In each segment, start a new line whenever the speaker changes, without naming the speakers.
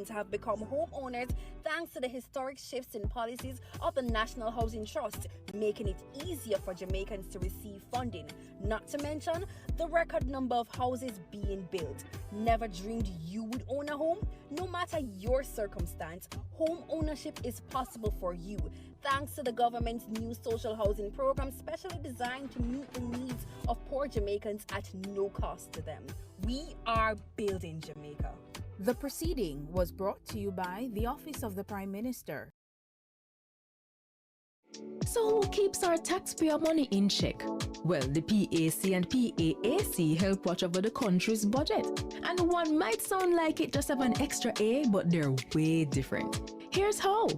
Jamaicans have become homeowners thanks to the historic shifts in policies of the National Housing Trust, making it easier for Jamaicans to receive funding. Not to mention the record number of houses being built. Never dreamed you would own a home? No matter your circumstance, home ownership is possible for you, thanks to the government's new social housing program specially designed to meet the needs of poor Jamaicans at no cost to them. We are building Jamaica.
The proceeding was brought to you by the Office of the Prime Minister.
So who keeps our taxpayer money in check? Well, the PAC and PAAC help watch over the country's budget. And one might sound like it just have an extra A, but they're way different. Here's how.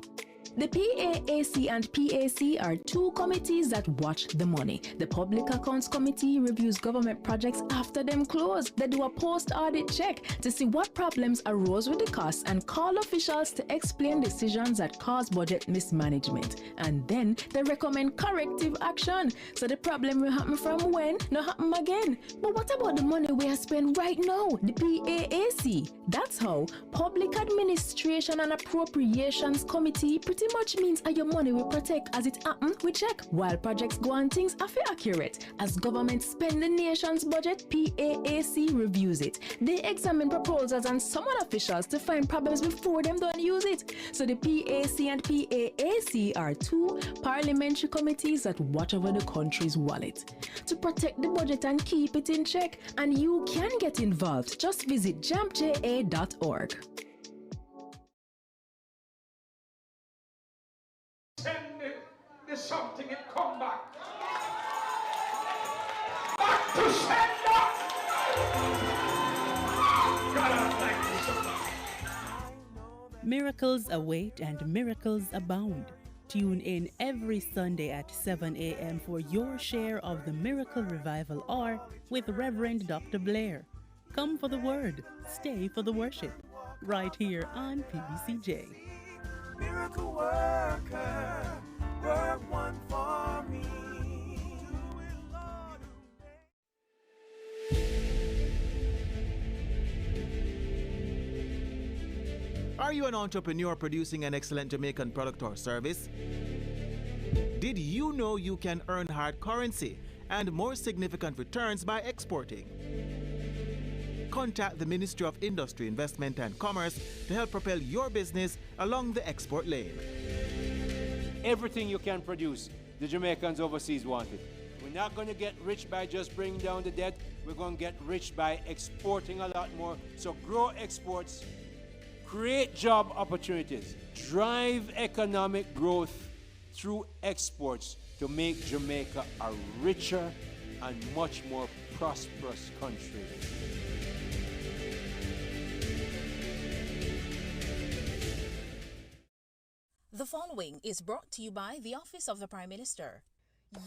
The PAAC and PAC are two committees that watch the money. The Public Accounts Committee reviews government projects after them close. They do a post-audit check to see what problems arose with the costs and call officials to explain decisions that cause budget mismanagement. And then they recommend corrective action. So the problem will happen from when, not happen again. But what about the money we are spending right now? The PAAC. That's how Public Administration and Appropriations Committee pretty much means your money will protect as it happen, we check. While projects go on, things are accurate. As government spend the nation's budget, PAAC reviews it. They examine proposals and summon officials to find problems before them don't use it. So the PAC and PAAC are two parliamentary committees that watch over the country's wallet to protect the budget and keep it in check. And you can get involved. Just visit jampja.org.
Send the something and come back. Back to sender! God, I thank you so much.
Miracles await and miracles abound. Tune in every Sunday at 7 a.m. for your share of the Miracle Revival Hour with Reverend Dr. Blair. Come for the word, stay for the worship. Right here on PBCJ.
Miracle worker, work one for me.
Are you an entrepreneur producing an excellent Jamaican product or service? Did you know you can earn hard currency and more significant returns by exporting? Contact the Ministry of Industry, Investment and Commerce to help propel your business along the export lane.
Everything you can produce, the Jamaicans overseas want it. We're not going to get rich by just bringing down the debt. We're going to get rich by exporting a lot more. So grow exports, create job opportunities, drive economic growth through exports to make Jamaica a richer and much more prosperous country.
The following is brought to you by the Office of the Prime Minister.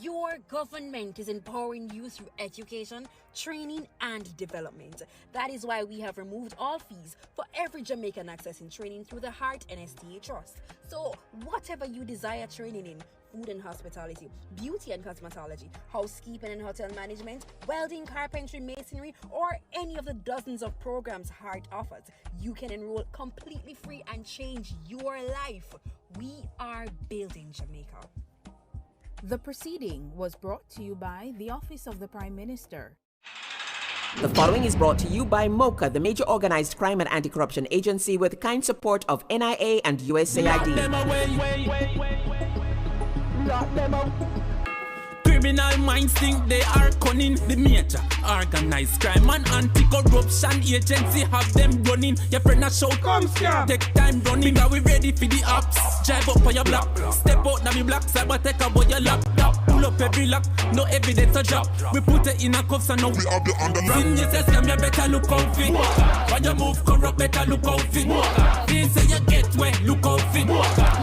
Your government is empowering you through education, training, and development. That is why we have removed all fees for every Jamaican accessing training through the Heart NSTA Trust. So, whatever you desire training in, food and hospitality, beauty and cosmetology, housekeeping and hotel management, welding, carpentry, masonry, or any of the dozens of programs Heart offers, you can enroll completely free and change your life. We are building Jamaica.
The proceeding was brought to you by the Office of the Prime Minister.
The following is brought to you by MOCA, the major organized crime and anti-corruption agency with kind support of NIA and USAID.
Lock them up.
Criminal minds think they are cunning. The major organized crime and anti-corruption agency have them running. Your friend a shout, come scam. Take time running, now we ready for the ops. Drive up on your block, step out now we black. Cyber take about your laptop. Pull up every lock, no evidence to drop. We put it in a cuffs and now we have the underground. Sin you say scam, you better look out for. When you move corrupt, better look out for. Feel say you get wet, look out for.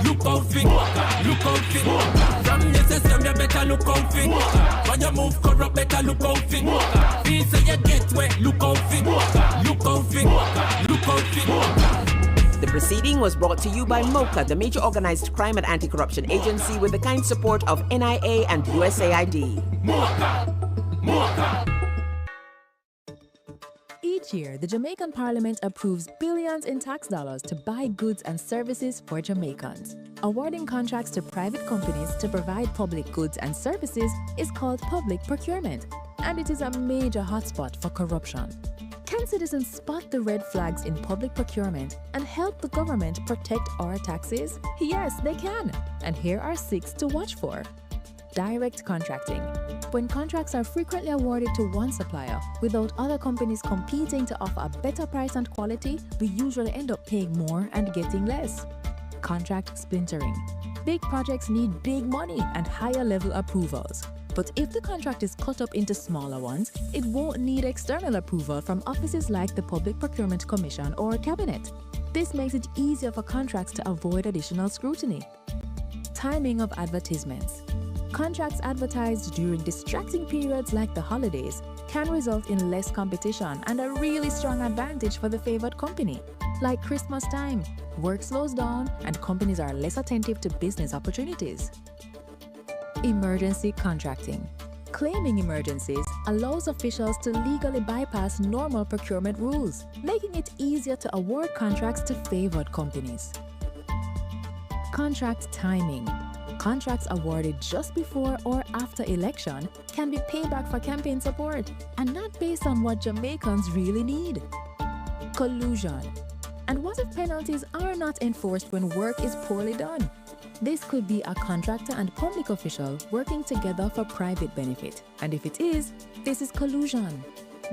Look out for, look out for. From you say scam, you better look out for. When you move corrupt, better look out for. Feel say you get wet, look out for. Look out for, look out for.
The proceeding was brought to you by MOCA, the major organized crime and anti-corruption agency with the kind support of NIA and USAID.
MOCA.
Each
Each year, the Jamaican Parliament approves billions in tax dollars to buy goods and services for Jamaicans. Awarding contracts to private companies to provide public goods and services is called public procurement, and it is a major hotspot for corruption. Can citizens spot the red flags in public procurement and help the government protect our taxes? Yes, they can, and here are 6 to watch for. Direct contracting. When contracts are frequently awarded to one supplier without other companies competing to offer a better price and quality, we usually end up paying more and getting less. Contract splintering. Big projects need big money and higher level approvals. But if the contract is cut up into smaller ones, it won't need external approval from offices like the Public Procurement Commission or Cabinet. This makes it easier for contracts to avoid additional scrutiny. Timing of advertisements. Contracts advertised during distracting periods like the holidays can result in less competition and a really strong advantage for the favored company. Like Christmas time, work slows down and companies are less attentive to business opportunities. Emergency contracting. Claiming emergencies allows officials to legally bypass normal procurement rules, making it easier to award contracts to favored companies. Contract timing. Contracts awarded just before or after election can be payback for campaign support and not based on what Jamaicans really need. Collusion. And what if penalties are not enforced when work is poorly done? This could be a contractor and public official working together for private benefit. And if it is, this is collusion.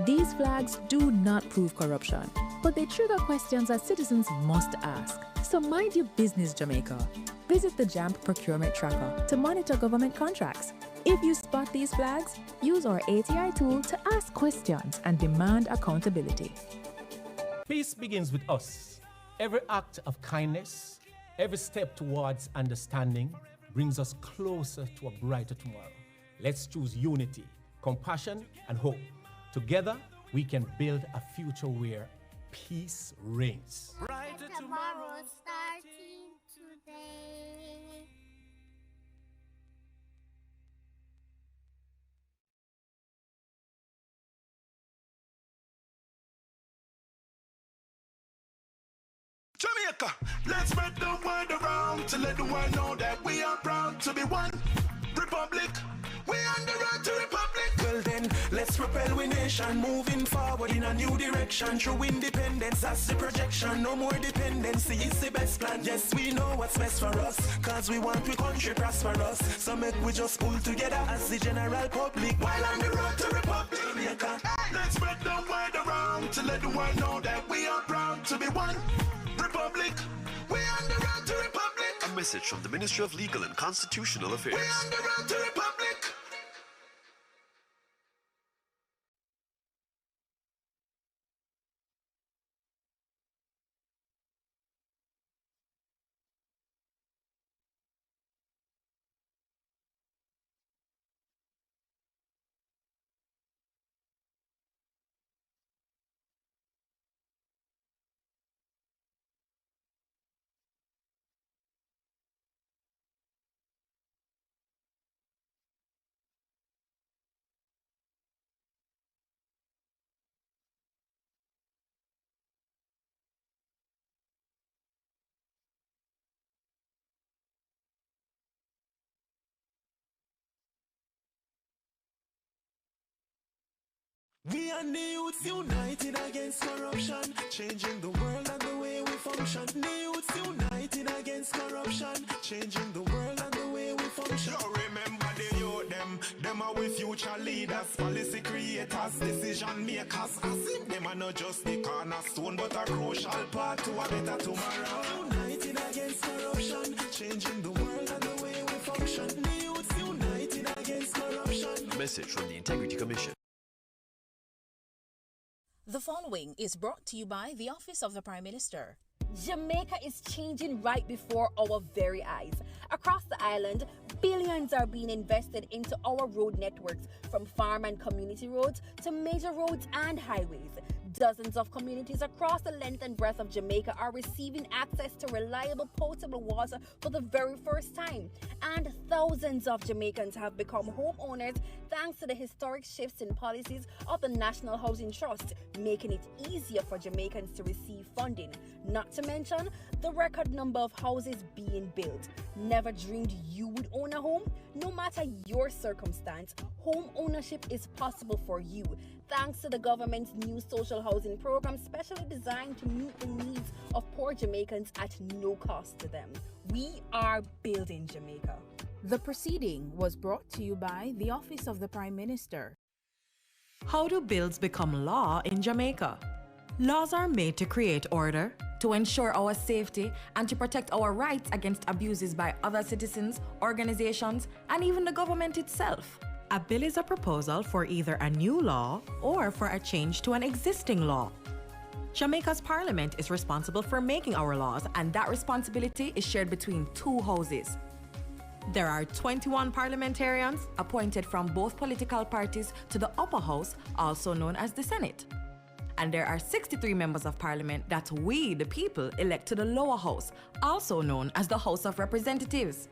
These flags do not prove corruption, but they trigger questions that citizens must ask. So mind your business, Jamaica. Visit the JAMP Procurement Tracker to monitor government contracts. If you spot these flags, use our ATI tool to ask questions and demand accountability.
Peace begins with us. Every act of kindness, every step towards understanding brings us closer to a brighter tomorrow. Let's choose unity, compassion, and hope. Together, we can build a future where peace reigns.
Brighter tomorrow starting today.
Jamaica, let's spread the word around to let the world know that we are proud to be one republic. We on the road to republic. Well then, let's propel we nation moving forward in a new direction. True independence, that's the projection. No more dependency, it's the best plan. Yes, we know what's best for us, cause we want we country prosperous. So make we just pull together as the general public while on the road to republic. Jamaica, let's spread the word around to let the world know that we are proud to be one republic. We on the road to republic.
A message from the Ministry of Legal and Constitutional Affairs.
We on the road to republic. We and the youths united against corruption, changing the world and the way we function. The youths united against corruption, changing the world and the way we function. You remember the youth, them are with future leaders, policy creators, decision makers. As if them are not just the cornerstone, but a crucial part to a better tomorrow. United against corruption, changing the world and the way we function. The youths united against corruption.
A message from the Integrity Commission.
The following is brought to you by the Office of the Prime Minister.
Jamaica is changing right before our very eyes. Across the island, billions are being invested into our road networks, from farm and community roads to major roads and highways. Dozens of communities across the length and breadth of Jamaica are receiving access to reliable potable water for the very first time. And thousands of Jamaicans have become homeowners thanks to the historic shifts in policies of the National Housing Trust, making it easier for Jamaicans to receive funding. Not to mention the record number of houses being built. Never dreamed you would own a home? No matter your circumstance, home ownership is possible for you, thanks to the government's new social housing program specially designed to meet the needs of poor Jamaicans at no cost to them. We are building Jamaica.
The proceeding was brought to you by the Office of the Prime Minister.
How do bills become law in Jamaica? Laws are made to create order, to ensure our safety, and to protect our rights against abuses by other citizens, organizations, and even the government itself. A bill is a proposal for either a new law or for a change to an existing law. Jamaica's Parliament is responsible for making our laws, and that responsibility is shared between two houses. There are 21 parliamentarians appointed from both political parties to the upper house, also known as the Senate. And there are 63 members of Parliament that we, the people, elect to the lower house, also known as the House of Representatives.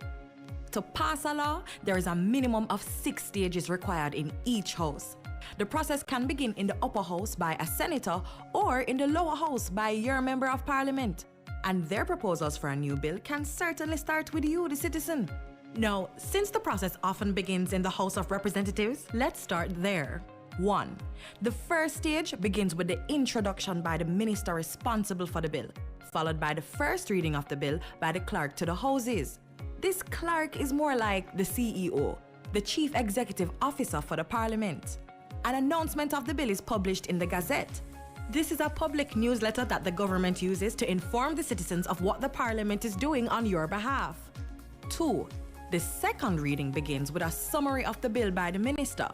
To pass a law, there is a minimum of 6 stages required in each house. The process can begin in the upper house by a senator or in the lower house by your member of Parliament. And their proposals for a new bill can certainly start with you, the citizen. Now, since the process often begins in the House of Representatives, let's start there. 1. The first stage begins with the introduction by the minister responsible for the bill, followed by the first reading of the bill by the clerk to the houses. This clerk is more like the CEO, the Chief Executive Officer for the Parliament. An announcement of the bill is published in the Gazette. This is a public newsletter that the government uses to inform the citizens of what the Parliament is doing on your behalf. 2. The second reading begins with a summary of the bill by the minister.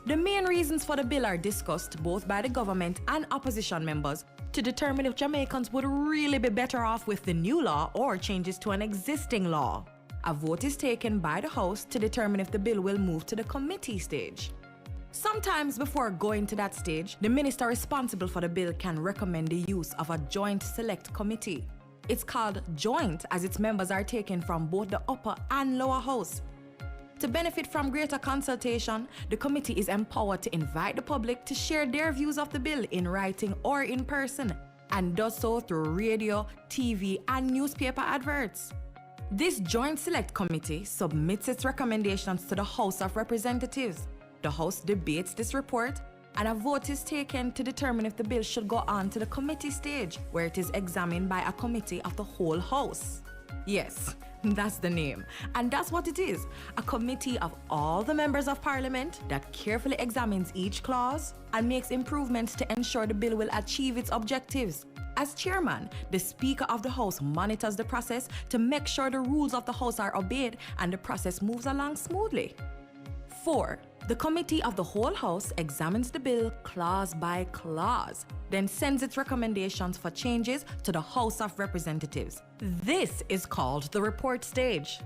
The main reasons for the bill are discussed both by the government and opposition members to determine if Jamaicans would really be better off with the new law or changes to an existing law. A vote is taken by the House to determine if the bill will move to the committee stage. Sometimes before going to that stage, the minister responsible for the bill can recommend the use of a joint select committee. It's called joint as its members are taken from both the upper and lower house. To benefit from greater consultation, the committee is empowered to invite the public to share their views of the bill in writing or in person, and does so through radio, TV, and newspaper adverts. This Joint Select Committee submits its recommendations to the House of Representatives. The House debates this report, and a vote is taken to determine if the bill should go on to the committee stage, where it is examined by a committee of the whole House. Yes, that's the name. And that's what it is, a committee of all the members of Parliament that carefully examines each clause and makes improvements to ensure the bill will achieve its objectives. As chairman, the Speaker of the House monitors the process to make sure the rules of the House are obeyed and the process moves along smoothly. 4. The Committee of the whole House examines the bill clause by clause, then sends its recommendations for changes to the House of Representatives. This is called the report stage.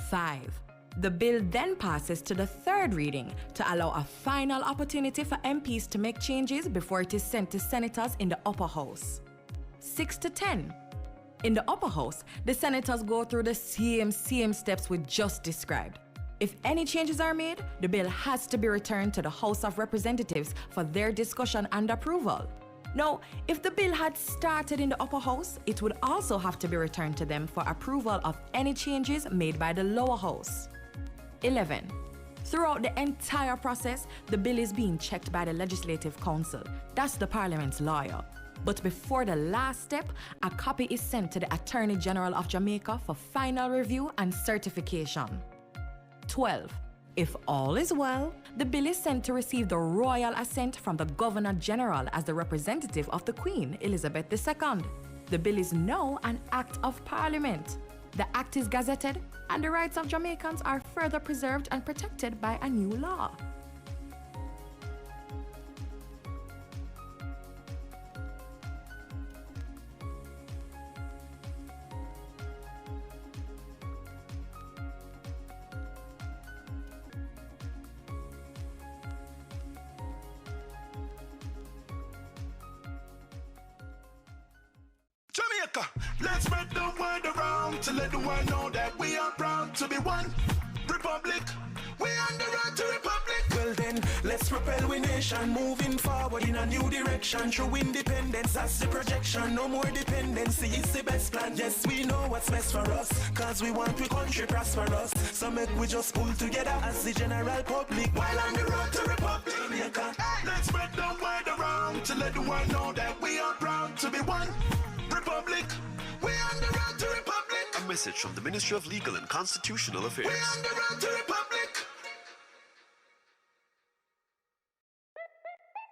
5. The bill then passes to the third reading to allow a final opportunity for MPs to make changes before it is sent to senators in the upper house. 6 to 10. In the upper house, the senators go through the same steps we just described. If any changes are made, the bill has to be returned to the House of Representatives for their discussion and approval. Now, if the bill had started in the upper house, it would also have to be returned to them for approval of any changes made by the lower house. 11. Throughout the entire process, the bill is being checked by the Legislative Council. That's the Parliament's lawyer. But before the last step, a copy is sent to the Attorney General of Jamaica for final review and certification. 12. If all is well, the bill is sent to receive the royal assent from the Governor General as the representative of the Queen, Elizabeth II. The bill is now an Act of Parliament. The Act is gazetted, and the rights of Jamaicans are further preserved and protected by a new law.
Jamaica. Let's spread the word around to let the world know that we are proud to be one republic. We on the road to republic. Well then, let's propel we nation moving forward in a new direction. True independence, that's the projection. No more dependency, it's the best plan. Yes, we know what's best for us, cause we want we country prosperous. So make we just pull together as the general public while on the road to republic. Jamaica. Let's spread the word around to let the world know that we are proud to be one republic. We on the road to republic.
A message from the Ministry of Legal and Constitutional Affairs.
We on the road to republic.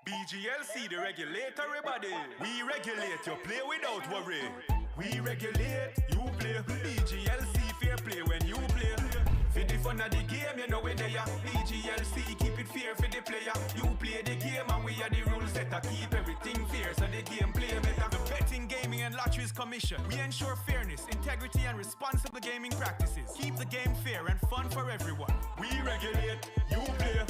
BGLC, the regulatory body. We regulate, you play without worry. We regulate, you play. BGLC, fair play when you play. For the fun of the game, you know where they are. BGLC, keep it fair for the player. You play the game and we are the rules setter. Keep everything fair so the game play better. The Betting, Gaming and Lotteries Commission. We ensure fairness, integrity and responsible gaming practices. Keep the game fair and fun for everyone. We regulate, you play.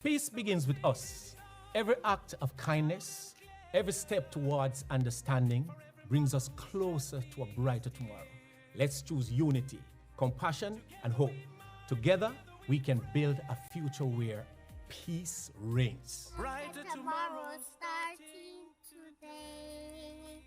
Peace begins with us. Every act of kindness, every step towards understanding brings us closer to a brighter tomorrow. Let's choose unity, compassion, and hope. Together, we can build a future where peace reigns.
Brighter tomorrow starting today.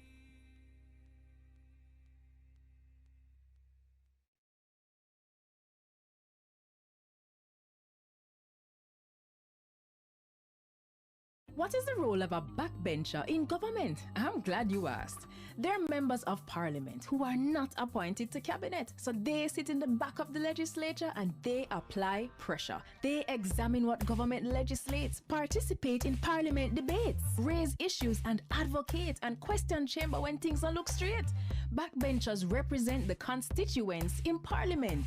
What is the role of a backbencher in government? I'm glad you asked. They're members of Parliament who are not appointed to cabinet. So they sit in the back of the legislature and they apply pressure. They examine what government legislates, participate in Parliament debates, raise issues and advocate and question chamber when things don't look straight. Backbenchers represent the constituents in Parliament.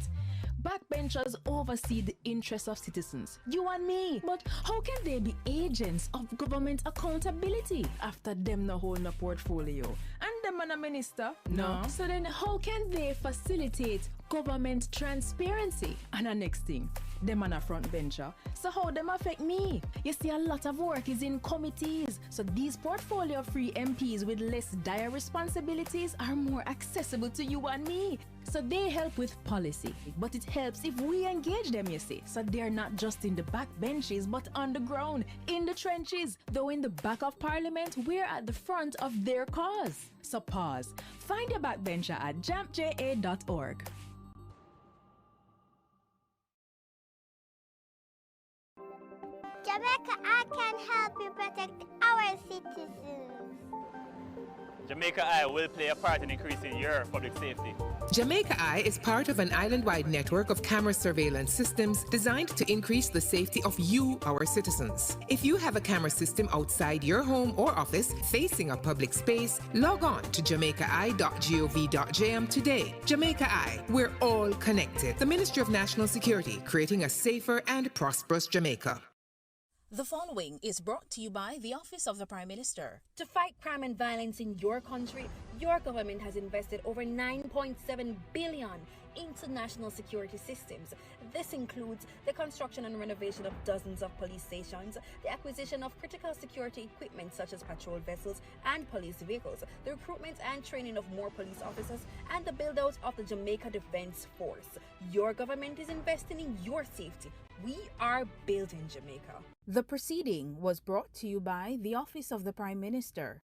Backbenchers oversee the interests of citizens, you and me. But how can they be agents of government accountability after them no hold no portfolio? And them and a minister? No. So then how can they facilitate government transparency? And the next thing, them and a front bencher. So how them affect me? You see, a lot of work is in committees. So these portfolio-free MPs with less dire responsibilities are more accessible to you and me. So they help with policy, but it helps if we engage them, you see. So they're not just in the back benches, but on the ground, in the trenches. Though in the back of Parliament, we're at the front of their cause. So pause. Find your backbencher at jampja.org.
Jamaica, I can help you protect our citizens.
Jamaica Eye will play a part in increasing your public safety.
Jamaica Eye is part of an island-wide network of camera surveillance systems designed to increase the safety of you, our citizens. If you have a camera system outside your home or office facing a public space, log on to jamaicai.gov.jm today. Jamaica Eye, we're all connected. The Ministry of National Security, creating a safer and prosperous Jamaica.
The following is brought to you by the Office of the Prime Minister.
To fight crime and violence in your country, your government has invested over $9.7 billion into national security systems. This includes the construction and renovation of dozens of police stations, the acquisition of critical security equipment such as patrol vessels and police vehicles, the recruitment and training of more police officers, and the build-out of the Jamaica Defense Force. Your government is investing in your safety. We are building Jamaica.
The proceeding was brought to you by the Office of the Prime Minister.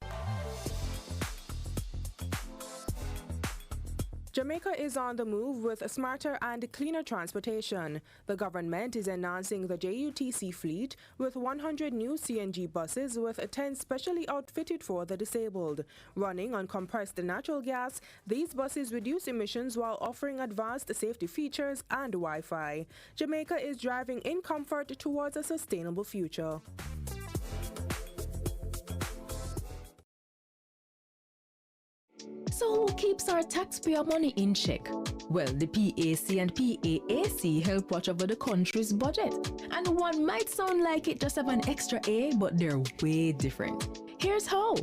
Jamaica is on the move with smarter and cleaner transportation. The government is enhancing the JUTC fleet with 100 new CNG buses with 10 specially outfitted for the disabled. Running on compressed natural gas, these buses reduce emissions while offering advanced safety features and Wi-Fi. Jamaica is driving in comfort towards a sustainable future.
So who keeps our taxpayer money in check? Well, the PAC and PAAC help watch over the country's budget. And one might sound like it just have an extra A, but they're way different. Here's how.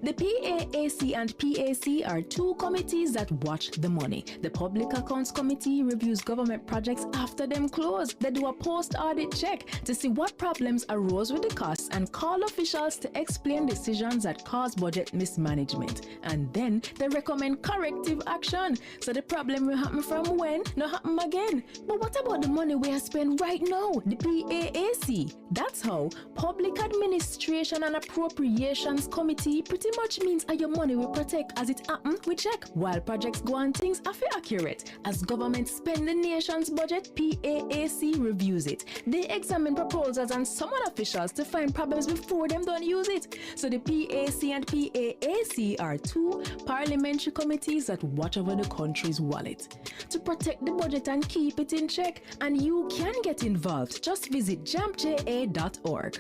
The PAAC and PAC are two committees that watch the money. The Public Accounts Committee reviews government projects after them close. They do a post-audit check to see what problems arose with the costs and call officials to explain decisions that cause budget mismanagement. And then they recommend corrective action. So the problem will happen from when, not happen again. But what about the money we are spending right now? The PAAC. That's how Public Administration and Appropriations Committee pretty much means how your money will protect as it happen, we check. While projects go on, things are accurate. As government spend the nation's budget, PAAC reviews it. They examine proposals and summon officials to find problems before them don't use it. So the PAC and PAAC are two parliamentary committees that watch over the country's wallet to protect the budget and keep it in check. And you can get involved. Just visit jampja.org.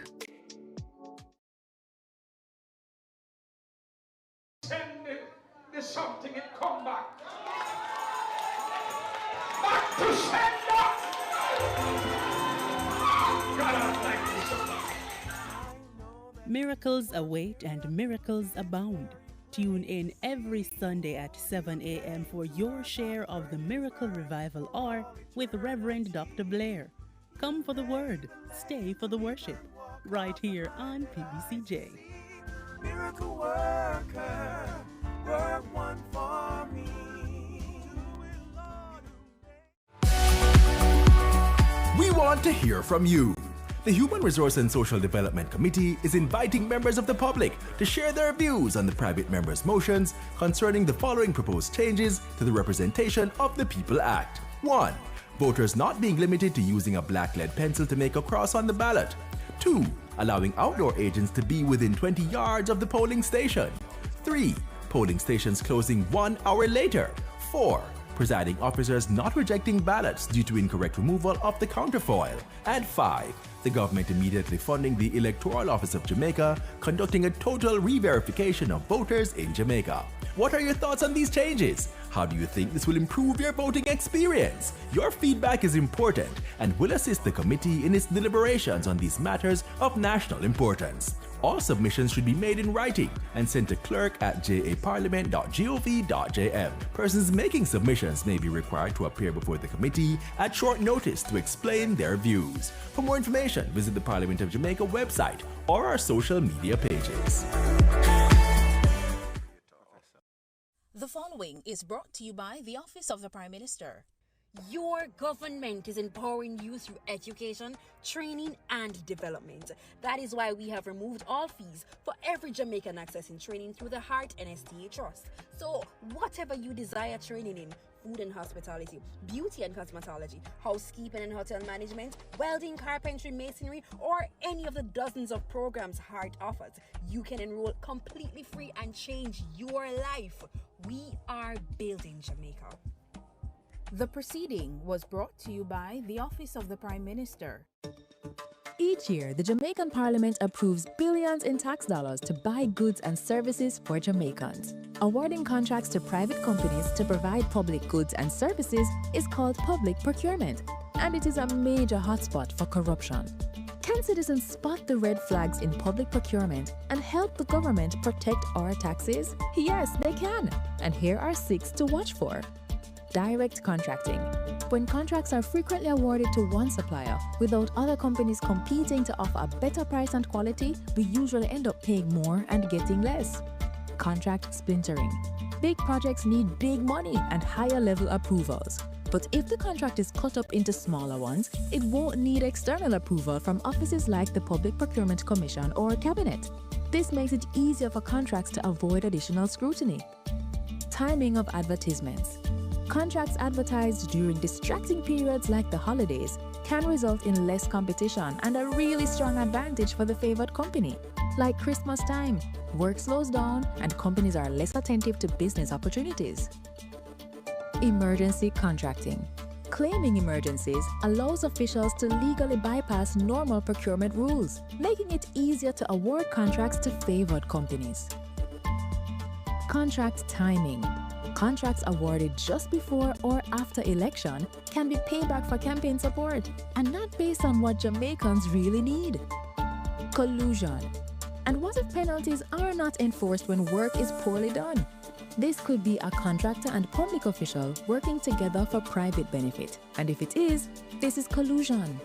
Send the something and come back. Back to sender! God, I thank you so much.
Miracles await and miracles abound. Tune in every Sunday at 7 a.m. for your share of the Miracle Revival Hour with Reverend Dr. Blair. Come for the word, stay for the worship, right here on PBCJ.
Miracle worker, work one for me.
We want to hear from you. The Human Resource and Social Development Committee is inviting members of the public to share their views on the private members' motions concerning the following proposed changes to the Representation of the People Act. 1. Voters not being limited to using a black lead pencil to make a cross on the ballot. 2. Allowing outdoor agents to be within 20 yards of the polling station. 3. Polling stations closing 1 hour later. 4. Presiding officers not rejecting ballots due to incorrect removal of the counterfoil. And 5. The government immediately funding the Electoral Office of Jamaica, conducting a total re-verification of voters in Jamaica. What are your thoughts on these changes? How do you think this will improve your voting experience? Your feedback is important and will assist the committee in its deliberations on these matters of national importance. All submissions should be made in writing and sent to clerk@japarliament.gov.jm. Persons making submissions may be required to appear before the committee at short notice to explain their views. For more information, visit the Parliament of Jamaica website or our social media pages.
The following is brought to you by the Office of the Prime Minister.
Your government is empowering you through education, training, and development. That is why we have removed all fees for every Jamaican accessing training through the Heart NSTA Trust. So, whatever you desire training in, food and hospitality, beauty and cosmetology, housekeeping and hotel management, welding, carpentry, masonry, or any of the dozens of programs Heart offers, you can enroll completely free and change your life. We are building Jamaica.
The proceeding was brought to you by the Office of the Prime Minister.
Each year, the Jamaican Parliament approves billions in tax dollars to buy goods and services for Jamaicans. Awarding contracts to private companies to provide public goods and services is called public procurement, and it is a major hotspot for corruption. Can citizens spot the red flags in public procurement and help the government protect our taxes? Yes, they can, and here are 6 to watch for. Direct contracting. When contracts are frequently awarded to one supplier without other companies competing to offer a better price and quality, we usually end up paying more and getting less. Contract splintering. Big projects need big money and higher level approvals. But if the contract is cut up into smaller ones, it won't need external approval from offices like the Public Procurement Commission or Cabinet. This makes it easier for contracts to avoid additional scrutiny. Timing of advertisements. Contracts advertised during distracting periods like the holidays can result in less competition and a really strong advantage for the favored company. Like Christmas time, work slows down and companies are less attentive to business opportunities. Emergency contracting. Claiming emergencies allows officials to legally bypass normal procurement rules, making it easier to award contracts to favored companies. Contract timing. Contracts awarded just before or after election can be payback for campaign support and not based on what Jamaicans really need. Collusion. And what if penalties are not enforced when work is poorly done? This could be a contractor and public official working together for private benefit. And if it is, this is collusion.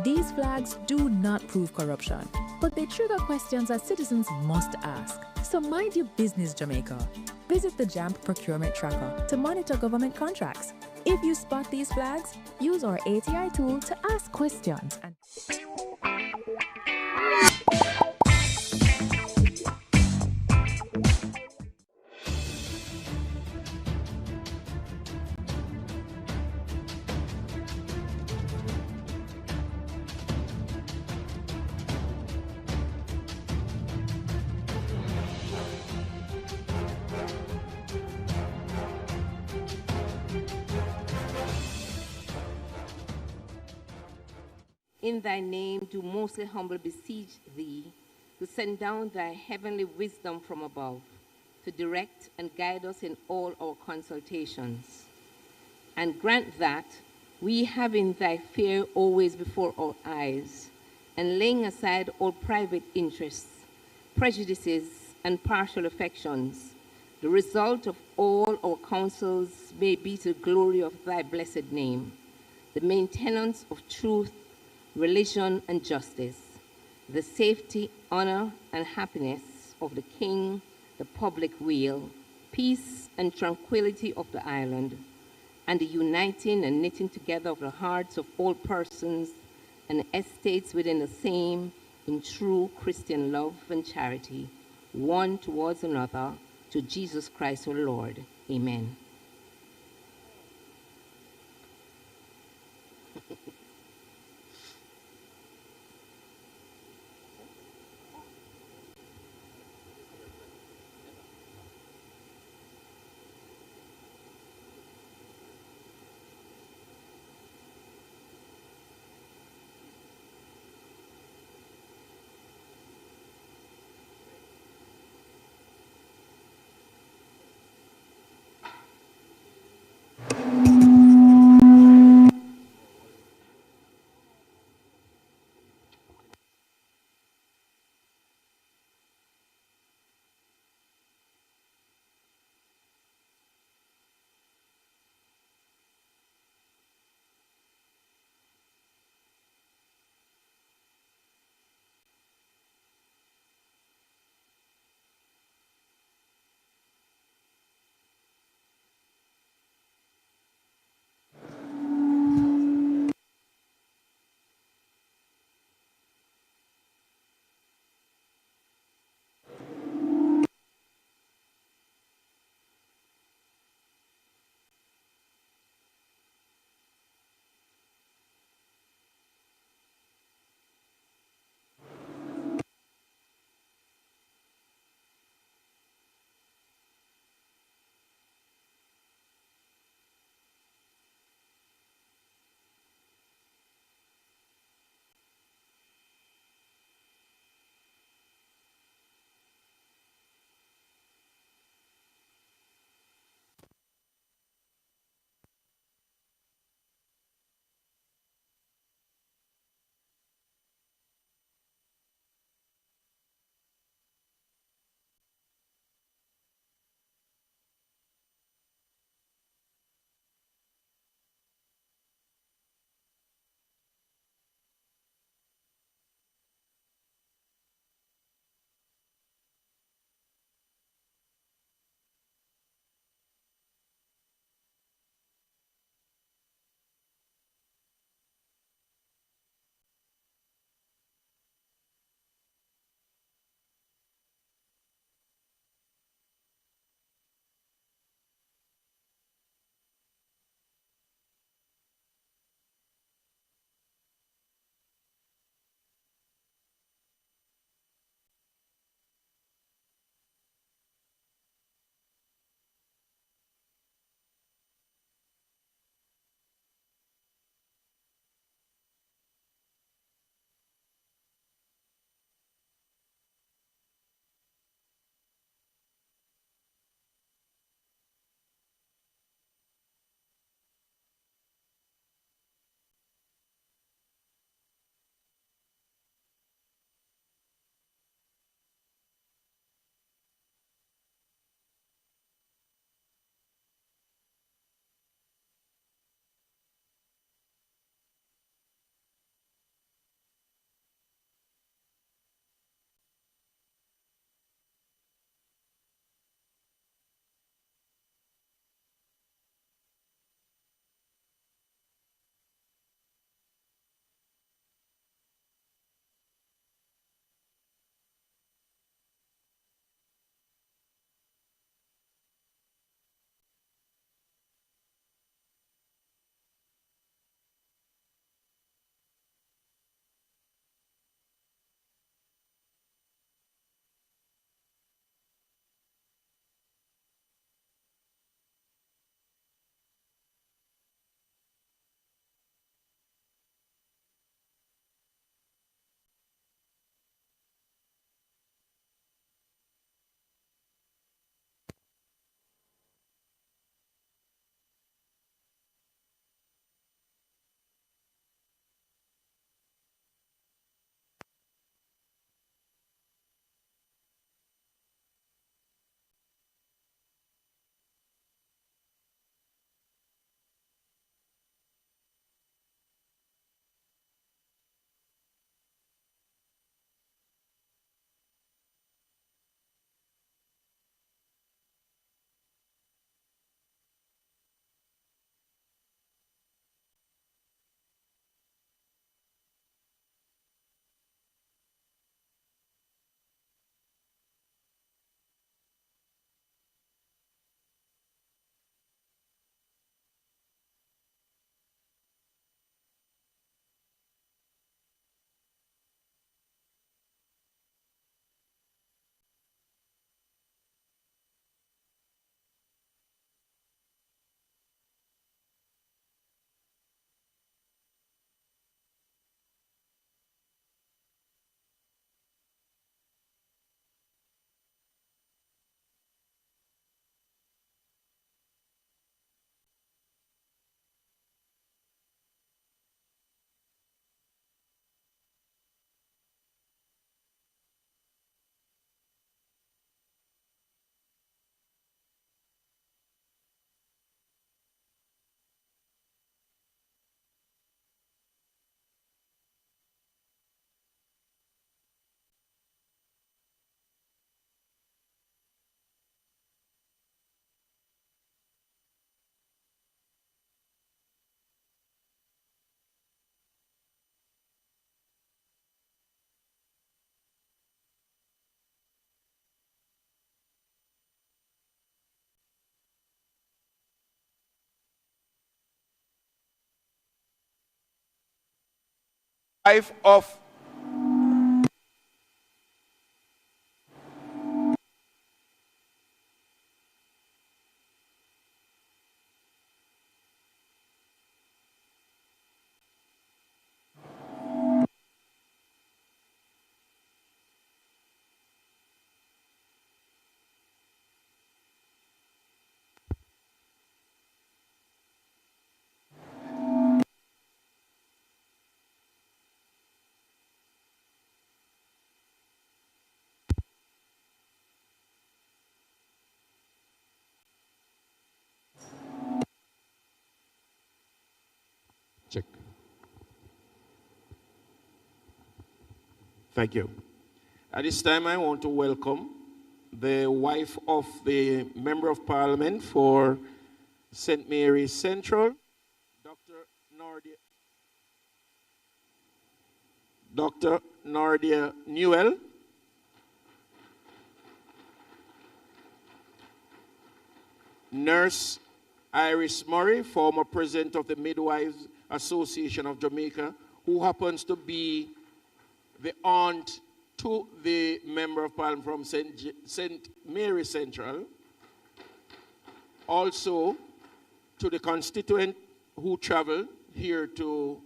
These flags do not prove corruption, but they trigger questions that citizens must ask. So mind your business, Jamaica. Visit the JAMP Procurement Tracker to monitor government contracts. If you spot these flags, use our ATI tool to ask questions.
In thy name do mostly humble beseech thee to send down thy heavenly wisdom from above, to direct and guide us in all our consultations. And grant that we, having thy fear always before our eyes, and laying aside all private interests, prejudices, and partial affections, the result of all our counsels may be to the glory of thy blessed name, the maintenance of truth, religion, and justice, the safety, honor, and happiness of the king, the public weal, peace and tranquility of the island, and the uniting and knitting together of the hearts of all persons and estates within the same in true Christian love and charity, one towards another, to Jesus Christ our Lord. Amen.
wife of check. Thank you. At this time, I want to welcome the wife of the Member of Parliament for St. Mary's Central, Dr. Nardia Newell. Nurse Iris Murray, former president of the Midwives Association of Jamaica, who happens to be the aunt to the Member of Parliament from St. Mary's Central. Also to the constituent who traveled here to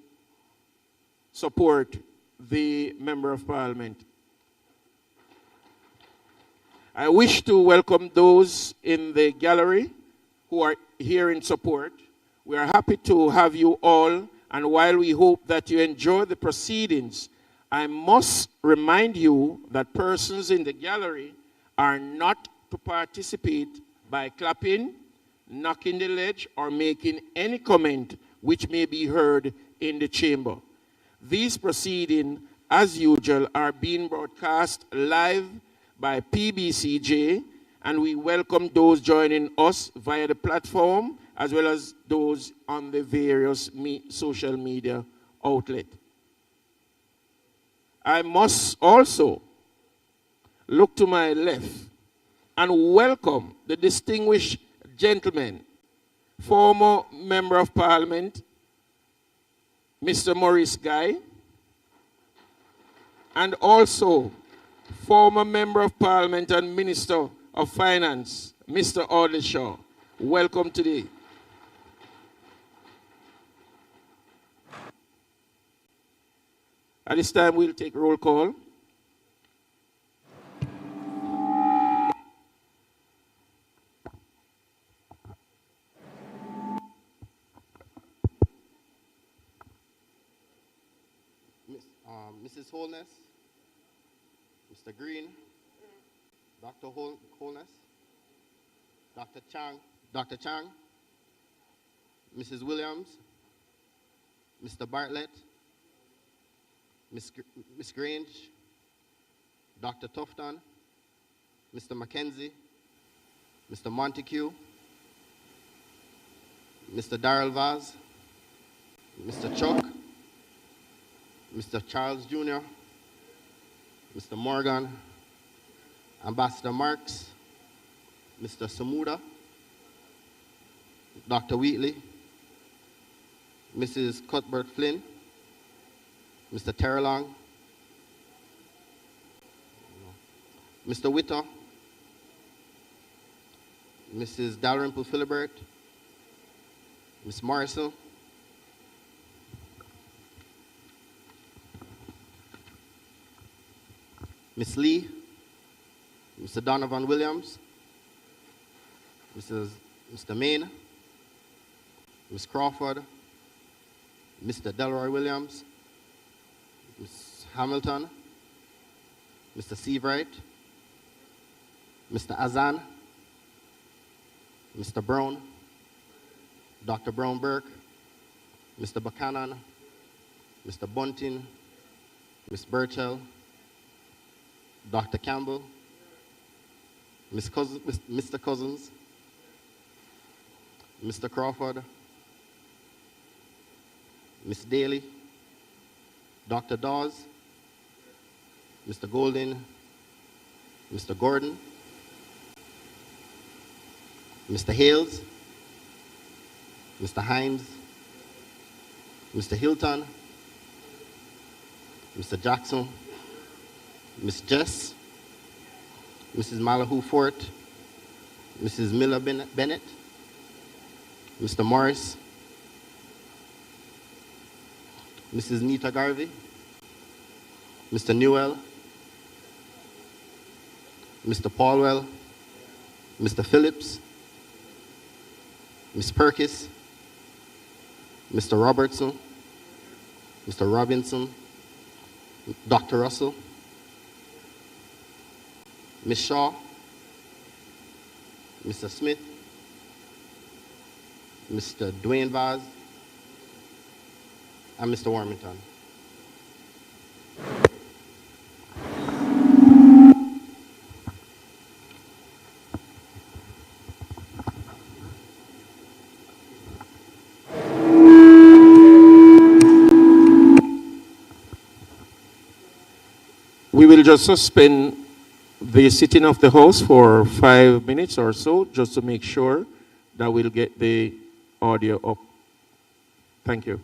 support the Member of Parliament. I wish to welcome those in the gallery who are here in support. We are happy to have you all, and while we hope that you enjoy the proceedings, I must remind you that persons in the gallery are not to participate by clapping, knocking the ledge, or making any comment which may be heard in the chamber. These proceedings, as usual, are being broadcast live by PBCJ, and we welcome those joining us via the platform as well as those on the various social media outlets. I must also look to my left and welcome the distinguished gentleman, former Member of Parliament, Mr. Maurice Guy, and also former Member of Parliament and Minister of Finance, Mr. Audrey. Welcome today. At this time, we'll take roll call.
Mrs. Holness, Mr. Green, Dr. Holness, Dr. Chang, Mrs. Williams, Mr. Bartlett, Miss Grange, Dr. Tufton, Mr. Mackenzie, Mr. Montague, Mr. Darrell Vaz, Mr. Chuck, Mr. Charles Jr., Mr. Morgan, Ambassador Marks, Mr. Samuda, Dr. Wheatley, Mrs. Cuthbert Flynn, Mr. Terrelong, Mr. Witter, Mrs. Dalrymple Philibert, Ms. Morrison, Ms. Lee, Mr. Donovan Williams, Mr. Main, Ms. Crawford, Mr. Delroy Williams, Ms. Hamilton, Mr. Seabright, Mr. Azan, Mr. Brown, Dr. Brown Burke, Mr. Buchanan, Mr. Bunting, Ms. Burchell, Dr. Campbell, Mr. Cousins, Mr. Crawford, Ms. Daly, Dr. Dawes, Mr. Golden, Mr. Gordon, Mr. Hales, Mr. Hines, Mr. Hilton, Mr. Jackson, Miss Jess, Mrs. Malahoo Fort, Mrs. Miller Bennett, Mr. Morris, Mrs. Nita Garvey, Mr. Newell, Mr. Paulwell, Mr. Phillips, Ms. Perkis, Mr. Robertson, Mr. Robinson, Dr. Russell, Ms. Shaw, Mr. Smith, Mr. Dwayne Vaz, and Mr. Warmington.
We will just suspend the sitting of the House for 5 minutes or so, just to make sure that we'll get the audio up. Thank you.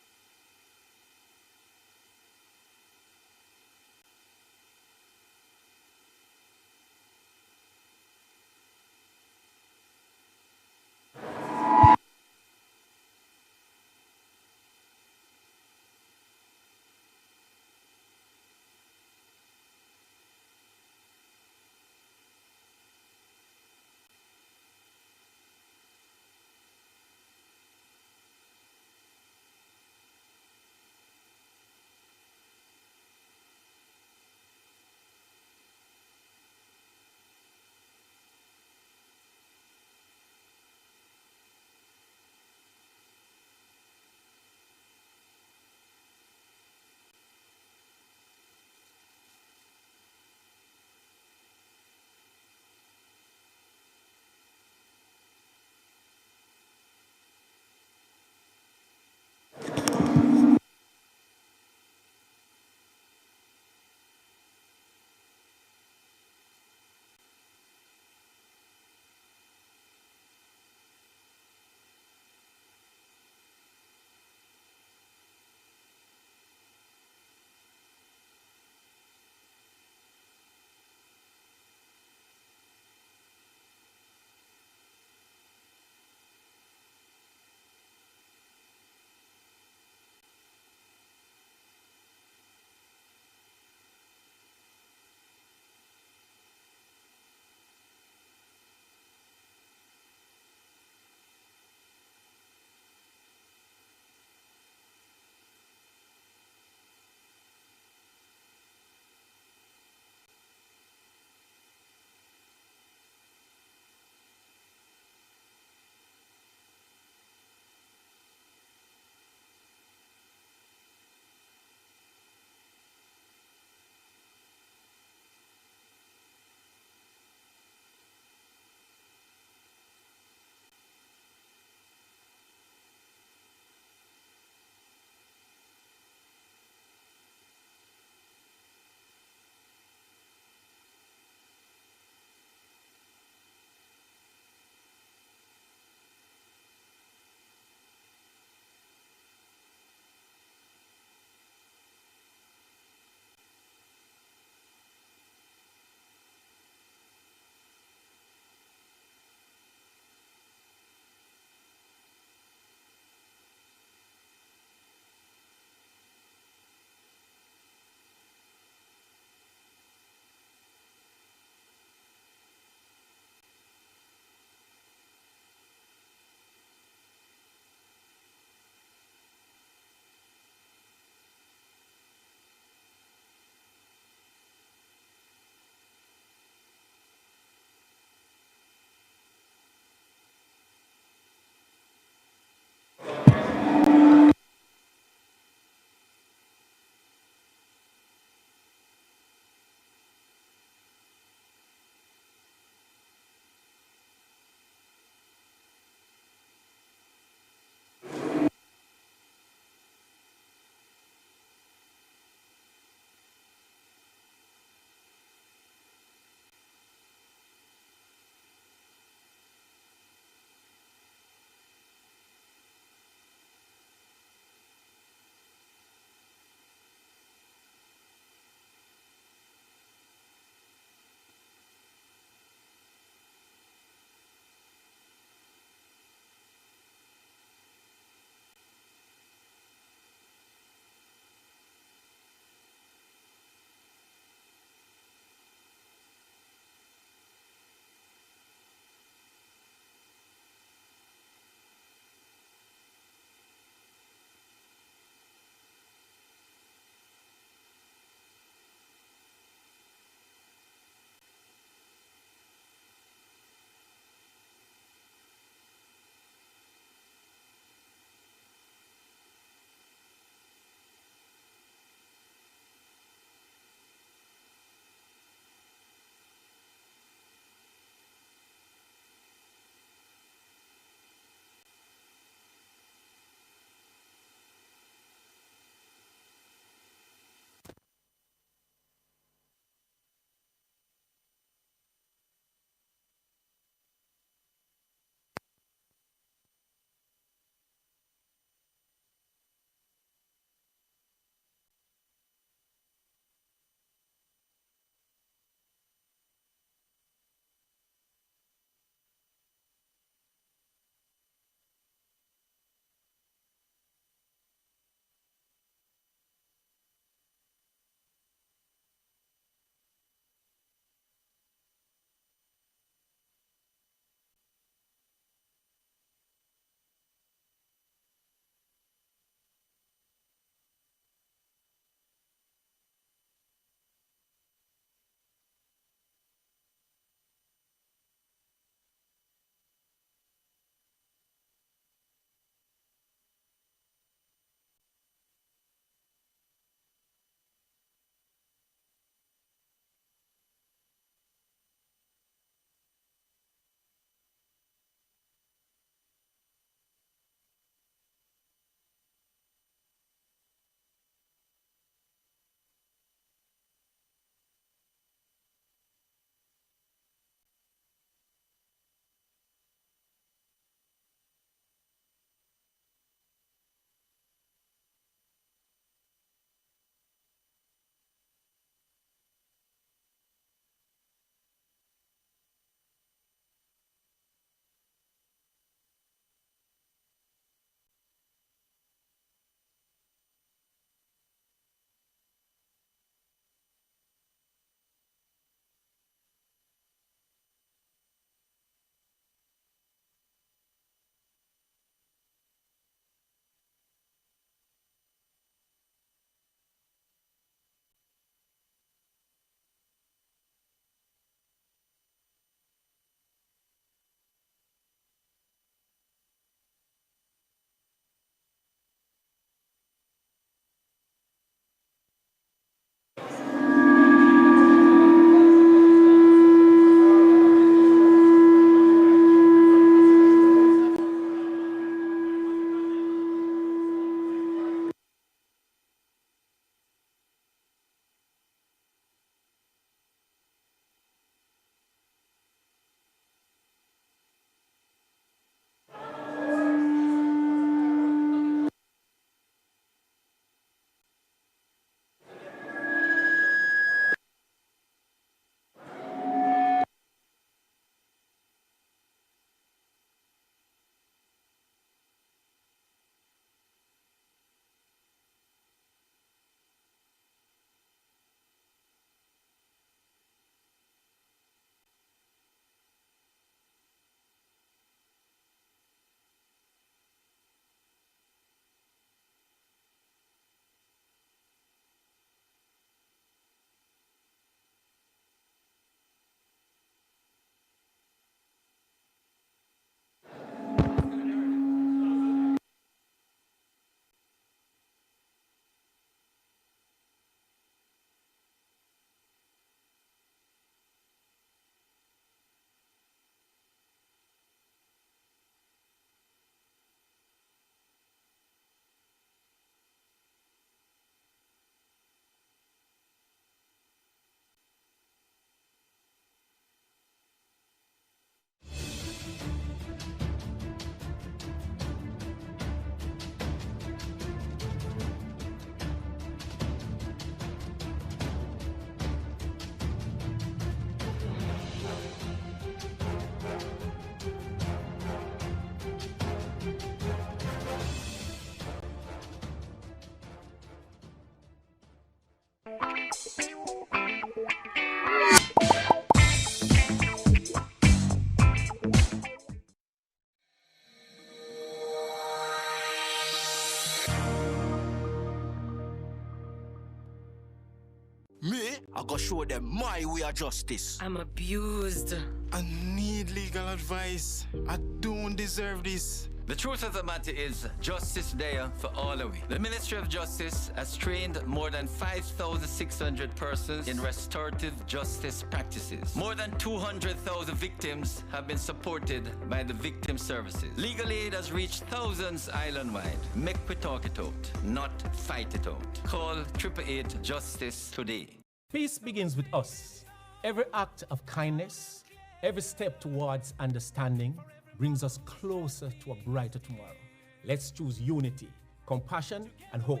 I go show them my way of justice.
I'm abused.
I need legal advice. I don't deserve this.
The truth of the matter is, justice there for all of we. The Ministry of Justice has trained more than 5,600 persons in restorative justice practices. More than 200,000 victims have been supported by the victim services. Legal aid has reached thousands island-wide. Make we talk it out, not fight it out. Call 888 Justice today.
Peace begins with us. Every act of kindness, every step towards understanding, brings us closer to a brighter tomorrow. Let's choose unity, compassion, and hope.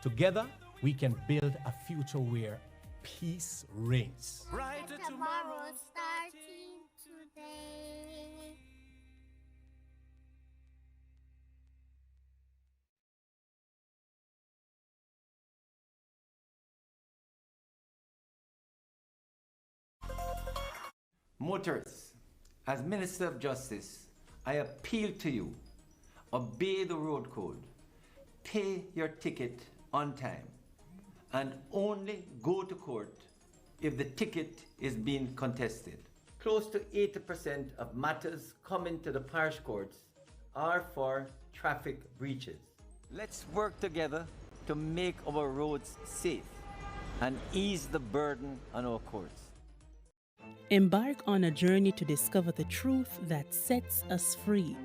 Together, we can build a future where peace reigns.
Brighter tomorrow starting today.
Motorists, as Minister of Justice, I appeal to you, obey the road code, pay your ticket on time, and only go to court if the ticket is being contested. Close to 80% of matters coming to the parish courts are for traffic breaches. Let's work together to make our roads safe and ease the burden on our courts.
Embark on a journey to discover the truth that sets us free.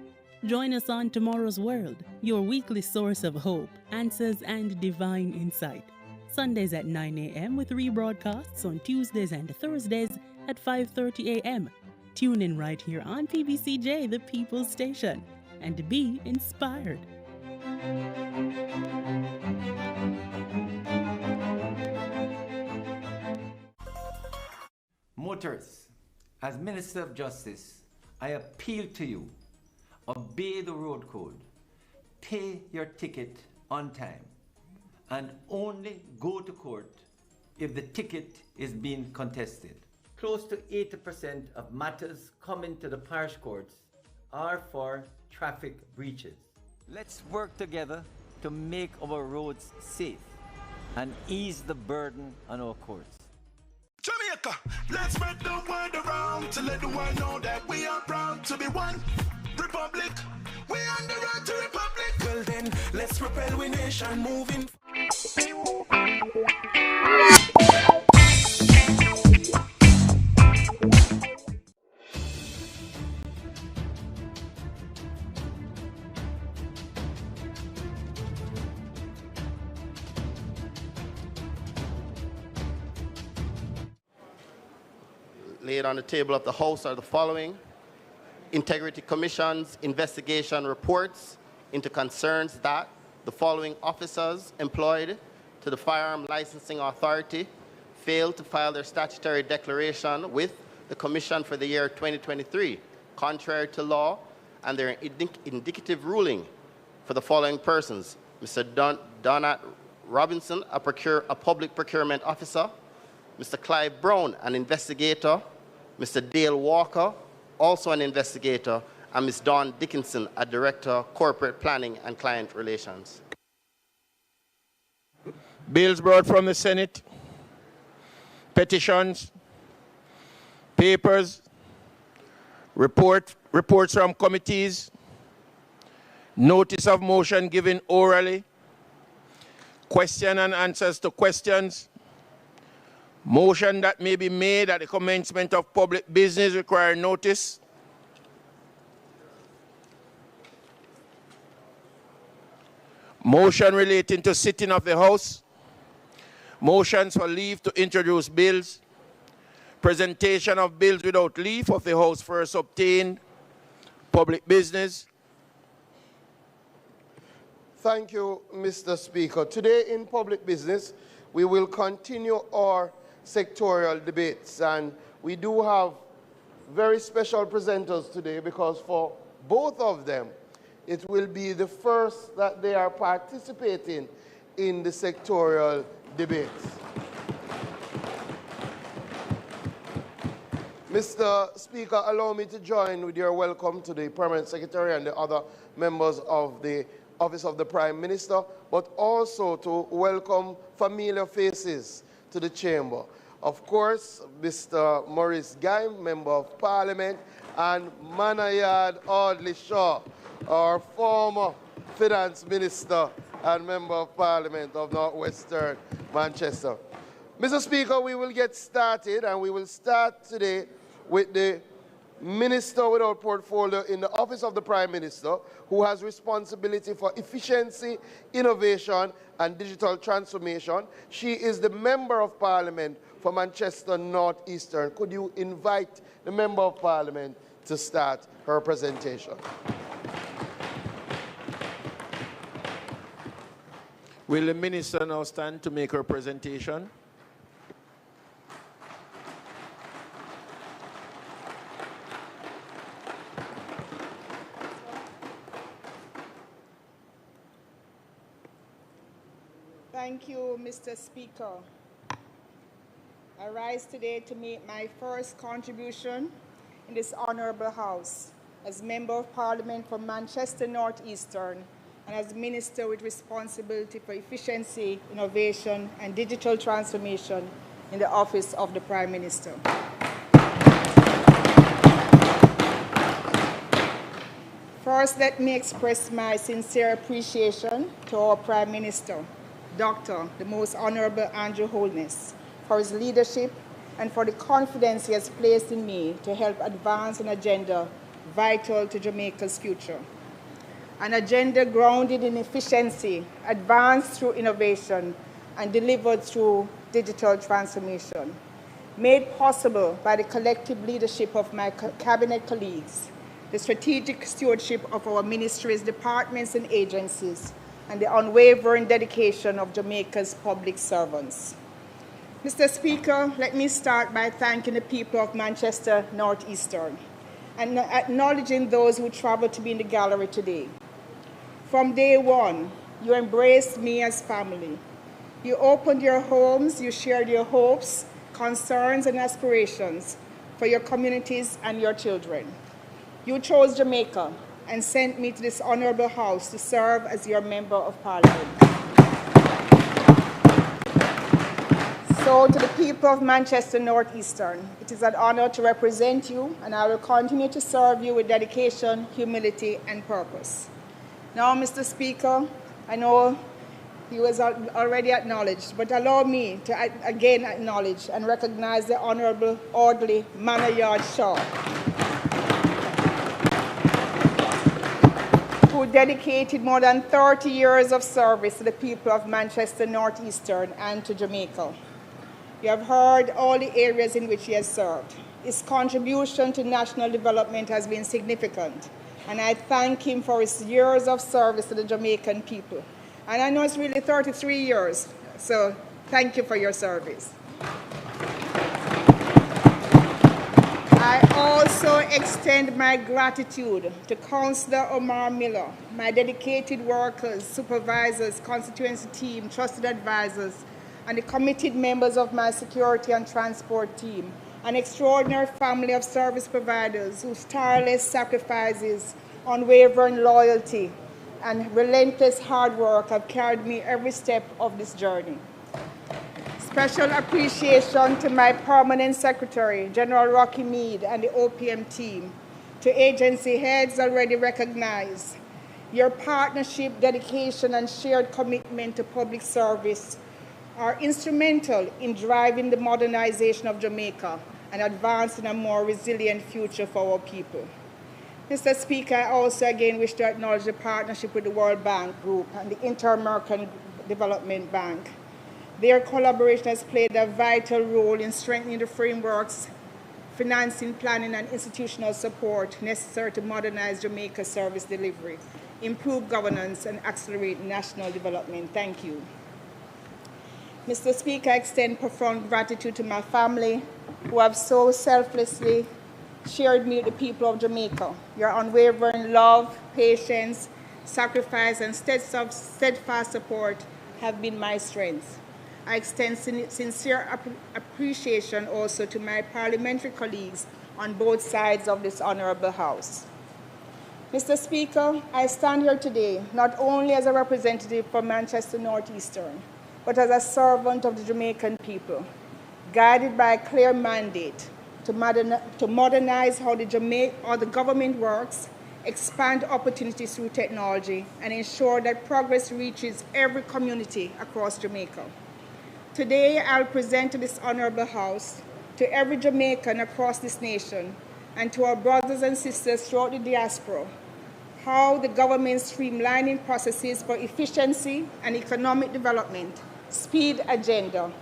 Join us on Tomorrow's World, your weekly source of hope, answers, and divine insight. Sundays at 9 a.m. with rebroadcasts on Tuesdays and Thursdays at 5:30 a.m. Tune in right here on PBCJ, the People's Station, and be inspired.
Motorists, as Minister of Justice, I appeal to you, obey the road code, pay your ticket on time, and only go to court if the ticket is being contested. Close to 80% of matters coming to the parish courts are for traffic breaches. Let's work together to make our roads safe and ease the burden on our courts.
Jamaica, let's spread the word around to let the world know that we are proud to be one republic. We on the road to republic. Well then, let's propel we nation moving.
Laid on the table of the House are the following: Integrity Commission's investigation reports into concerns that the following officers employed to the Firearm Licensing Authority failed to file their statutory declaration with the Commission for the year 2023, contrary to law, and their indicative ruling for the following persons: Mr. Donat Robinson, a public procurement officer; Mr. Clive Brown, an investigator; Mr. Dale Walker, also an investigator; and Ms. Dawn Dickinson, a director, corporate planning and client relations.
Bills brought from the Senate, petitions, papers, reports from committees, notice of motion given orally, question and answers to questions, motion that may be made at the commencement of public business requiring notice, motion relating to sitting of the House, motions for leave to introduce bills, presentation of bills without leave of the House first obtained, public business.
Thank you, Mr. Speaker. Today in public business, we will continue our sectorial debates, and we do have very special presenters today because for both of them, it will be the first that they are participating in the sectorial debates. Mr. Speaker, allow me to join with your welcome to the Permanent Secretary and the other members of the Office of the Prime Minister, but also to welcome familiar faces to the chamber. Of course, Mr. Maurice Guy, Member of Parliament, and Manayard Audrey Shaw, our former Finance Minister and Member of Parliament of Northwestern Manchester. Mr. Speaker, we will get started, and we will start today with the Minister without portfolio in the Office of the Prime Minister, who has responsibility for efficiency, innovation, and digital transformation. She is the Member of Parliament for Manchester North Eastern. Could you invite the Member of Parliament to start her presentation?
Will the Minister now stand to make her presentation?
Thank you, Mr. Speaker. I rise today to make my first contribution in this honorable House as Member of Parliament for Manchester North Eastern and as Minister with responsibility for efficiency, innovation, and digital transformation in the Office of the Prime Minister. First, let me express my sincere appreciation to our Prime Minister, Dr. the Most Honorable Andrew Holness, for his leadership and for the confidence he has placed in me to help advance an agenda vital to Jamaica's future. An agenda grounded in efficiency, advanced through innovation, and delivered through digital transformation, made possible by the collective leadership of my cabinet colleagues, the strategic stewardship of our ministries, departments, and agencies, and the unwavering dedication of Jamaica's public servants. Mr. Speaker, let me start by thanking the people of Manchester North Eastern and acknowledging those who traveled to be in the gallery today. From day one, you embraced me as family. You opened your homes, you shared your hopes, concerns, and aspirations for your communities and your children. You chose Jamaica and sent me to this honorable House to serve as your Member of Parliament. So to the people of Manchester North Eastern, it is an honor to represent you, and I will continue to serve you with dedication, humility, and purpose. Now, Mr. Speaker, I know he was already acknowledged, but allow me to again acknowledge and recognize the Honorable Audrey Manayard Shaw, who dedicated more than 30 years of service to the people of Manchester North Eastern and to Jamaica. You have heard all the areas in which he has served. His contribution to national development has been significant, and I thank him for his years of service to the Jamaican people. And I know it's really 33 years, so thank you for your service. I also extend my gratitude to Councillor Omar Miller, my dedicated workers, supervisors, constituency team, trusted advisors, and the committed members of my security and transport team, an extraordinary family of service providers whose tireless sacrifices, unwavering loyalty, and relentless hard work have carried me every step of this journey. Special appreciation to my permanent secretary, General Rocky Mead, and the OPM team, to agency heads already recognized. Your partnership, dedication, and shared commitment to public service are instrumental in driving the modernization of Jamaica and advancing a more resilient future for our people. Mr. Speaker, I also again wish to acknowledge the partnership with the World Bank Group and the Inter-American Development Bank. Their collaboration has played a vital role in strengthening the frameworks, financing, planning, and institutional support necessary to modernize Jamaica's service delivery, improve governance, and accelerate national development. Thank you. Mr. Speaker, I extend profound gratitude to my family, who have so selflessly shared me with the people of Jamaica. Your unwavering love, patience, sacrifice, and steadfast support have been my strength. I extend sincere appreciation also to my parliamentary colleagues on both sides of this honorable House. Mr. Speaker, I stand here today not only as a representative for Manchester North Eastern, but as a servant of the Jamaican people. guided by a clear mandate to modernize how the government works, expand opportunities through technology, and ensure that progress reaches every community across Jamaica. Today, I'll present to this honorable House, to every Jamaican across this nation, and to our brothers and sisters throughout the diaspora, how the government's streamlining processes for efficiency and economic development, speed agenda,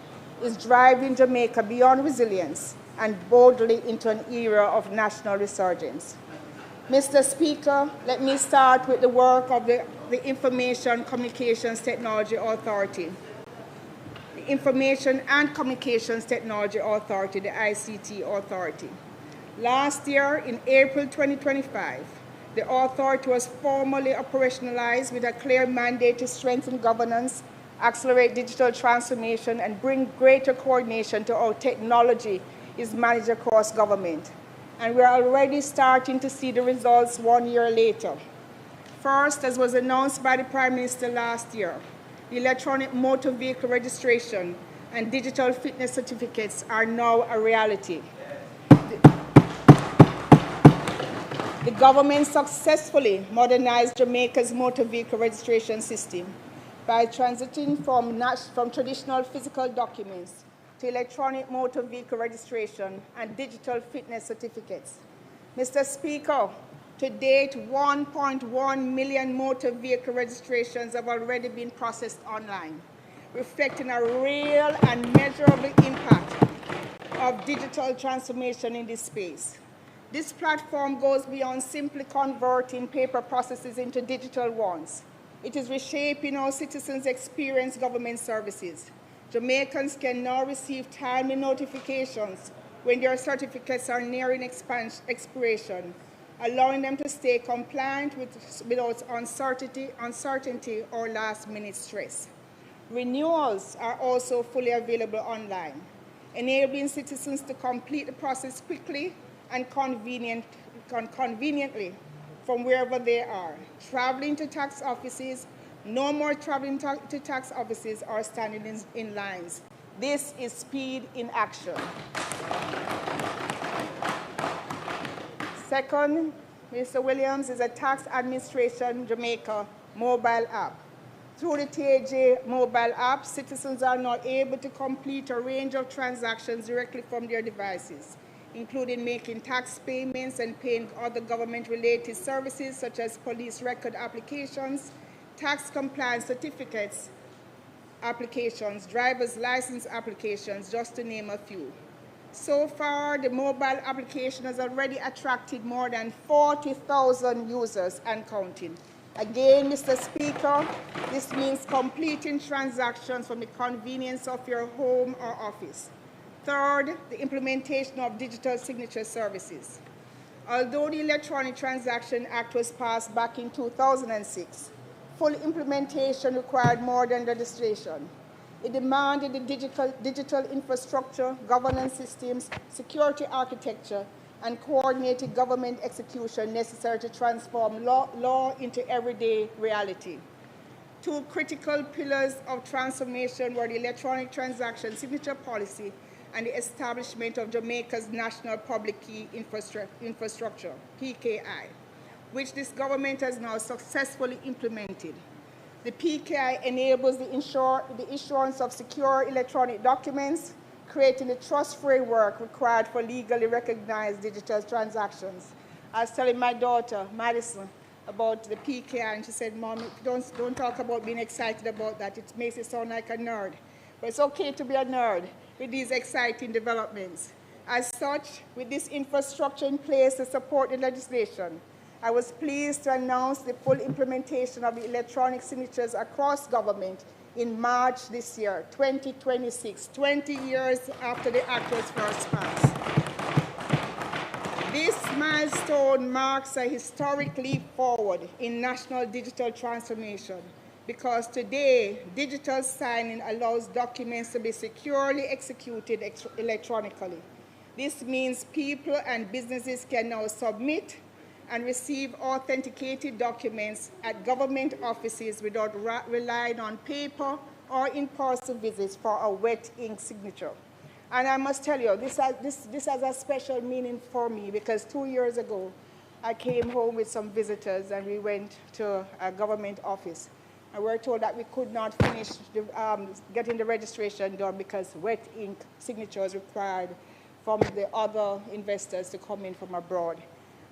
is driving Jamaica beyond resilience and boldly into an era of national resurgence. Mr. Speaker, let me start with the work of the Information Communications Technology Authority. The Information and Communications Technology Authority, the ICT Authority. Last year, in April 2025, the authority was formally operationalized with a clear mandate to strengthen governance, accelerate digital transformation, and bring greater coordination to how technology is managed across government. And we are already starting to see the results 1 year later. First, as was announced by the Prime Minister last year, the electronic motor vehicle registration and digital fitness certificates are now a reality. The government successfully modernized Jamaica's motor vehicle registration system by transitioning from traditional physical documents to electronic motor vehicle registration and digital fitness certificates. Mr. Speaker, to date, 1.1 million motor vehicle registrations have already been processed online, reflecting a real and measurable impact of digital transformation in this space. This platform goes beyond simply converting paper processes into digital ones. It is reshaping how citizens experience government services. Jamaicans can now receive timely notifications when their certificates are nearing expiration, allowing them to stay compliant without uncertainty or last-minute stress. Renewals are also fully available online, enabling citizens to complete the process quickly and conveniently from wherever they are. Traveling to tax offices, no more traveling to tax offices or standing in lines. This is speed in action. Second, Mr. Williams, is a Tax Administration Jamaica mobile app. Through the TAJ mobile app, citizens are now able to complete a range of transactions directly from their devices, including making tax payments and paying other government-related services such as police record applications, tax compliance certificates applications, driver's license applications, just to name a few. So far, the mobile application has already attracted more than 40,000 users and counting. Again, Mr. Speaker, this means completing transactions from the convenience of your home or office. Third, the implementation of digital signature services. Although the Electronic Transaction Act was passed back in 2006, full implementation required more than registration. It demanded the digital infrastructure, governance systems, security architecture, and coordinated government execution necessary to transform law into everyday reality. Two critical pillars of transformation were the electronic transaction signature policy and the establishment of Jamaica's National Public Key Infrastructure, PKI, which this government has now successfully implemented. The PKI enables the issuance of secure electronic documents, creating the trust framework required for legally recognized digital transactions. I was telling my daughter, Madison, about the PKI, and she said, Mom, don't talk about being excited about that. It makes it sound like a nerd. But it's okay to be a nerd with these exciting developments. As such, with this infrastructure in place to support the legislation, I was pleased to announce the full implementation of the electronic signatures across government in March this year, 2026, 20 years after the Act was first passed. This milestone marks a historic leap forward in national digital transformation because today, digital signing allows documents to be securely executed electronically. This means people and businesses can now submit and receive authenticated documents at government offices without relying on paper or in-person visits for a wet ink signature. And I must tell you, this has a special meaning for me because 2 years ago, I came home with some visitors and we went to a government office. And we were told that we could not finish getting the registration done because wet ink signatures required from the other investors to come in from abroad.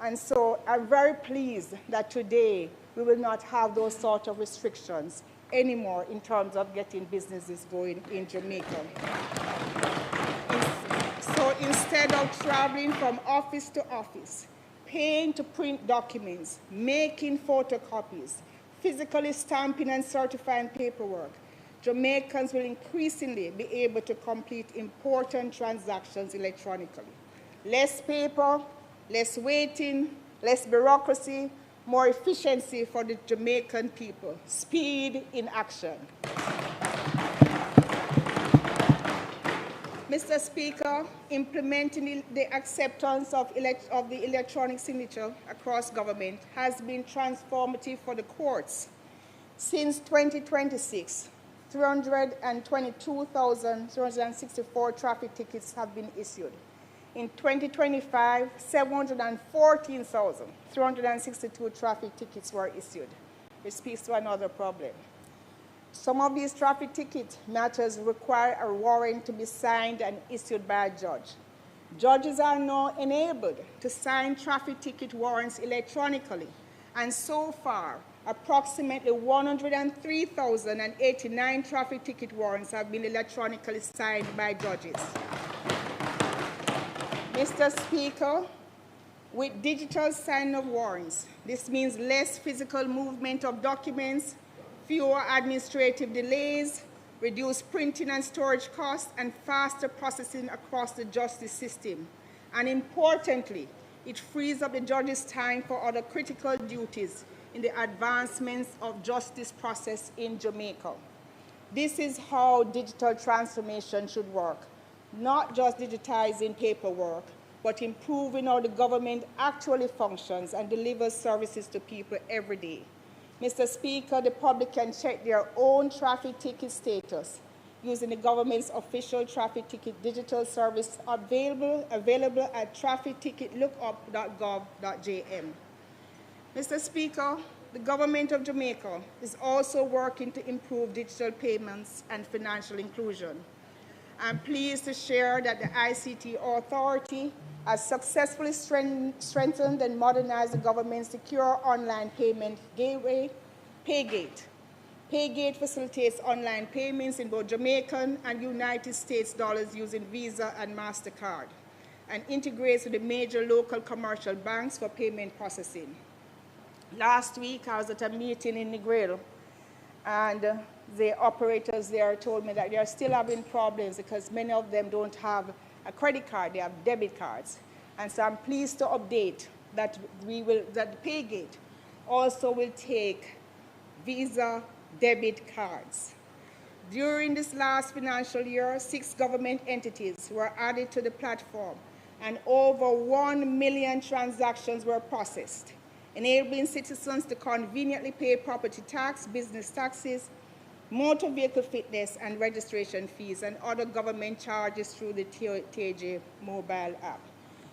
And so I'm very pleased that today we will not have those sort of restrictions anymore in terms of getting businesses going in Jamaica. So instead of traveling from office to office, paying to print documents, making photocopies, physically stamping and certifying paperwork, Jamaicans will increasingly be able to complete important transactions electronically. Less paper, less waiting, less bureaucracy, more efficiency for the Jamaican people. Speed in action. Mr. Speaker, implementing the acceptance of the electronic signature across government has been transformative for the courts. Since 2026, 322,364 traffic tickets have been issued. In 2025, 714,362 traffic tickets were issued, which speaks to another problem. Some of these traffic ticket matters require a warrant to be signed and issued by a judge. Judges are now enabled to sign traffic ticket warrants electronically, and so far, approximately 103,089 traffic ticket warrants have been electronically signed by judges. Mr. Speaker, with digital signing of warrants, this means less physical movement of documents, fewer administrative delays, reduced printing and storage costs, and faster processing across the justice system. And importantly, it frees up the judges' time for other critical duties in the advancements of justice process in Jamaica. This is how digital transformation should work, not just digitizing paperwork, but improving how the government actually functions and delivers services to people every day. Mr. Speaker, the public can check their own traffic ticket status using the government's official traffic ticket digital service available at trafficticketlookup.gov.jm. Mr. Speaker, the government of Jamaica is also working to improve digital payments and financial inclusion. I'm pleased to share that the ICT Authority has successfully strengthened and modernized the government's secure online payment gateway, Paygate. Paygate facilitates online payments in both Jamaican and United States dollars using Visa and MasterCard, and integrates with the major local commercial banks for payment processing. Last week, I was at a meeting in Newell, and the operators there told me that they are still having problems because many of them don't have a credit card, they have debit cards. And so I'm pleased to update that that Paygate also will take Visa debit cards. During this last financial year, 6 government entities were added to the platform, and over 1 million transactions were processed, enabling citizens to conveniently pay property tax, business taxes, motor vehicle fitness and registration fees, and other government charges through the TJ mobile app.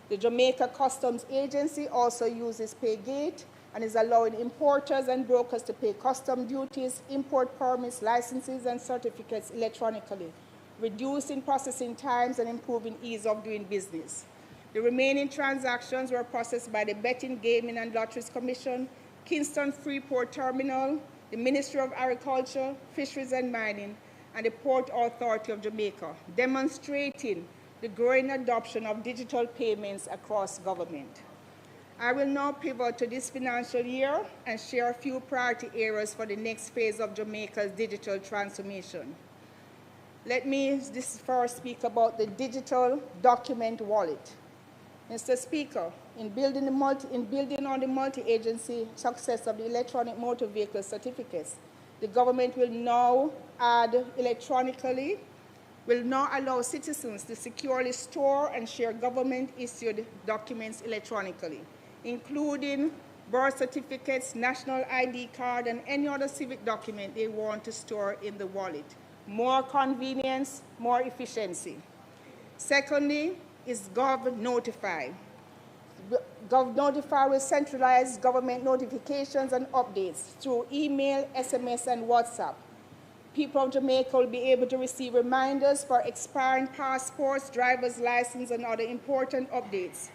The Jamaica Customs Agency also uses Paygate and is allowing importers and brokers to pay custom duties, import permits, licenses, and certificates electronically, reducing processing times and improving ease of doing business. The remaining transactions were processed by the Betting, Gaming, and Lotteries Commission, Kingston Freeport Terminal, the Ministry of Agriculture, Fisheries and Mining, and the Port Authority of Jamaica, demonstrating the growing adoption of digital payments across government. I will now pivot to this financial year and share a few priority areas for the next phase of Jamaica's digital transformation. Let me first speak about the digital document wallet. Mr. Speaker, in building on the multi-agency success of the electronic motor vehicle certificates, the government will now allow citizens to securely store and share government-issued documents electronically, including birth certificates, national ID card, and any other civic document they want to store in the wallet. More convenience, more efficiency. Secondly is Gov Notify. Gov Notify will centralize government notifications and updates through email, SMS, and WhatsApp. People of Jamaica will be able to receive reminders for expiring passports, driver's license, and other important updates,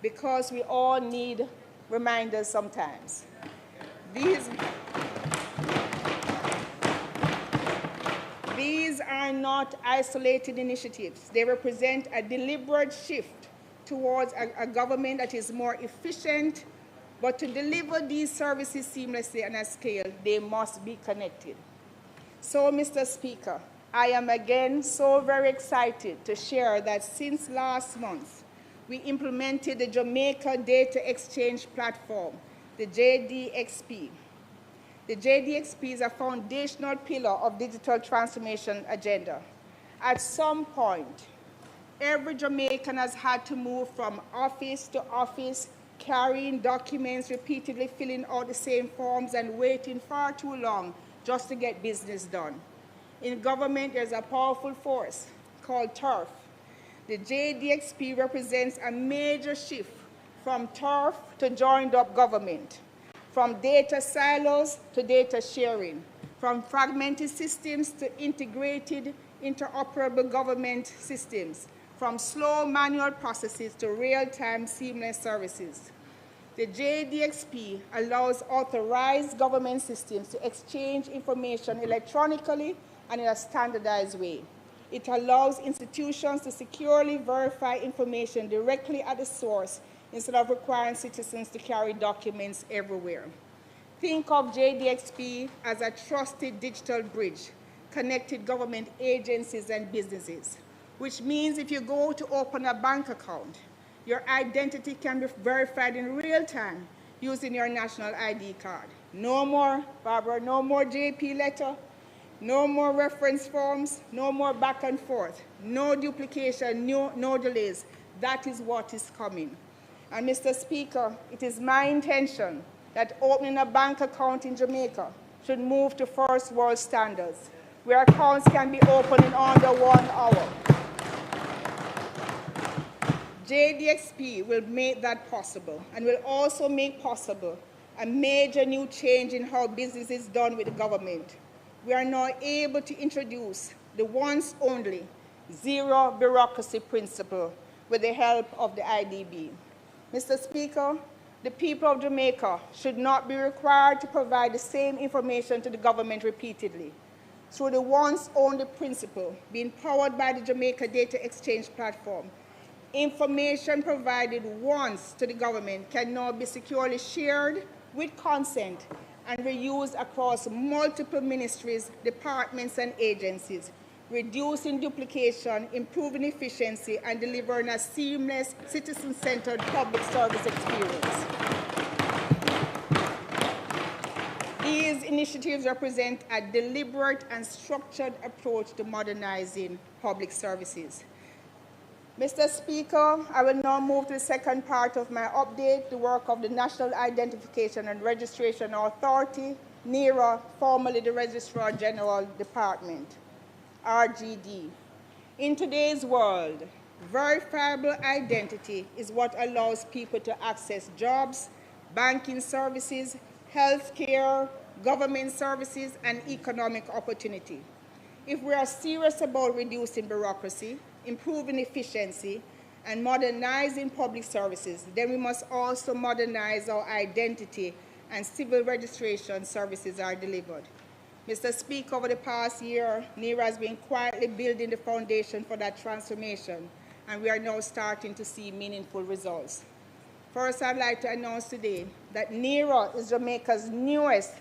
because we all need reminders sometimes. These are not isolated initiatives. They represent a deliberate shift towards a government that is more efficient, but to deliver these services seamlessly and at scale, they must be connected. So, Mr. Speaker, I am again so very excited to share that since last month, we implemented the Jamaica Data Exchange Platform, the JDXP. The JDXP is a foundational pillar of digital transformation agenda. At some point, every Jamaican has had to move from office to office, carrying documents, repeatedly filling out the same forms, and waiting far too long just to get business done. In government, there's a powerful force called turf. The JDXP represents a major shift from turf to joined-up government, from data silos to data sharing, from fragmented systems to integrated, interoperable government systems, from slow manual processes to real-time seamless services. The JDXP allows authorized government systems to exchange information electronically and in a standardized way. It allows institutions to securely verify information directly at the source instead of requiring citizens to carry documents everywhere. Think of JDXP as a trusted digital bridge, connected government agencies and businesses, which means if you go to open a bank account, your identity can be verified in real time using your national ID card. No more, Barbara, no more JP letter, no more reference forms, no more back and forth, no duplication, no delays. That is what is coming. And Mr. Speaker, it is my intention that opening a bank account in Jamaica should move to first world standards, where accounts can be opened in under 1 hour. JDXP will make that possible and will also make possible a major new change in how business is done with the government. We are now able to introduce the once only zero bureaucracy principle with the help of the IDB. Mr. Speaker, the people of Jamaica should not be required to provide the same information to the government repeatedly. Through the once only principle being powered by the Jamaica Data Exchange Platform, information provided once to the government can now be securely shared with consent and reused across multiple ministries, departments, and agencies, reducing duplication, improving efficiency, and delivering a seamless, citizen-centered public service experience. These initiatives represent a deliberate and structured approach to modernizing public services. Mr. Speaker, I will now move to the second part of my update, the work of the National Identification and Registration Authority, NERA, formerly the Registrar General Department, RGD. In today's world, verifiable identity is what allows people to access jobs, banking services, healthcare, government services, and economic opportunity. If we are serious about reducing bureaucracy, improving efficiency, and modernizing public services, then we must also modernize our identity and civil registration services are delivered. Mr. Speaker, over the past year, NERA has been quietly building the foundation for that transformation, and we are now starting to see meaningful results. First, I'd like to announce today that NERA is Jamaica's newest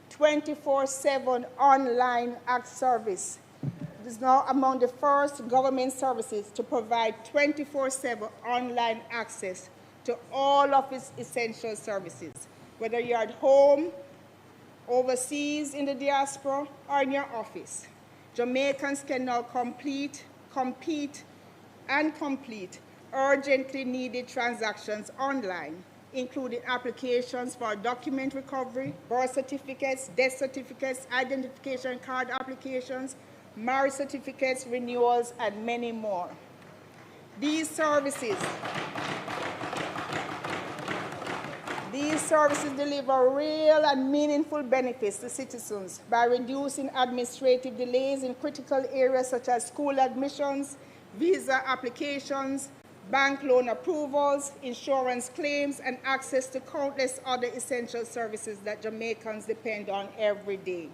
24/7 online act service. It is now among the first government services to provide 24/7 online access to all of its essential services, whether you're at home, overseas in the diaspora, or in your office. Jamaicans can now complete urgently needed transactions online, including applications for document recovery, birth certificates, death certificates, identification card applications, marriage certificates, renewals, and many more. These services deliver real and meaningful benefits to citizens by reducing administrative delays in critical areas such as school admissions, visa applications, bank loan approvals, insurance claims, and access to countless other essential services that Jamaicans depend on every day.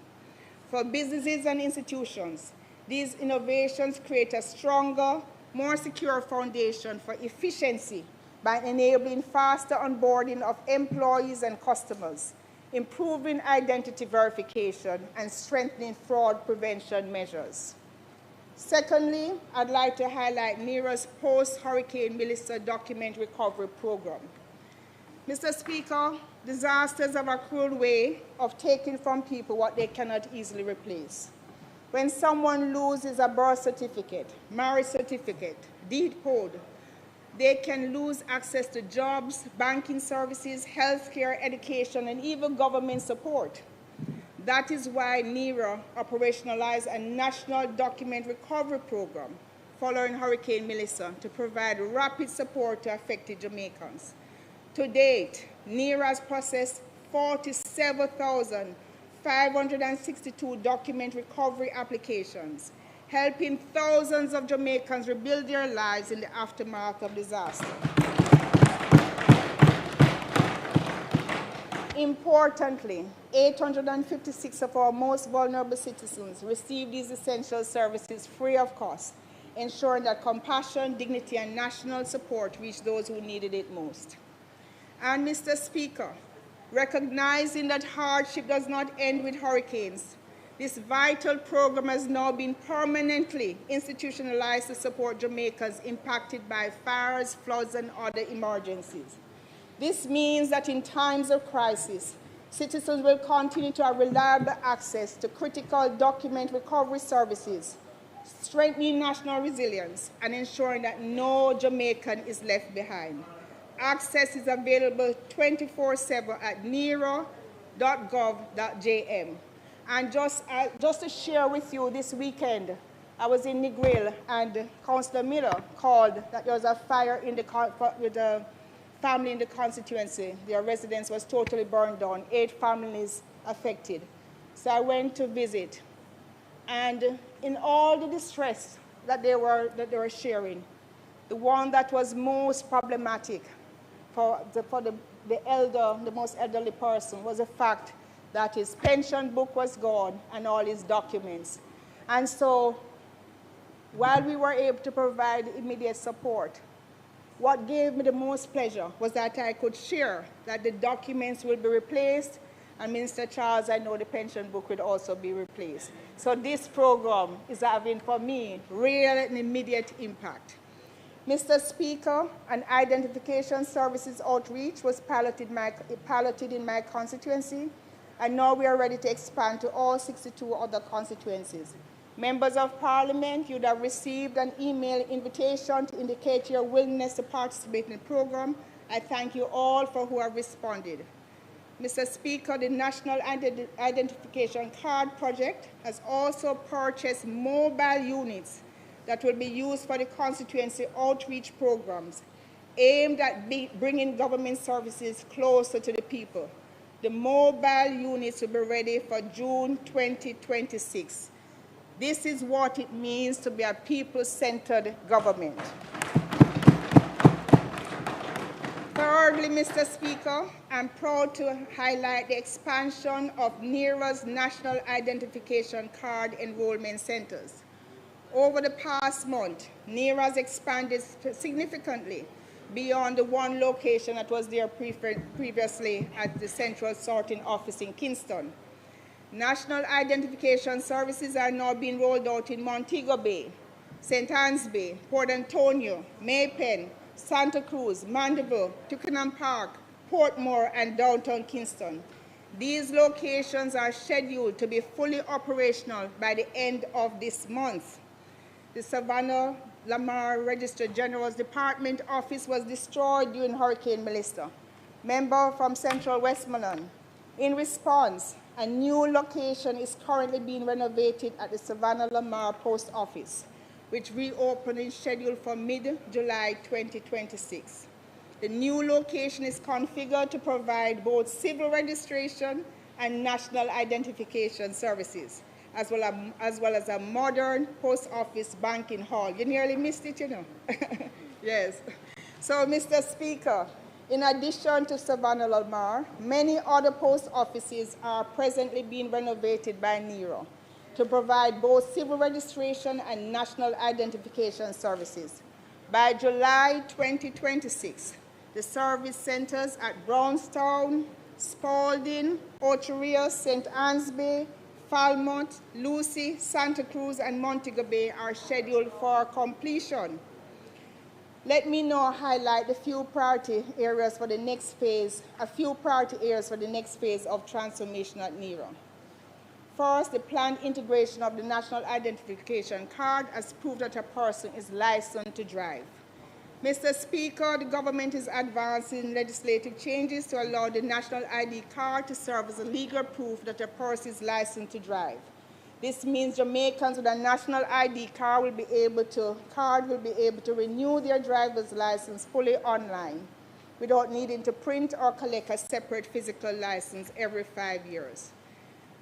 For businesses and institutions, these innovations create a stronger, more secure foundation for efficiency by enabling faster onboarding of employees and customers, improving identity verification, and strengthening fraud prevention measures. Secondly, I'd like to highlight NERA's post-Hurricane Melissa document recovery program. Mr. Speaker, disasters have a cruel way of taking from people what they cannot easily replace. When someone loses a birth certificate, marriage certificate, deed code, they can lose access to jobs, banking services, healthcare, education, and even government support. That is why NERA operationalized a national document recovery program following Hurricane Melissa to provide rapid support to affected Jamaicans. To date, NERA has processed 47,562 document recovery applications, helping thousands of Jamaicans rebuild their lives in the aftermath of disaster. Importantly, 856 of our most vulnerable citizens receive these essential services free of cost, ensuring that compassion, dignity, and national support reach those who needed it most. And Mr. Speaker, recognizing that hardship does not end with hurricanes, this vital program has now been permanently institutionalized to support Jamaicans impacted by fires, floods, and other emergencies. This means that in times of crisis, citizens will continue to have reliable access to critical document recovery services, strengthening national resilience and ensuring that no Jamaican is left behind. Access is available 24/7 at nero.gov.jm. And just to share with you, this weekend, I was in Newell and Councillor Miller called that there was a fire with a family in the constituency. Their residence was totally burned down, 8 families affected. So I went to visit. And in all the distress that they were sharing, the one that was most problematic for the most elderly person was the fact that his pension book was gone and all his documents. And so while we were able to provide immediate support, what gave me the most pleasure was that I could share that the documents will be replaced, and Minister Charles, I know the pension book will also be replaced. So this program is having, for me, real and immediate impact. Mr. Speaker, an identification services outreach was piloted in my constituency, and now we are ready to expand to all 62 other constituencies. Members of Parliament, you would have received an email invitation to indicate your willingness to participate in the program. I thank you all for who have responded. Mr. Speaker, the National Identification Card Project has also purchased mobile units that will be used for the constituency outreach programs aimed at bringing government services closer to the people. The mobile units will be ready for June 2026. This is what it means to be a people-centered government. Thirdly, Mr. Speaker, I'm proud to highlight the expansion of NERA's National Identification Card Enrollment Centers. Over the past month, NERA has expanded significantly beyond the one location that was there previously at the Central Sorting Office in Kingston. National identification services are now being rolled out in Montego Bay, St. Anne's Bay, Port Antonio, Maypen, Santa Cruz, Mandeville, Twickenham Park, Portmore, and downtown Kingston. These locations are scheduled to be fully operational by the end of this month. The Savannah Lamar Register General's Department office was destroyed during Hurricane Melissa. Member from Central Westmoreland. In response, a new location is currently being renovated at the Savannah Lamar Post Office. which reopening scheduled for mid-July 2026. The new location is configured to provide both civil registration and national identification services, as well as a modern post office banking hall. You nearly missed it, you know. Yes. So, Mr. Speaker, in addition to Savannah Omar, many other post offices are presently being renovated by NERO to provide both civil registration and national identification services. By July 2026, the service centers at Brownstown, Spalding, Ocho St. Anne's Bay, Falmouth, Lucy, Santa Cruz, and Montego Bay are scheduled for completion. Let me now highlight a few priority areas for the next phase of transformation at NERO. First, the planned integration of the national identification card has proved that a person is licensed to drive. Mr. Speaker, the government is advancing legislative changes to allow the national ID card to serve as a legal proof that a person is licensed to drive. This means Jamaicans with a national ID card will be able to renew their driver's license fully online without needing to print or collect a separate physical license every 5 years.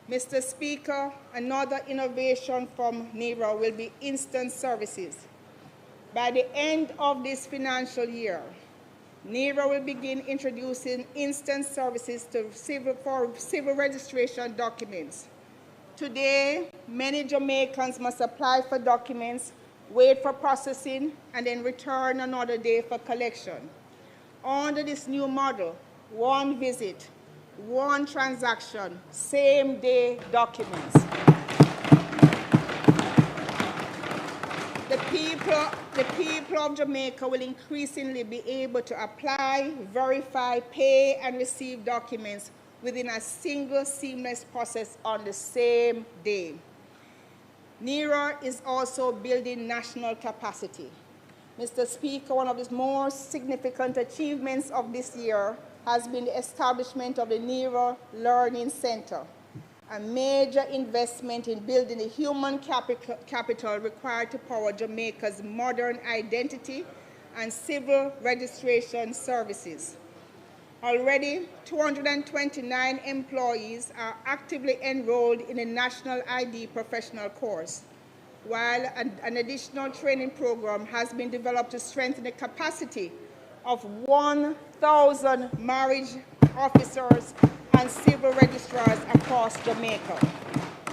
Mr. Speaker, another innovation from NERO will be instant services. By the end of this financial year, NERO will begin introducing instant services for civil registration documents. Today, many Jamaicans must apply for documents, wait for processing, and then return another day for collection. Under this new model, one visit, one transaction, same-day documents. The people of Jamaica will increasingly be able to apply, verify, pay, and receive documents within a single seamless process on the same day. NERO is also building national capacity. Mr. Speaker, one of the more significant achievements of this year has been the establishment of the NERO Learning Center, a major investment in building the human capital required to power Jamaica's modern identity and civil registration services. Already, 229 employees are actively enrolled in a national ID professional course, while an additional training program has been developed to strengthen the capacity of 1,000 marriage officers and civil registrars across Jamaica.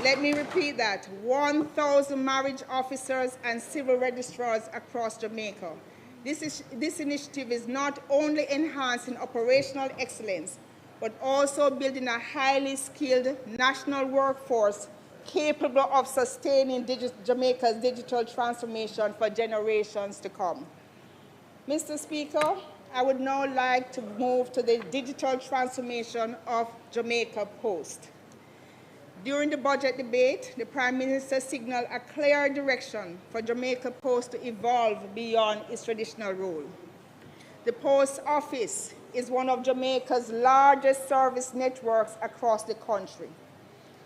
Let me repeat that, 1,000 marriage officers and civil registrars across Jamaica. This initiative is not only enhancing operational excellence, but also building a highly skilled national workforce capable of sustaining Jamaica's digital transformation for generations to come. Mr. Speaker, I would now like to move to the digital transformation of Jamaica Post. During the budget debate, the Prime Minister signaled a clear direction for Jamaica Post to evolve beyond its traditional role. The Post Office is one of Jamaica's largest service networks across the country,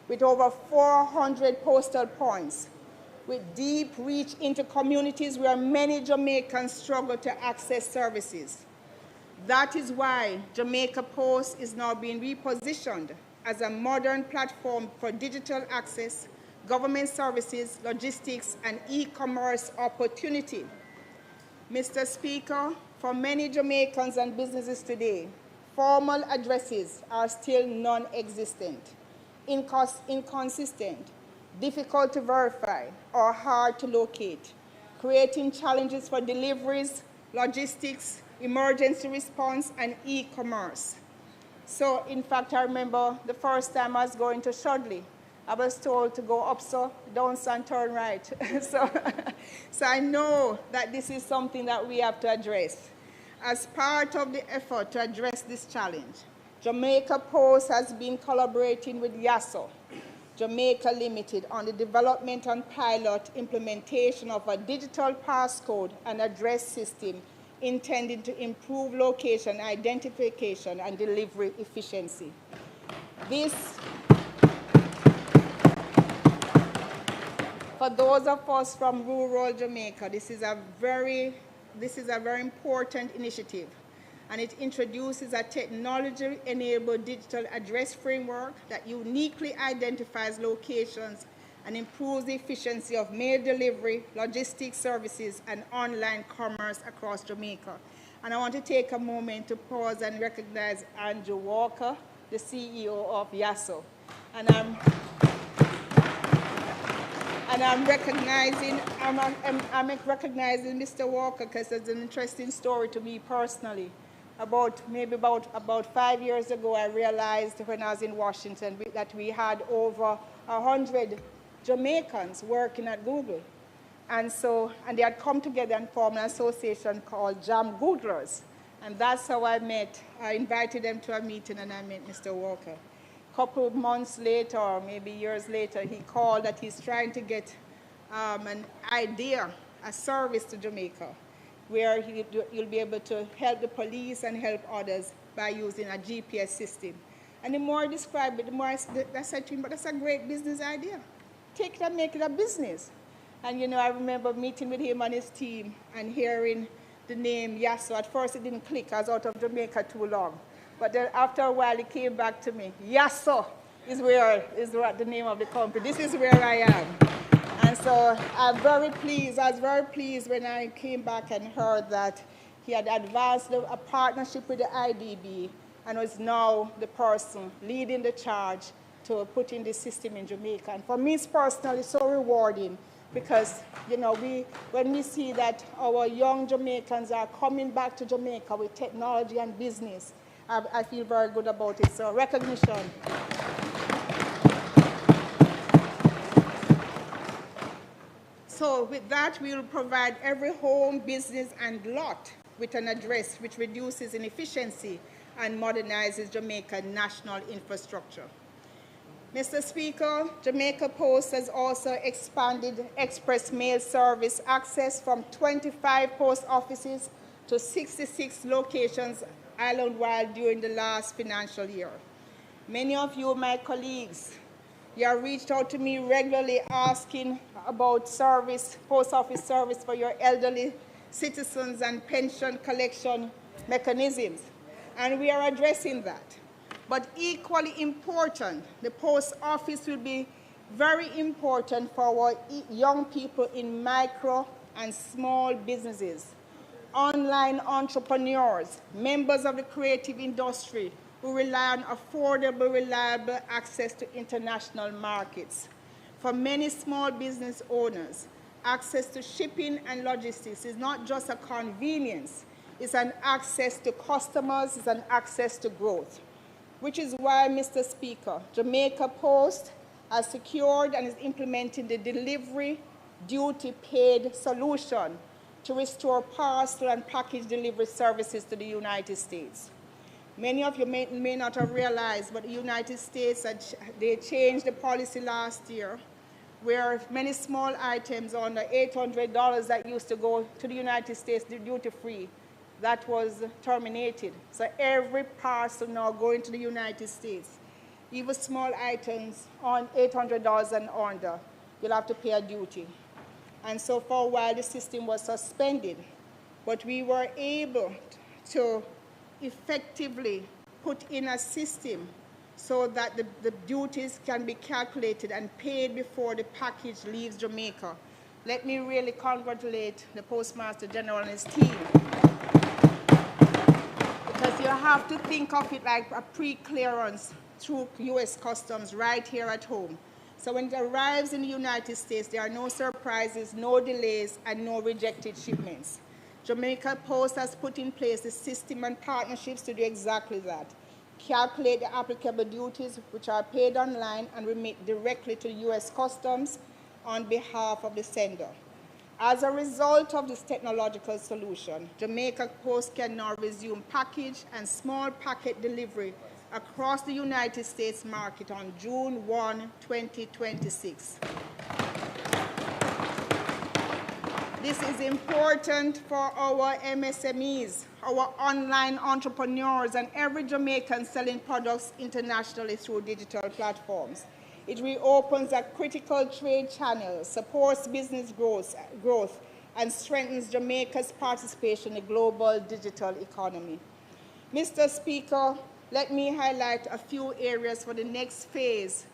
with over 400 postal points, with deep reach into communities where many Jamaicans struggle to access services. That is why Jamaica Post is now being repositioned as a modern platform for digital access, government services, logistics, and e-commerce opportunity. Mr. Speaker, for many Jamaicans and businesses today, formal addresses are still non-existent, inconsistent, difficult to verify, or hard to locate, creating challenges for deliveries, logistics, emergency response, and e-commerce. So, in fact, I remember the first time I was going to Shudley, I was told to go up so, down so, and turn right. so I know that this is something that we have to address. As part of the effort to address this challenge, Jamaica Post has been collaborating with YASO, Jamaica Limited, on the development and pilot implementation of a digital passcode and address system intended to improve location identification and delivery efficiency. For those of us from rural Jamaica, this is a very important initiative, and it introduces a technology-enabled digital address framework that uniquely identifies locations and improves the efficiency of mail delivery, logistics services, and online commerce across Jamaica. And I want to take a moment to pause and recognize Andrew Walker, the CEO of YASO. And I'm recognizing Mr. Walker because it's an interesting story to me personally. About 5 years ago, I realized when I was in Washington that we had over 100 Jamaicans working at Google. And they had come together and formed an association called Jam Googlers. And that's how I invited them to a meeting, and I met Mr. Walker. A couple of months later, or maybe years later, he called that he's trying to get an idea, a service to Jamaica, where you'll be able to help the police and help others by using a GPS system. And the more I described it, the more I said to him, but that's a great business idea. Take it and make it a business. And I remember meeting with him and his team and hearing the name YASO. At first it didn't click, I was out of Jamaica too long. But then after a while it came back to me. YASO is the name of the company. This is where I am. And so I was very pleased when I came back and heard that he had advanced a partnership with the IDB and was now the person leading the charge to put in this system in Jamaica. And for me, it's personally so rewarding because, when we see that our young Jamaicans are coming back to Jamaica with technology and business, I feel very good about it. So recognition. So with that, we will provide every home, business, and lot with an address which reduces inefficiency and modernizes Jamaica's national infrastructure. Mr. Speaker, Jamaica Post has also expanded express mail service access from 25 post offices to 66 locations island-wide during the last financial year. Many of you, my colleagues, you have reached out to me regularly asking about service, post office service for your elderly citizens and pension collection mechanisms, and we are addressing that. But equally important, the post office will be very important for our young people in micro and small businesses, online entrepreneurs, members of the creative industry who rely on affordable, reliable access to international markets. For many small business owners, access to shipping and logistics is not just a convenience, it's an access to customers, it's an access to growth. Which is why, Mr. Speaker, Jamaica Post has secured and is implementing the delivery duty paid solution to restore parcel and package delivery services to the United States. Many of you may not have realized, but the United States, they changed the policy last year, where many small items under $800 that used to go to the United States duty-free, that was terminated. So every parcel now going to the United States, even small items on $800 and under, you'll have to pay a duty. And so for a while, the system was suspended, but we were able to effectively put in a system so that the duties can be calculated and paid before the package leaves Jamaica. Let me really congratulate the Postmaster General and his team. Because you have to think of it like a pre-clearance through U.S. Customs right here at home. So when it arrives in the United States, there are no surprises, no delays, and no rejected shipments. Jamaica Post has put in place a system and partnerships to do exactly that. Calculate the applicable duties, which are paid online and remit directly to U.S. Customs on behalf of the sender. As a result of this technological solution, Jamaica Post can now resume package and small packet delivery across the United States market on June 1, 2026. This is important for our MSMEs, our online entrepreneurs, and every Jamaican selling products internationally through digital platforms. It reopens a critical trade channel, supports business growth, and strengthens Jamaica's participation in the global digital economy. Mr. Speaker, let me highlight a few areas for the next phase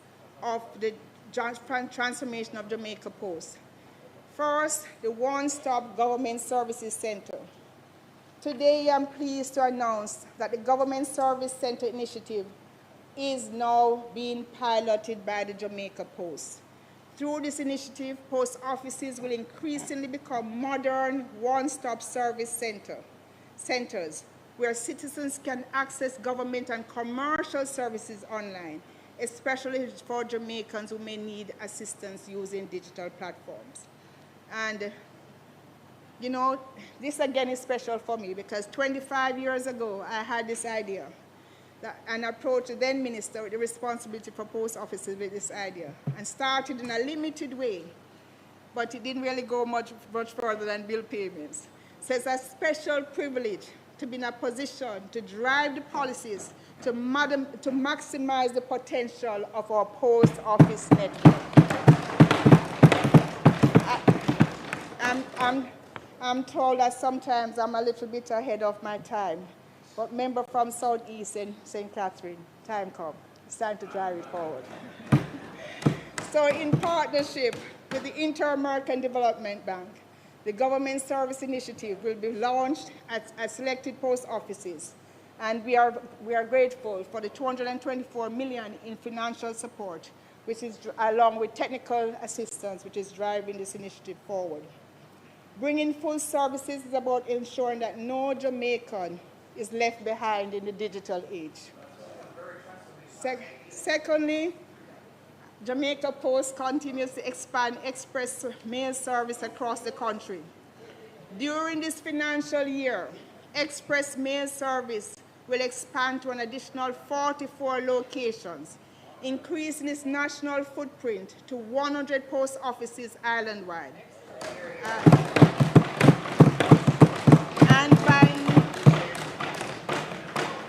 of the transformation of Jamaica Post. First, the One-Stop Government Services Center. Today, I'm pleased to announce that the Government Service Center initiative is now being piloted by the Jamaica Post. Through this initiative, post offices will increasingly become modern one-stop service centers where citizens can access government and commercial services online, especially for Jamaicans who may need assistance using digital platforms. And you know, this again is special for me because 25 years ago, I had this idea and approached the then minister with the responsibility for post offices with this idea and started in a limited way, but it didn't really go much further than bill payments. So it's a special privilege to be in a position to drive the policies to maximize the potential of our post office network. I'm told that sometimes I'm a little bit ahead of my time, but member from Southeast and St. Catherine, time come. It's time to drive it forward. So in partnership with the Inter-American Development Bank, the Government Service Initiative will be launched at selected post offices, and we are grateful for the $224 million in financial support, which is along with technical assistance, which is driving this initiative forward. Bringing full services is about ensuring that no Jamaican is left behind in the digital age. Secondly, Jamaica Post continues to expand express mail service across the country. During this financial year, express mail service will expand to an additional 44 locations, increasing its national footprint to 100 post offices island-wide.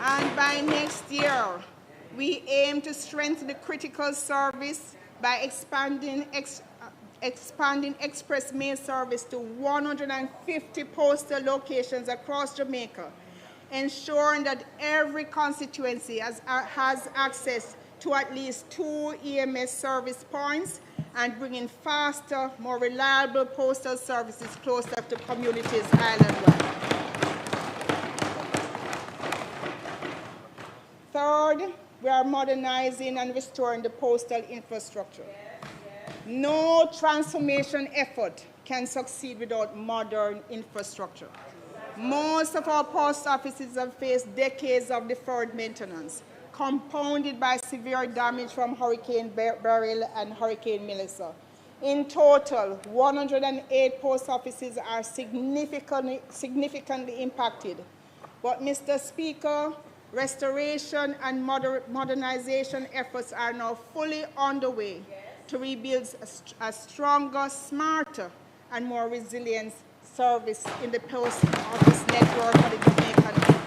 And by next year, we aim to strengthen the critical service by expanding express mail service to 150 postal locations across Jamaica, ensuring that every constituency has access to at least 2 EMS service points and bringing faster, more reliable postal services closer to communities island-wide. Third, we are modernizing and restoring the postal infrastructure. No transformation effort can succeed without modern infrastructure. Most of our post offices have faced decades of deferred maintenance, compounded by severe damage from Hurricane Beryl and Hurricane Melissa. In total, 108 post offices are significantly impacted. But, Mr. Speaker, restoration and modernization efforts are now fully underway to rebuild a stronger, smarter, and more resilient service in the post office network of the Jamaican people.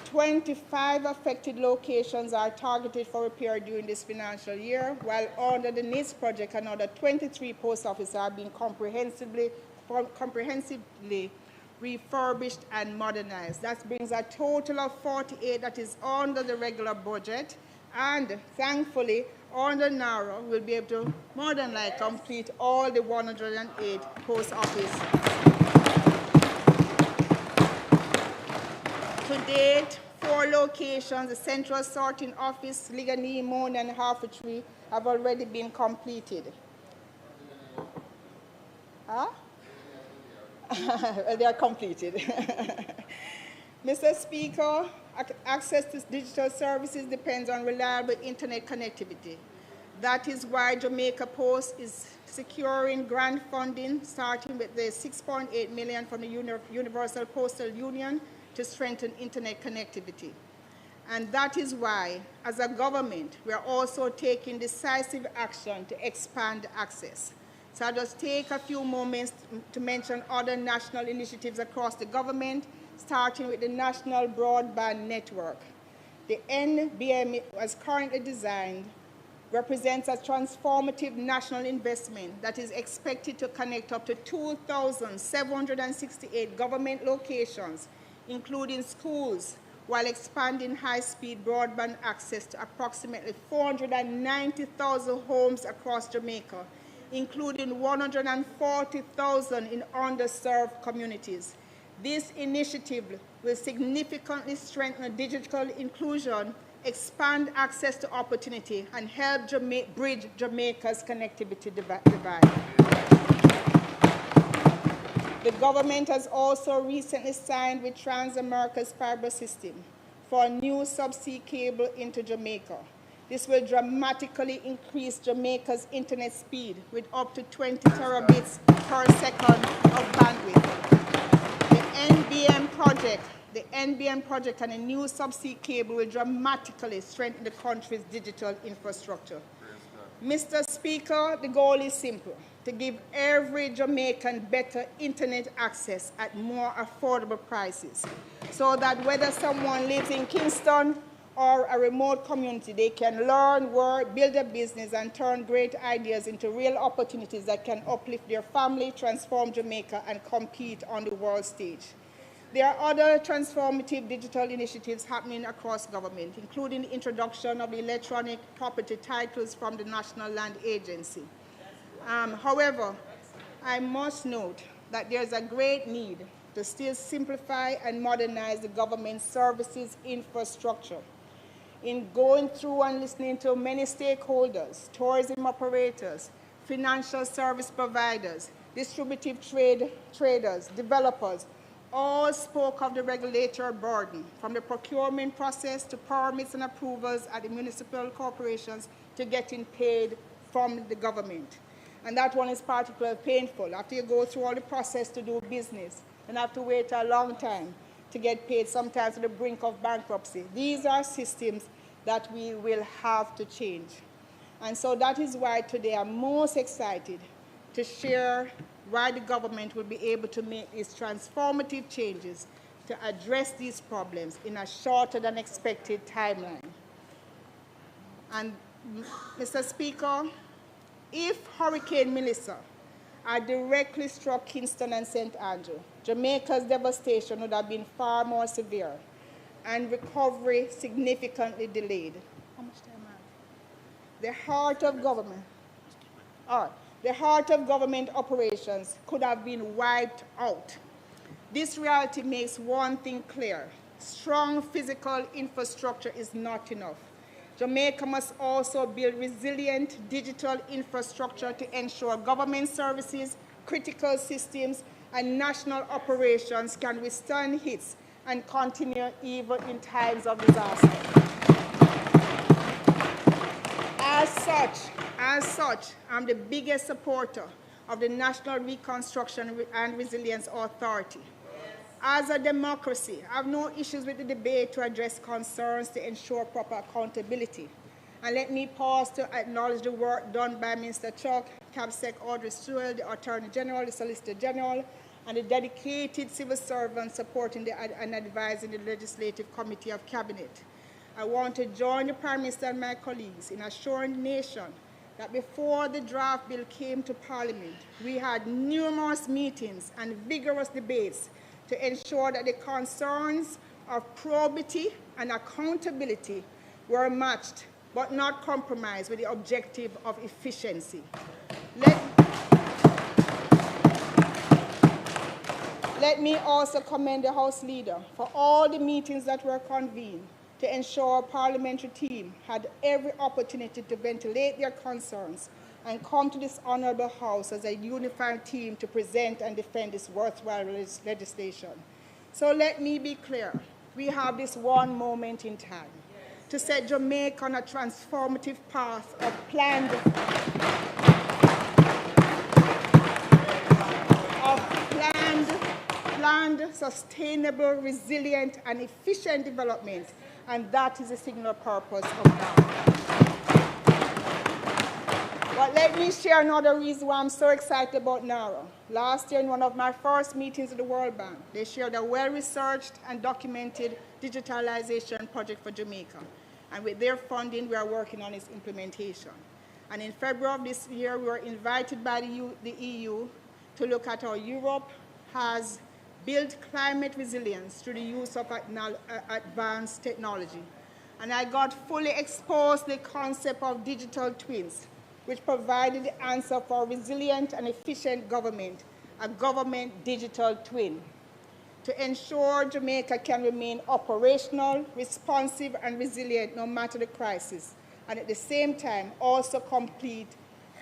25 affected locations are targeted for repair during this financial year, while under the NIS project, another 23 post offices are being comprehensively refurbished and modernized. That brings a total of 48 that is under the regular budget, and thankfully, under NARA, we'll be able to more than likely complete all the 108 post offices. To date, 4 locations, the Central Sorting Office, Ligani, Moon, and Harfordtree, have already been completed. Huh? Well, they are completed. Mr. Speaker, access to digital services depends on reliable internet connectivity. That is why Jamaica Post is securing grant funding, starting with the $6.8 million from the Universal Postal Union to strengthen internet connectivity. And that is why, as a government, we are also taking decisive action to expand access. So I'll just take a few moments to mention other national initiatives across the government, starting with the National Broadband Network. The NBM, as currently designed, represents a transformative national investment that is expected to connect up to 2,768 government locations, including schools, while expanding high-speed broadband access to approximately 490,000 homes across Jamaica, including 140,000 in underserved communities. This initiative will significantly strengthen digital inclusion, expand access to opportunity, and help bridge Jamaica's connectivity divide. The government has also recently signed with Transamerica's fiber system for a new subsea cable into Jamaica. This will dramatically increase Jamaica's internet speed with up to 20 terabits per second of bandwidth. The NBM project and a new subsea cable will dramatically strengthen the country's digital infrastructure. Mr. Speaker, the goal is simple: to give every Jamaican better internet access at more affordable prices, so that whether someone lives in Kingston or a remote community, they can learn, work, build a business, and turn great ideas into real opportunities that can uplift their family, transform Jamaica, and compete on the world stage. There are other transformative digital initiatives happening across government, including the introduction of electronic property titles from the National Land Agency. However, I must note that there's a great need to still simplify and modernize the government services infrastructure. In going through and listening to many stakeholders, tourism operators, financial service providers, distributive traders, developers, all spoke of the regulatory burden, from the procurement process to permits and approvals at the municipal corporations to getting paid from the government. And that one is particularly painful. After you go through all the process to do business, and have to wait a long time to get paid, sometimes to the brink of bankruptcy. These are systems that we will have to change. And so that is why today I'm most excited to share why the government will be able to make these transformative changes to address these problems in a shorter than expected timeline. And Mr. Speaker, if Hurricane Melissa had directly struck Kingston and St. Andrew, Jamaica's devastation would have been far more severe and recovery significantly delayed. How much time have? The heart of government. The heart of government operations could have been wiped out. This reality makes one thing clear: strong physical infrastructure is not enough. Jamaica must also build resilient digital infrastructure to ensure government services, critical systems, and national operations can withstand hits and continue even in times of disaster. As such, I'm the biggest supporter of the National Reconstruction and Resilience Authority. As a democracy, I have no issues with the debate to address concerns to ensure proper accountability. And let me pause to acknowledge the work done by Minister Chuck, CABSEC Audrey, the Attorney General, the Solicitor General, and the dedicated civil servants supporting and advising the Legislative Committee of Cabinet. I want to join the Prime Minister and my colleagues in assuring the nation that before the draft bill came to Parliament, we had numerous meetings and vigorous debates to ensure that the concerns of probity and accountability were matched but not compromised with the objective of efficiency. Let me also commend the House Leader for all the meetings that were convened to ensure our parliamentary team had every opportunity to ventilate their concerns and come to this honorable House as a unified team to present and defend this worthwhile legislation. So let me be clear. We have this one moment in time to set Jamaica on a transformative path of planned, sustainable, resilient, and efficient development. And that is the singular purpose of NARA. But let me share another reason why I'm so excited about NARA. last year in one of my first meetings at the World Bank, they shared a well-researched and documented digitalization project for Jamaica. And with their funding, we are working on its implementation. And in February of this year, we were invited by the EU to look at how Europe has built climate resilience through the use of advanced technology. And I got fully exposed to the concept of digital twins, which provided the answer for resilient and efficient government, a government digital twin, to ensure Jamaica can remain operational, responsive, and resilient no matter the crisis, and at the same time also complete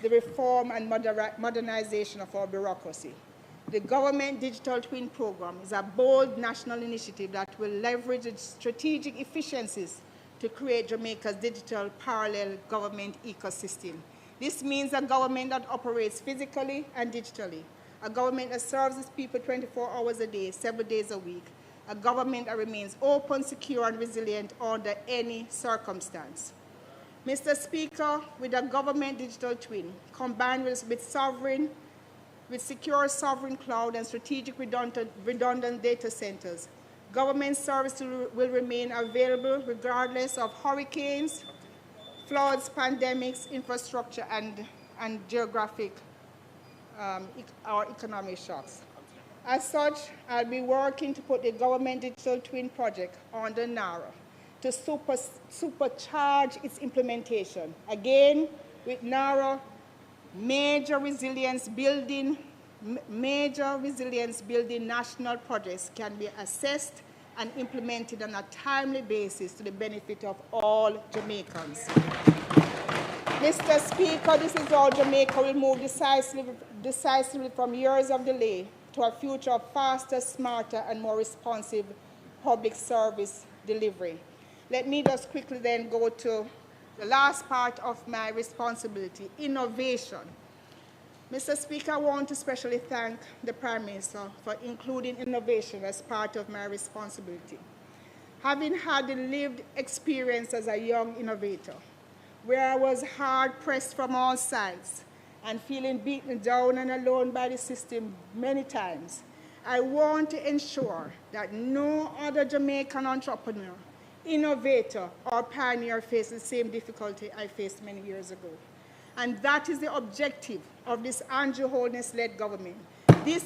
the reform and modernization of our bureaucracy. The Government Digital Twin Program is a bold national initiative that will leverage its strategic efficiencies to create Jamaica's digital parallel government ecosystem. This means a government that operates physically and digitally, a government that serves its people 24 hours a day, 7 days a week, a government that remains open, secure, and resilient under any circumstance. Mr. Speaker, with a government digital twin, combined with secure sovereign cloud and strategic redundant data centers, government services will remain available regardless of hurricanes, floods, pandemics, infrastructure, and geographic or economic shocks. As such, I'll be working to put the Government Digital Twin Project under NARA to supercharge its implementation. Again, with NARA, major resilience building national projects can be assessed and implemented on a timely basis to the benefit of all Jamaicans. Mr. Speaker, this is how Jamaica will move decisively from years of delay to a future of faster, smarter, and more responsive public service delivery. Let me just quickly then go to the last part of my responsibility, innovation. Mr. Speaker, I want to especially thank the Prime Minister for including innovation as part of my responsibility. Having had the lived experience as a young innovator, where I was hard-pressed from all sides and feeling beaten down and alone by the system many times, I want to ensure that no other Jamaican entrepreneur, innovator, or pioneer faces the same difficulty I faced many years ago. And that is the objective of this Andrew Holness-led government. This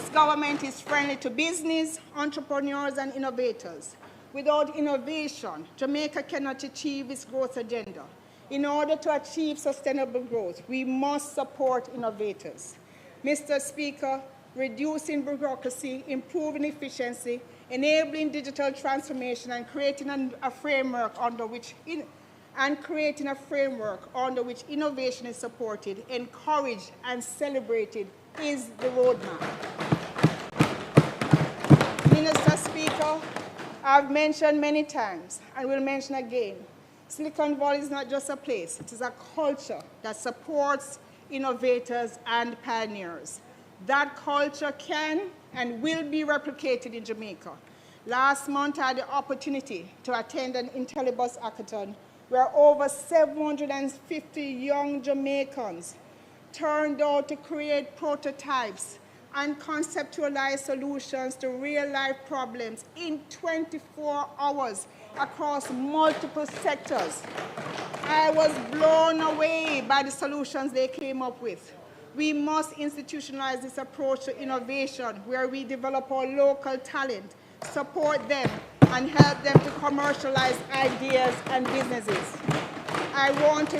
government is friendly to business, entrepreneurs, and innovators. Without innovation, Jamaica cannot achieve its growth agenda. In order to achieve sustainable growth, we must support innovators. Mr. Speaker, reducing bureaucracy, improving efficiency, enabling digital transformation, and creating a framework under which innovation is supported, encouraged, and celebrated is the roadmap. Mr. Speaker, I've mentioned many times and will mention again, Silicon Valley is not just a place, it is a culture that supports innovators and pioneers. That culture can and will be replicated in Jamaica. Last month, I had the opportunity to attend an IntelliBus hackathon where over 750 young Jamaicans turned out to create prototypes and conceptualize solutions to real-life problems in 24 hours across multiple sectors. I was blown away by the solutions they came up with. We must institutionalize this approach to innovation where we develop our local talent, support them, and help them to commercialize ideas and businesses. I want to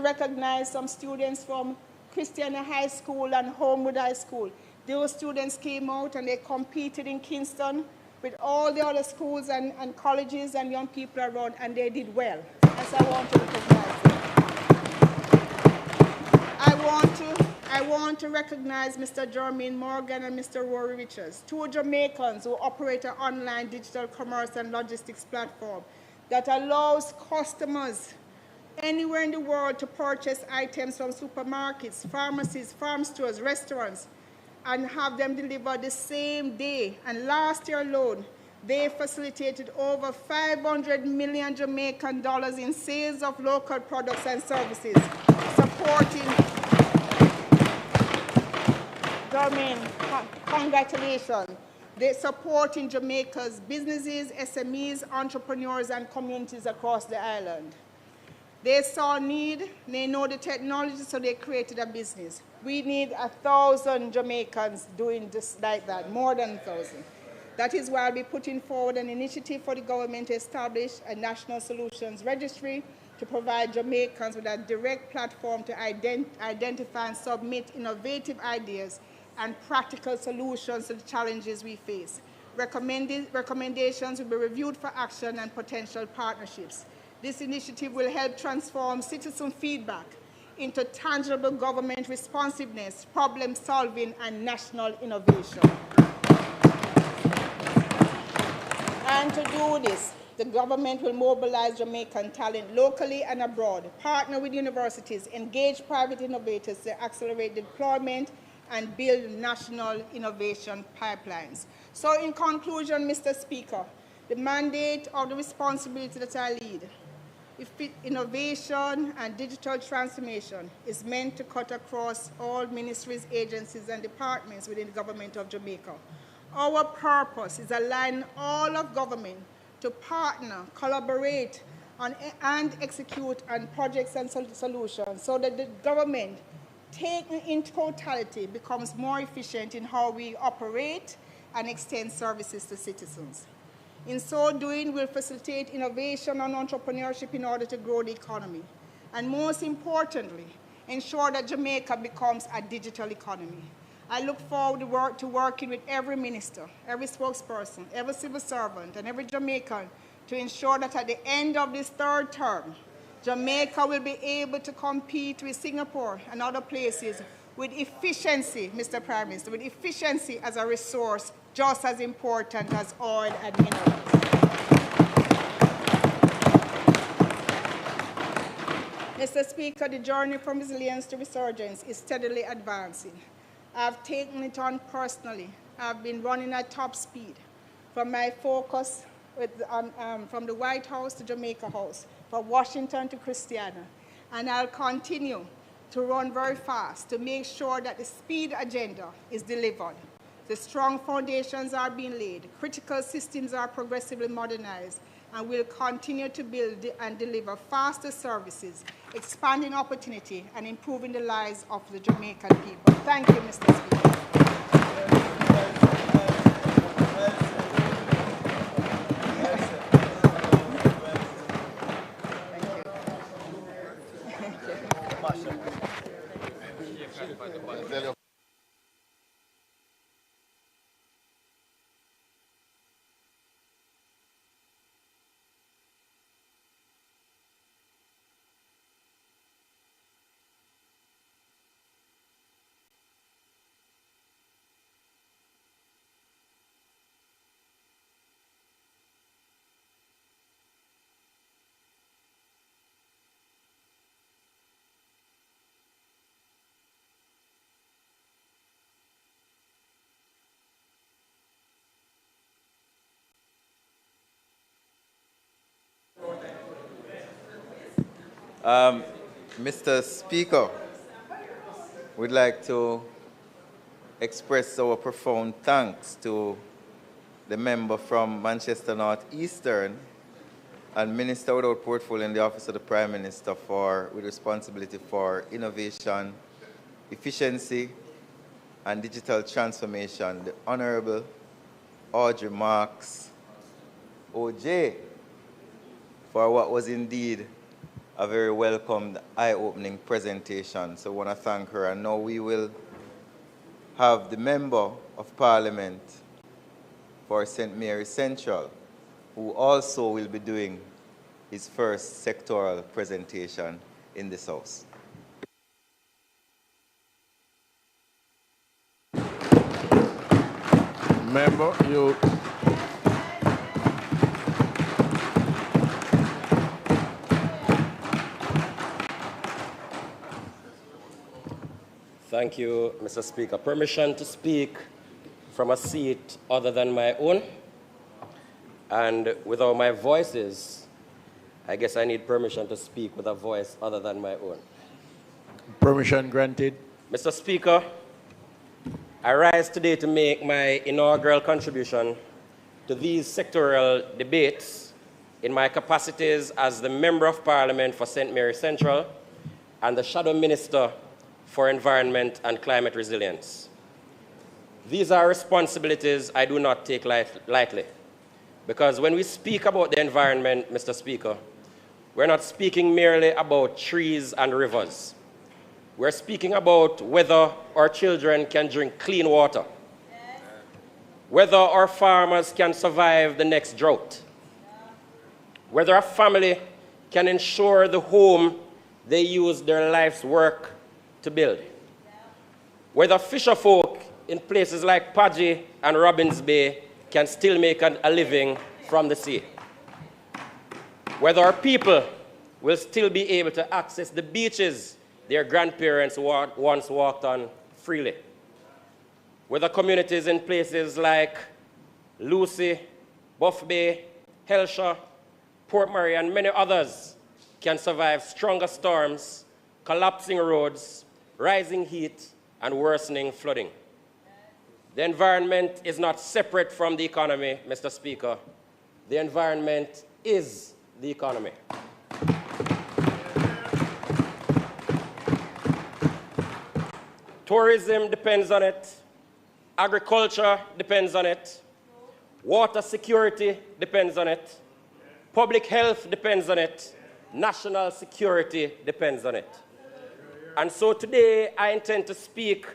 recognize some students from Christiana High School and Homewood High School. Those students came out and they competed in Kingston with all the other schools and colleges and young people around, and they did well. As I want to recognize them. I want to recognize Mr. Jermaine Morgan and Mr. Rory Richards, two Jamaicans who operate an online digital commerce and logistics platform that allows customers anywhere in the world to purchase items from supermarkets, pharmacies, farm stores, restaurants, and have them delivered the same day. And last year alone, They facilitated over 500 million Jamaican dollars in sales of local products and services, supporting, congratulations. They're supporting Jamaica's businesses, SMEs, entrepreneurs, and communities across the island. They saw need, they know the technology, so they created a business. We need 1,000 Jamaicans doing this like that, more than 1,000. That is why I'll be putting forward an initiative for the government to establish a national solutions registry to provide Jamaicans with a direct platform to identify and submit innovative ideas and practical solutions to the challenges we face. Recommendations will be reviewed for action and potential partnerships. This initiative will help transform citizen feedback into tangible government responsiveness, problem solving, and national innovation. And to do this, the government will mobilize Jamaican talent locally and abroad, partner with universities, engage private innovators to accelerate deployment and build national innovation pipelines. So in conclusion, Mr. Speaker, the mandate of the responsibility that I lead, innovation and digital transformation, is meant to cut across all ministries, agencies, and departments within the government of Jamaica. Our purpose is aligning all of government to partner, collaborate on, and execute on projects and solutions so that the government, taken in totality, becomes more efficient in how we operate and extend services to citizens. In so doing, we'll facilitate innovation and entrepreneurship in order to grow the economy. And most importantly, ensure that Jamaica becomes a digital economy. I look forward to working with every minister, every spokesperson, every civil servant, and every Jamaican to ensure that at the end of this third term, Jamaica will be able to compete with Singapore and other places with efficiency, Mr. Prime Minister, with efficiency as a resource just as important as oil and minerals. Mr. Speaker, the journey from resilience to resurgence is steadily advancing. I've taken it on personally. I've been running at top speed. From my focus from the White House to Jamaica House, from Washington to Christiana. And I'll continue to run very fast to make sure that the speed agenda is delivered. The strong foundations are being laid, critical systems are progressively modernized, and we'll continue to build and deliver faster services, expanding opportunity, and improving the lives of the Jamaican people. Thank you, Mr. Speaker.
Mr. Speaker, we'd like to express our profound thanks to the member from Manchester North Eastern and Minister without portfolio in the Office of the Prime Minister with responsibility for innovation, efficiency, and digital transformation, the Honorable Audrey Marks OJ, for what was indeed a very welcomed, eye-opening presentation. So I want to thank her. And now we will have the Member of Parliament for St. Mary's Central, who also will be doing his first sectoral presentation in this House.
Member, you...
Thank you, Mr. Speaker. Permission to speak from a seat other than my own. And with all my voices, I guess I need permission to speak with a voice other than my own.
Permission granted.
Mr. Speaker, I rise today to make my inaugural contribution to these sectoral debates in my capacities as the Member of Parliament for St. Mary Central and the Shadow Minister for Environment and Climate Resilience. These are responsibilities I do not take lightly, because when we speak about the environment, Mr. Speaker, we're not speaking merely about trees and rivers. We're speaking about whether our children can drink clean water, whether our farmers can survive the next drought, whether a family can ensure the home they use their life's work to build, whether fisherfolk in places like Padgy and Robbins Bay can still make a living from the sea, whether our people will still be able to access the beaches their grandparents once walked on freely, whether communities in places like Lucy, Buff Bay, Helshaw, Port Murray, and many others can survive stronger storms, collapsing roads, rising heat, and worsening flooding. The environment is not separate from the economy, Mr. Speaker. The environment is the economy. Tourism depends on it. Agriculture depends on it. Water security depends on it. Public health depends on it. National security depends on it. And so today I intend to speak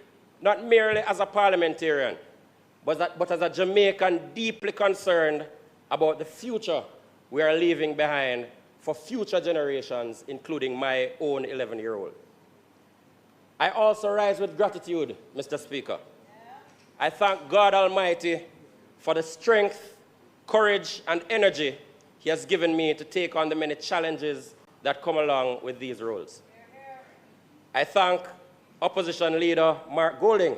not merely as a parliamentarian, but as a Jamaican deeply concerned about the future we are leaving behind for future generations, including my own 11-year-old. I also rise with gratitude, Mr. Speaker. I thank God Almighty for the strength, courage, and energy He has given me to take on the many challenges that come along with these roles. I thank Opposition Leader Mark Golding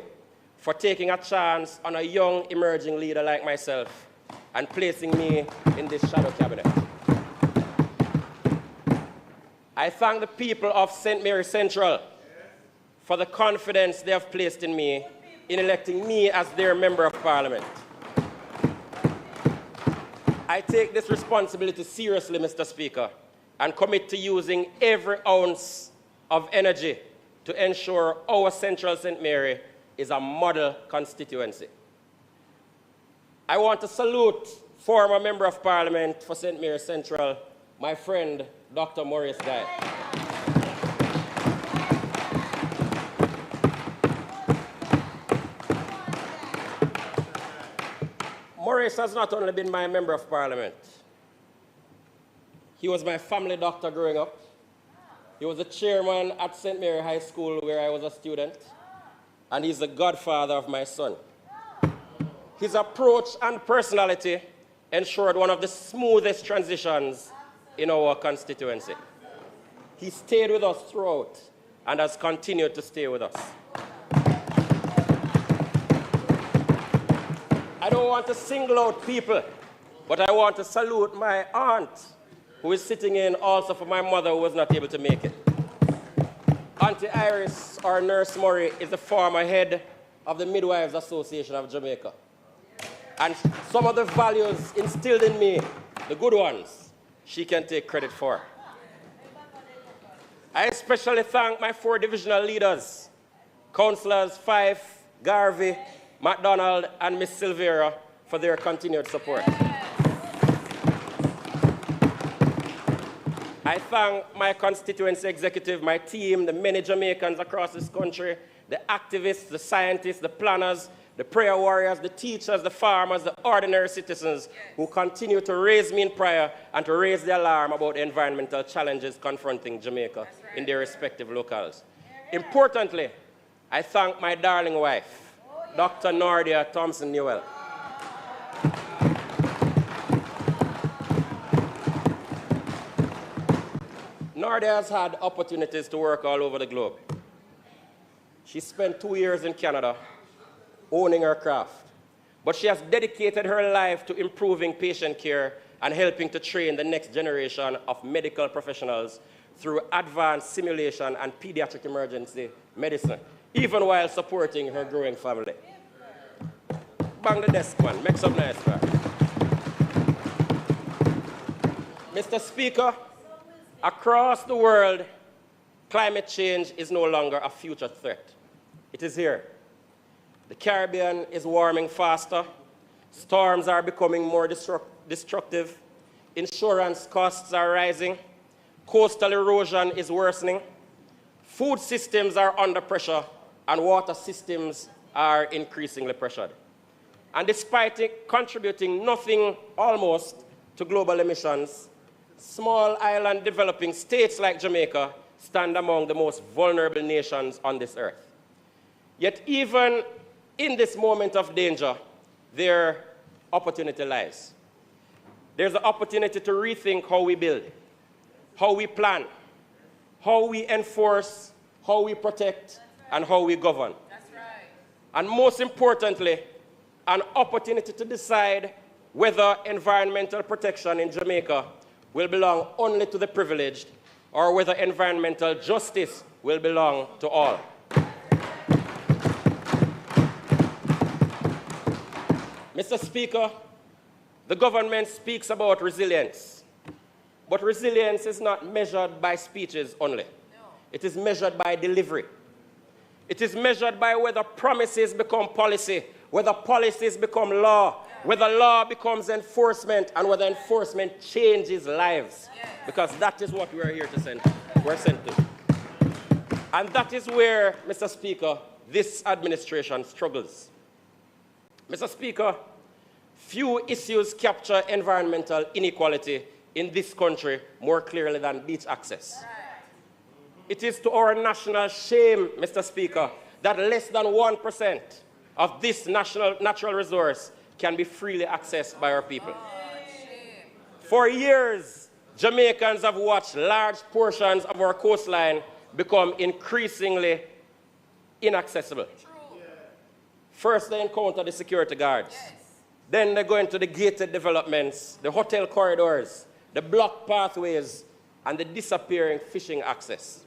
for taking a chance on a young, emerging leader like myself and placing me in this shadow cabinet. I thank the people of St. Mary Central for the confidence they have placed in me in electing me as their Member of Parliament. I take this responsibility seriously, Mr. Speaker, and commit to using every ounce of energy to ensure our Central St. Mary is a model constituency. I want to salute former Member of Parliament for St. Mary Central, my friend, Dr. Maurice Guy. Maurice has not only been my Member of Parliament, he was my family doctor growing up. He was the chairman at St. Mary High School where I was a student, and he's the godfather of my son. His approach and personality ensured one of the smoothest transitions in our constituency. He stayed with us throughout and has continued to stay with us. I don't want to single out people, but I want to salute my aunt, who is sitting in also for my mother who was not able to make it. Auntie Iris, or Nurse Murray, is the former head of the Midwives Association of Jamaica. And some of the values instilled in me, the good ones, she can take credit for. I especially thank my 4 divisional leaders, Councillors Fife, Garvey, MacDonald, and Miss Silvera, for their continued support. I thank my constituency executive, my team, the many Jamaicans across this country, the activists, the scientists, the planners, the prayer warriors, the teachers, the farmers, the ordinary citizens who continue to raise me in prayer and to raise the alarm about the environmental challenges confronting Jamaica in their respective locales. Importantly, I thank my darling wife, Dr. Nordia Thompson Newell. Nordia has had opportunities to work all over the globe. She spent 2 years in Canada owning her craft, but she has dedicated her life to improving patient care and helping to train the next generation of medical professionals through advanced simulation and pediatric emergency medicine, even while supporting her growing family. Bang the desk, man. Make some nice, man. Mr. Speaker, across the world, climate change is no longer a future threat. It is here. The Caribbean is warming faster. Storms are becoming more destructive. Insurance costs are rising. Coastal erosion is worsening. Food systems are under pressure, and water systems are increasingly pressured. And despite it contributing nothing almost to global emissions, small island developing states like Jamaica stand among the most vulnerable nations on this earth. Yet even in this moment of danger, their opportunity lies. There's the opportunity to rethink how we build, how we plan, how we enforce, how we protect, and how we govern. That's right. And most importantly, an opportunity to decide whether environmental protection in Jamaica will belong only to the privileged or whether environmental justice will belong to all. Mr. Speaker, the government speaks about resilience, but resilience is not measured by speeches only. It is measured by delivery. It is measured by whether promises become policy, whether policies become law, whether law becomes enforcement, and whether enforcement changes lives. Because that is what we're here to send. We're sent to. And that is where, Mr. Speaker, this administration struggles. Mr. Speaker, few issues capture environmental inequality in this country more clearly than beach access. It is to our national shame, Mr. Speaker, that less than 1% of this natural resource can be freely accessed by our people. For years, Jamaicans have watched large portions of our coastline become increasingly inaccessible. First, they encounter the security guards. Then they go into the gated developments, the hotel corridors, the blocked pathways, and the disappearing fishing access.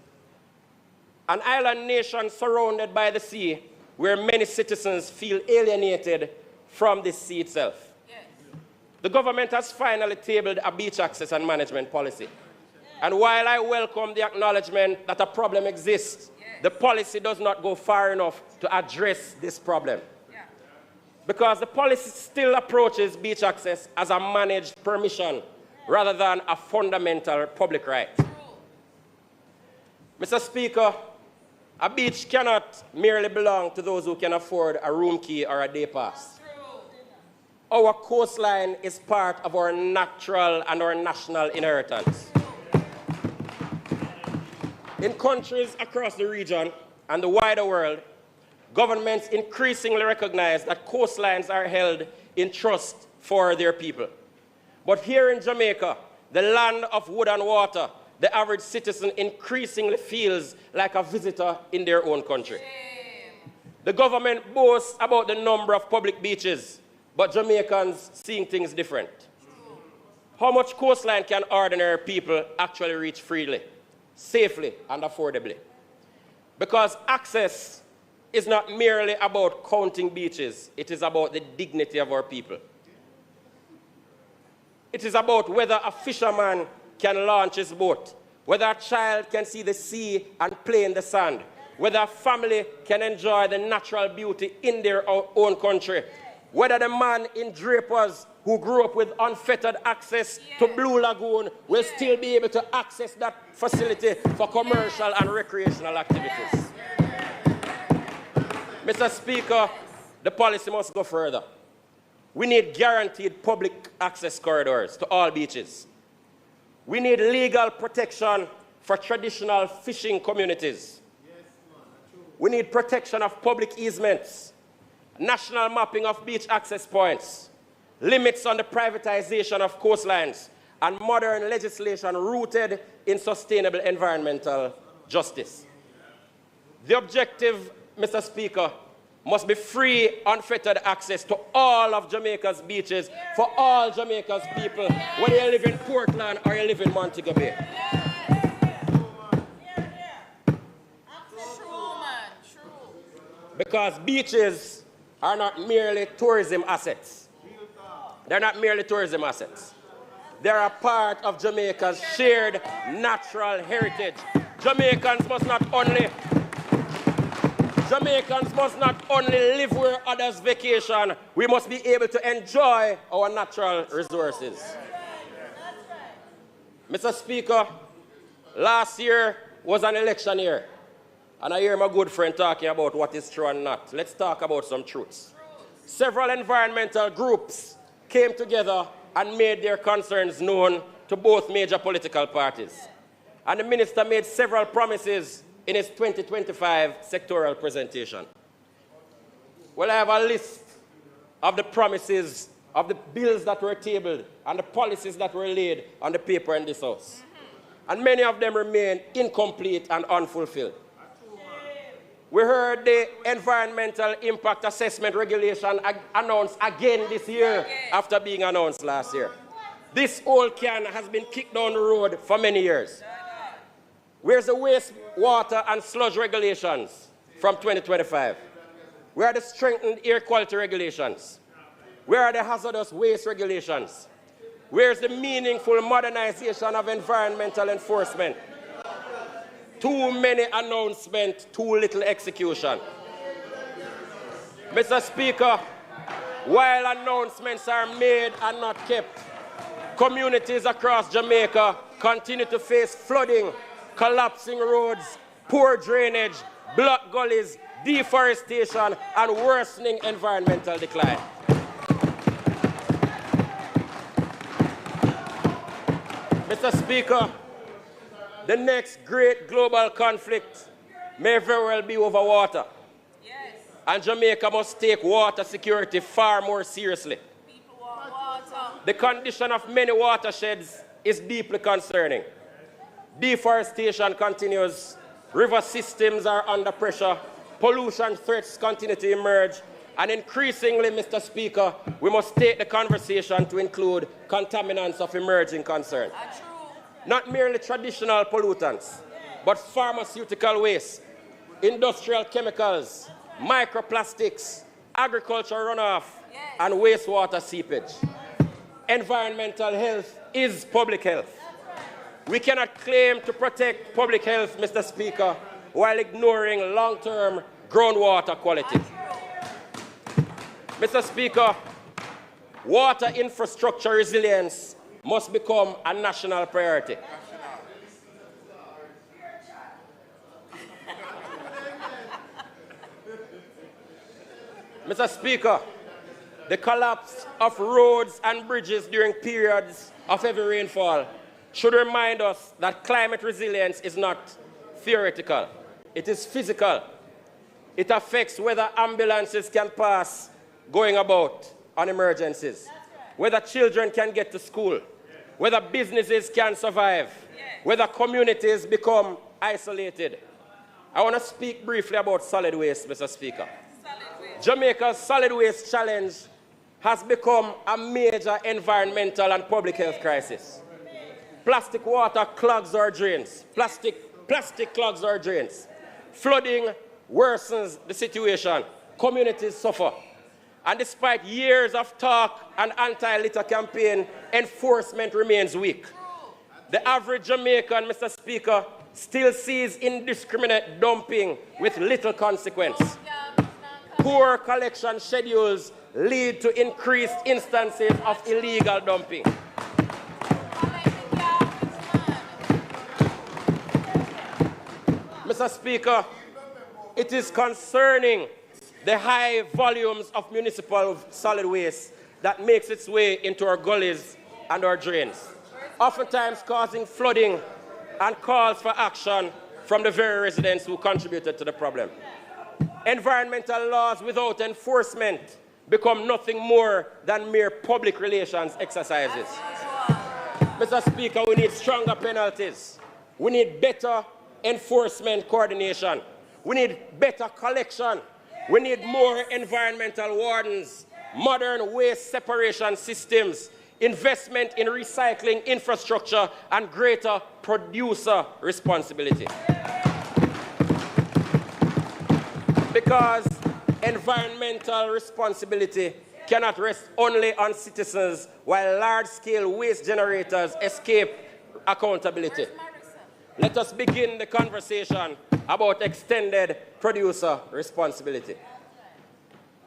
An island nation surrounded by the sea, where many citizens feel alienated from the sea itself. The government has finally tabled a beach access and management policy. And while I welcome the acknowledgement that a problem exists, the policy does not go far enough to address this problem. Because the policy still approaches beach access as a managed permission rather than a fundamental public right. Mr. Speaker, a beach cannot merely belong to those who can afford a room key or a day pass. Our coastline is part of our natural and our national inheritance. In countries across the region and the wider world, governments increasingly recognize that coastlines are held in trust for their people. But here in Jamaica, the land of wood and water, the average citizen increasingly feels like a visitor in their own country. The government boasts about the number of public beaches, but Jamaicans seeing things different. How much coastline can ordinary people actually reach freely, safely, and affordably? Because access is not merely about counting beaches, it is about the dignity of our people. It is about whether a fisherman can launch his boat, whether a child can see the sea and play in the sand, whether a family can enjoy the natural beauty in their own country, whether the man in Drapers who grew up with unfettered access to Blue Lagoon will still be able to access that facility for commercial and recreational activities. Mr. Speaker, the policy must go further. We need guaranteed public access corridors to all beaches. We need legal protection for traditional fishing communities. We need protection of public easements, national mapping of beach access points, limits on the privatization of coastlines, and modern legislation rooted in sustainable environmental justice. The objective, Mr. Speaker, must be free, unfettered access to all of Jamaica's beaches for all Jamaica's people, whether you live in Portland or you live in Montego Bay. Because beaches are not merely tourism assets. They're not merely tourism assets. They're a part of Jamaica's shared natural heritage. Jamaicans must not only live where others vacation, we must be able to enjoy our natural resources. Mr. Speaker, last year was an election year, and I hear my good friend talking about what is true and not. Let's talk about some truths. Several environmental groups came together and made their concerns known to both major political parties. And the minister made several promises in his 2025 sectoral presentation. Well, I have a list of the promises of the bills that were tabled and the policies that were laid on the paper in this House. And many of them remain incomplete and unfulfilled. We heard the environmental impact assessment regulation announced again this year after being announced last year. This old can has been kicked down the road for many years. Where's the wastewater and sludge regulations from 2025? Where are the strengthened air quality regulations? Where are the hazardous waste regulations? Where's the meaningful modernization of environmental enforcement? Too many announcements, too little execution. Mr. Speaker, while announcements are made and not kept, communities across Jamaica continue to face flooding, collapsing roads, poor drainage, blocked gullies, deforestation, and worsening environmental decline. Mr. Speaker, the next great global conflict may very well be over water. Yes. And Jamaica must take water security far more seriously. People want water. The condition of many watersheds is deeply concerning. Deforestation continues, river systems are under pressure, pollution threats continue to emerge, and increasingly, Mr. Speaker, we must take the conversation to include contaminants of emerging concern. Not merely traditional pollutants, but pharmaceutical waste, industrial chemicals, microplastics, agricultural runoff, and wastewater seepage. Environmental health is public health. We cannot claim to protect public health, Mr. Speaker, while ignoring long-term groundwater quality. Mr. Speaker, water infrastructure resilience must become a national priority. Mr. Speaker, the collapse of roads and bridges during periods of heavy rainfall should remind us that climate resilience is not theoretical. It is physical. It affects whether ambulances can pass going about on emergencies, whether children can get to school, whether businesses can survive, whether communities become isolated. I want to speak briefly about solid waste, Mr. Speaker. Jamaica's solid waste challenge has become a major environmental and public health crisis. Plastic water clogs our drains. Plastic clogs our drains. Flooding worsens the situation. Communities suffer. And despite years of talk and anti-litter campaign, enforcement remains weak. The average Jamaican, Mr. Speaker, still sees indiscriminate dumping with little consequence. Poor collection schedules lead to increased instances of illegal dumping. Mr. Speaker, it is concerning the high volumes of municipal solid waste that makes its way into our gullies and our drains, oftentimes causing flooding and calls for action from the very residents who contributed to the problem. Environmental laws without enforcement become nothing more than mere public relations exercises. Mr. Speaker, we need stronger penalties. We need better enforcement coordination. We need better collection. We need more environmental wardens, modern waste separation systems, investment in recycling infrastructure, and greater producer responsibility. Because environmental responsibility cannot rest only on citizens while large-scale waste generators escape accountability. Let us begin the conversation about extended producer responsibility.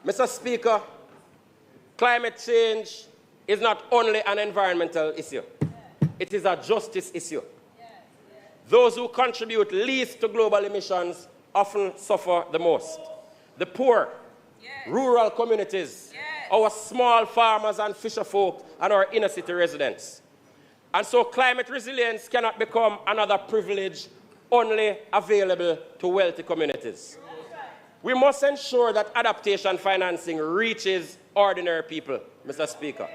Mr. Speaker, climate change is not only an environmental issue. It is a justice issue. Those who contribute least to global emissions often suffer the most. The poor, rural communities, our small farmers and fisher folk, and our inner city residents. And so climate resilience cannot become another privilege only available to wealthy communities. We must ensure that adaptation financing reaches ordinary people, Mr. Speaker.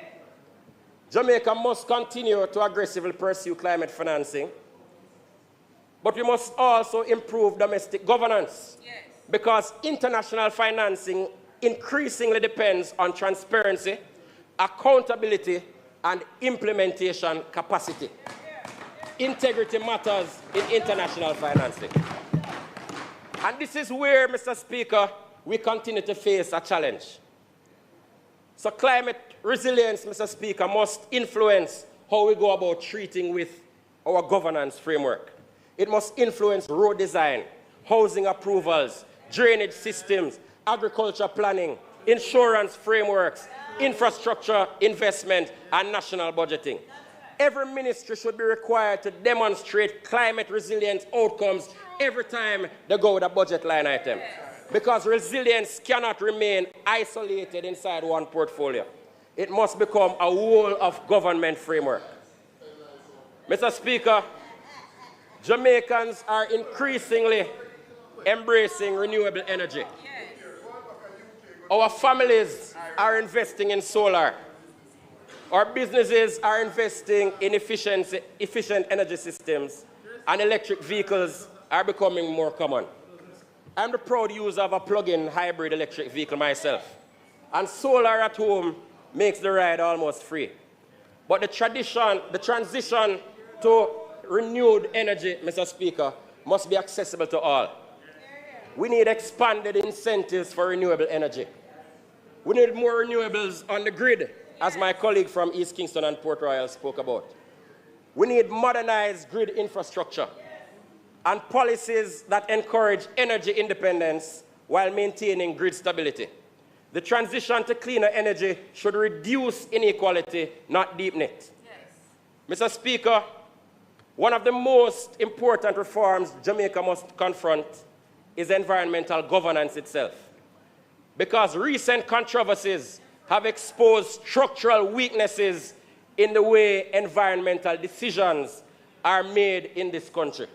Jamaica must continue to aggressively pursue climate financing, but we must also improve domestic governance, because international financing increasingly depends on transparency, accountability, and implementation capacity. Integrity matters in international financing. And this is where, Mr. Speaker, we continue to face a challenge. So climate resilience, Mr. Speaker, must influence how we go about treating with our governance framework. It must influence road design, housing approvals, drainage systems, agriculture planning, insurance frameworks, infrastructure investment, and national budgeting. Every ministry should be required to demonstrate climate resilience outcomes every time they go with a budget line item. Because resilience cannot remain isolated inside one portfolio. It must become a whole of government framework. Mr. Speaker, Jamaicans are increasingly embracing renewable energy. Our families are investing in solar. Our businesses are investing in efficient energy systems, and electric vehicles are becoming more common. I'm the proud user of a plug-in hybrid electric vehicle myself, and solar at home makes the ride almost free. But the transition to renewed energy, Mr. Speaker, must be accessible to all. We need expanded incentives for renewable energy. We need more renewables on the grid, as my colleague from East Kingston and Port Royal spoke about. We need modernized grid infrastructure and policies that encourage energy independence while maintaining grid stability. The transition to cleaner energy should reduce inequality, not deepen it. Mr. Speaker, one of the most important reforms Jamaica must confront is environmental governance itself, because recent controversies have exposed structural weaknesses in the way environmental decisions are made in this country.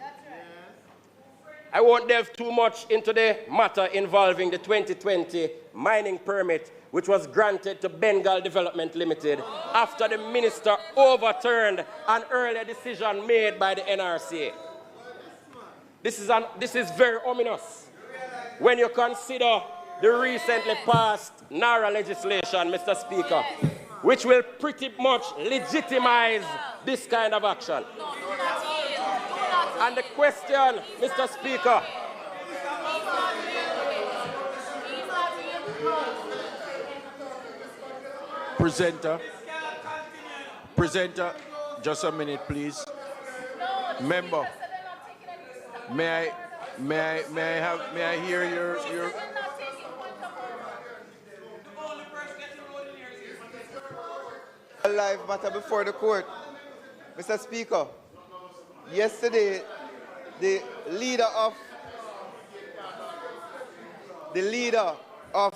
I won't delve too much into the matter involving the 2020 mining permit, which was granted to Bengal Development Limited after the minister overturned an earlier decision made by the NRC. This is very ominous when you consider the recently passed NARA legislation, Mr. Speaker, which will pretty much legitimize this kind of action. And the question, Mr. Speaker,
Presenter, just a minute, please. Member, may I hear your
A live matter before the court. Mr. Speaker, yesterday, the leader of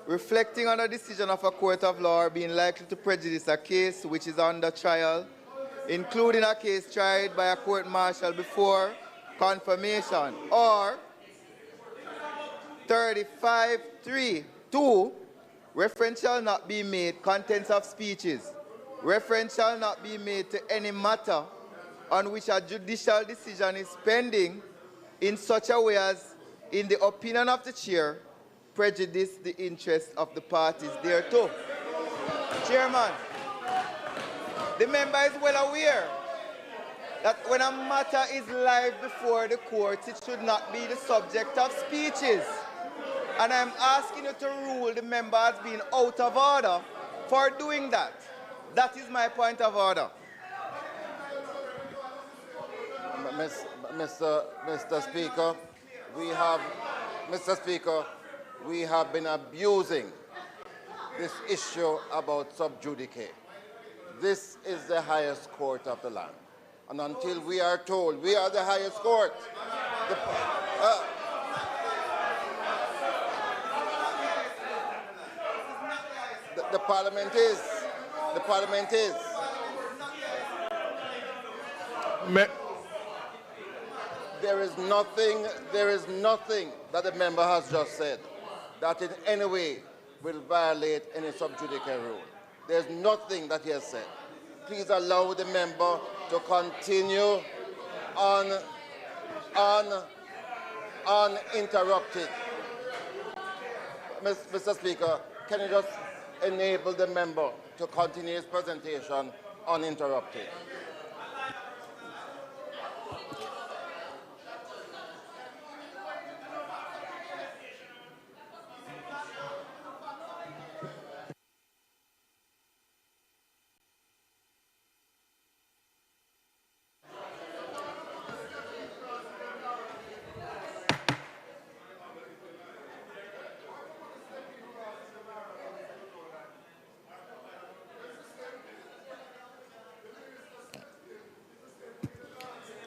reflecting on a decision of a court of law being likely to prejudice a case which is under trial, including a case tried by a court-martial before confirmation, or 35.3.2, reference shall not be made, contents of speeches. Reference shall not be made to any matter on which a judicial decision is pending in such a way as, in the opinion of the chair, prejudice the interests of the parties there too. Chairman, the member is well aware that when a matter is live before the courts, it should not be the subject of speeches. And I'm asking you to rule the member as being out of order for doing that. That is my point of order.
Mr. Speaker, we have been abusing this issue about sub judice. This is the highest court of the land. And until we are told we are the highest court, the Parliament is. The Parliament is. There is nothing that the member has just said that in any way will violate any sub judice rule. There's nothing that he has said. Please allow the member to continue uninterrupted. Mr. Speaker, can you just enable the member to continue his presentation uninterrupted?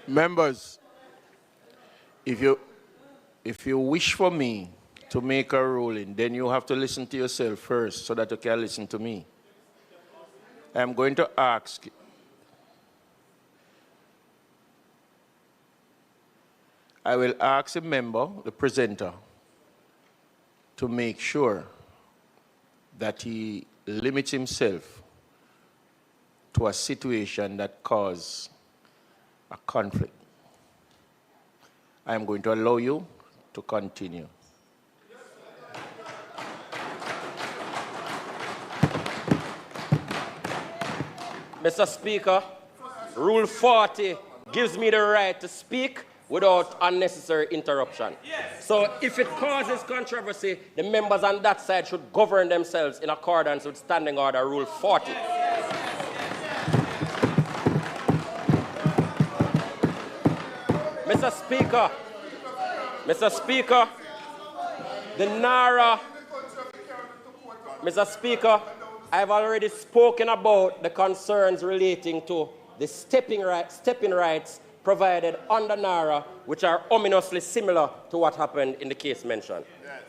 Members, if you wish for me to make a ruling, then you have to listen to yourself first so that you can listen to me. I'm going to ask I will ask a member, the presenter, to make sure that he limits himself to a situation that causes a conflict. I am going to allow you to continue.
Mr. Speaker, Rule 40 gives me the right to speak without unnecessary interruption. Yes. So if it causes controversy, the members on that side should govern themselves in accordance with Standing Order Rule 40. Mr. Speaker, the NARA, Mr. Speaker, I've already spoken about the concerns relating to the stepping rights provided under NARA, which are ominously similar to what happened in the case mentioned. Yes.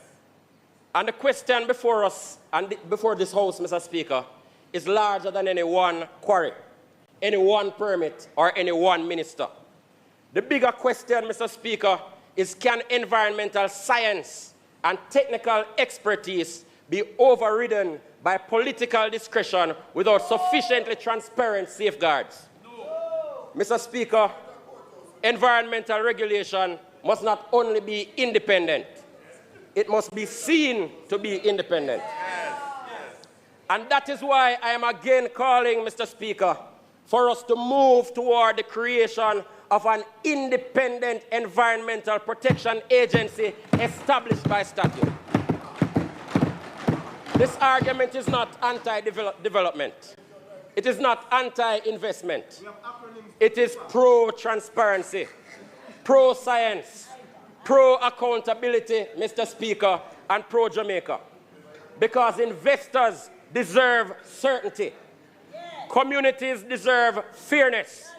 And the question before us and before this House, Mr. Speaker, is larger than any one quarry, any one permit, or any one minister. The bigger question, Mr. Speaker, is can environmental science and technical expertise be overridden by political discretion without sufficiently transparent safeguards? No. Mr. Speaker, environmental regulation must not only be independent, it must be seen to be independent. Yes. And that is why I am again calling, Mr. Speaker, for us to move toward the creation of an independent environmental protection agency established by statute. This argument is not anti-development. It is not anti-investment. It is pro-transparency, pro-science, pro-accountability, Mr. Speaker, and pro-Jamaica. Because investors deserve certainty. Communities deserve fairness.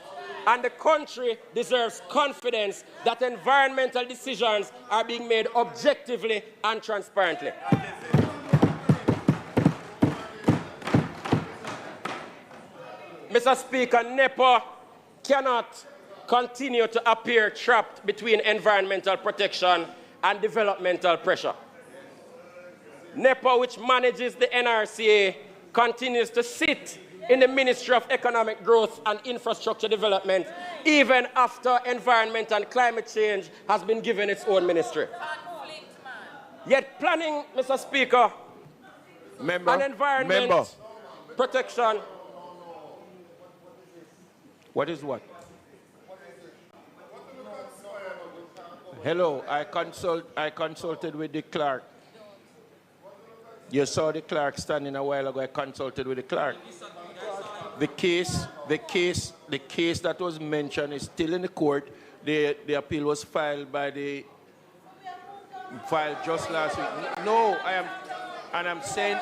And the country deserves confidence that environmental decisions are being made objectively and transparently. Mr. Speaker, NEPA cannot continue to appear trapped between environmental protection and developmental pressure. NEPA, which manages the NRCA, continues to sit in the Ministry of Economic Growth and Infrastructure Development, even after environment and climate change has been given its own ministry. Yet planning, Mr. Speaker, and environment protection.
What is what? Hello, I consulted with the clerk. You saw the clerk standing a while ago. I consulted with the clerk. The case that was mentioned is still in the court. The appeal was filed just last week. No, I'm saying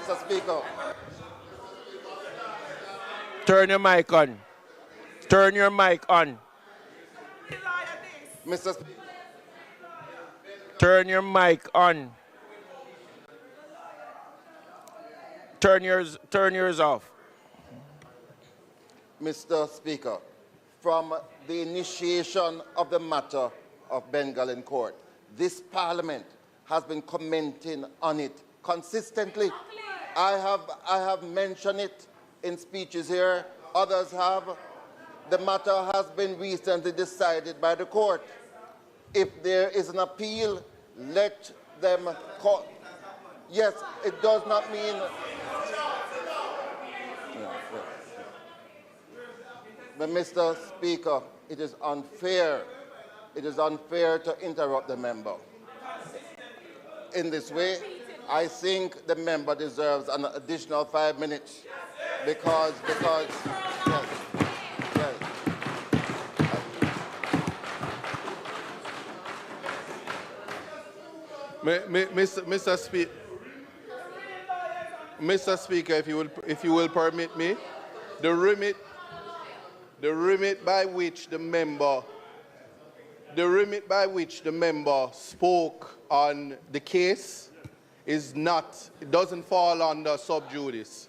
Mr. Speaker.
Turn your mic on. Turn your mic on.
Mr. Speaker.
Turn your mic on. Turn yours off.
Mr. Speaker, from the initiation of the matter of Bengal in court, this Parliament has been commenting on it consistently. I have mentioned it in speeches here. Others have. The matter has been recently decided by the court. If there is an appeal, let them call. Yes, it does not mean. But Mr. Speaker, it is unfair. It is unfair to interrupt the member in this way. I think the member deserves an additional 5 minutes because yes. Mr. Speaker, if you will permit me, the remit by which the member spoke on the case it doesn't fall under sub judice.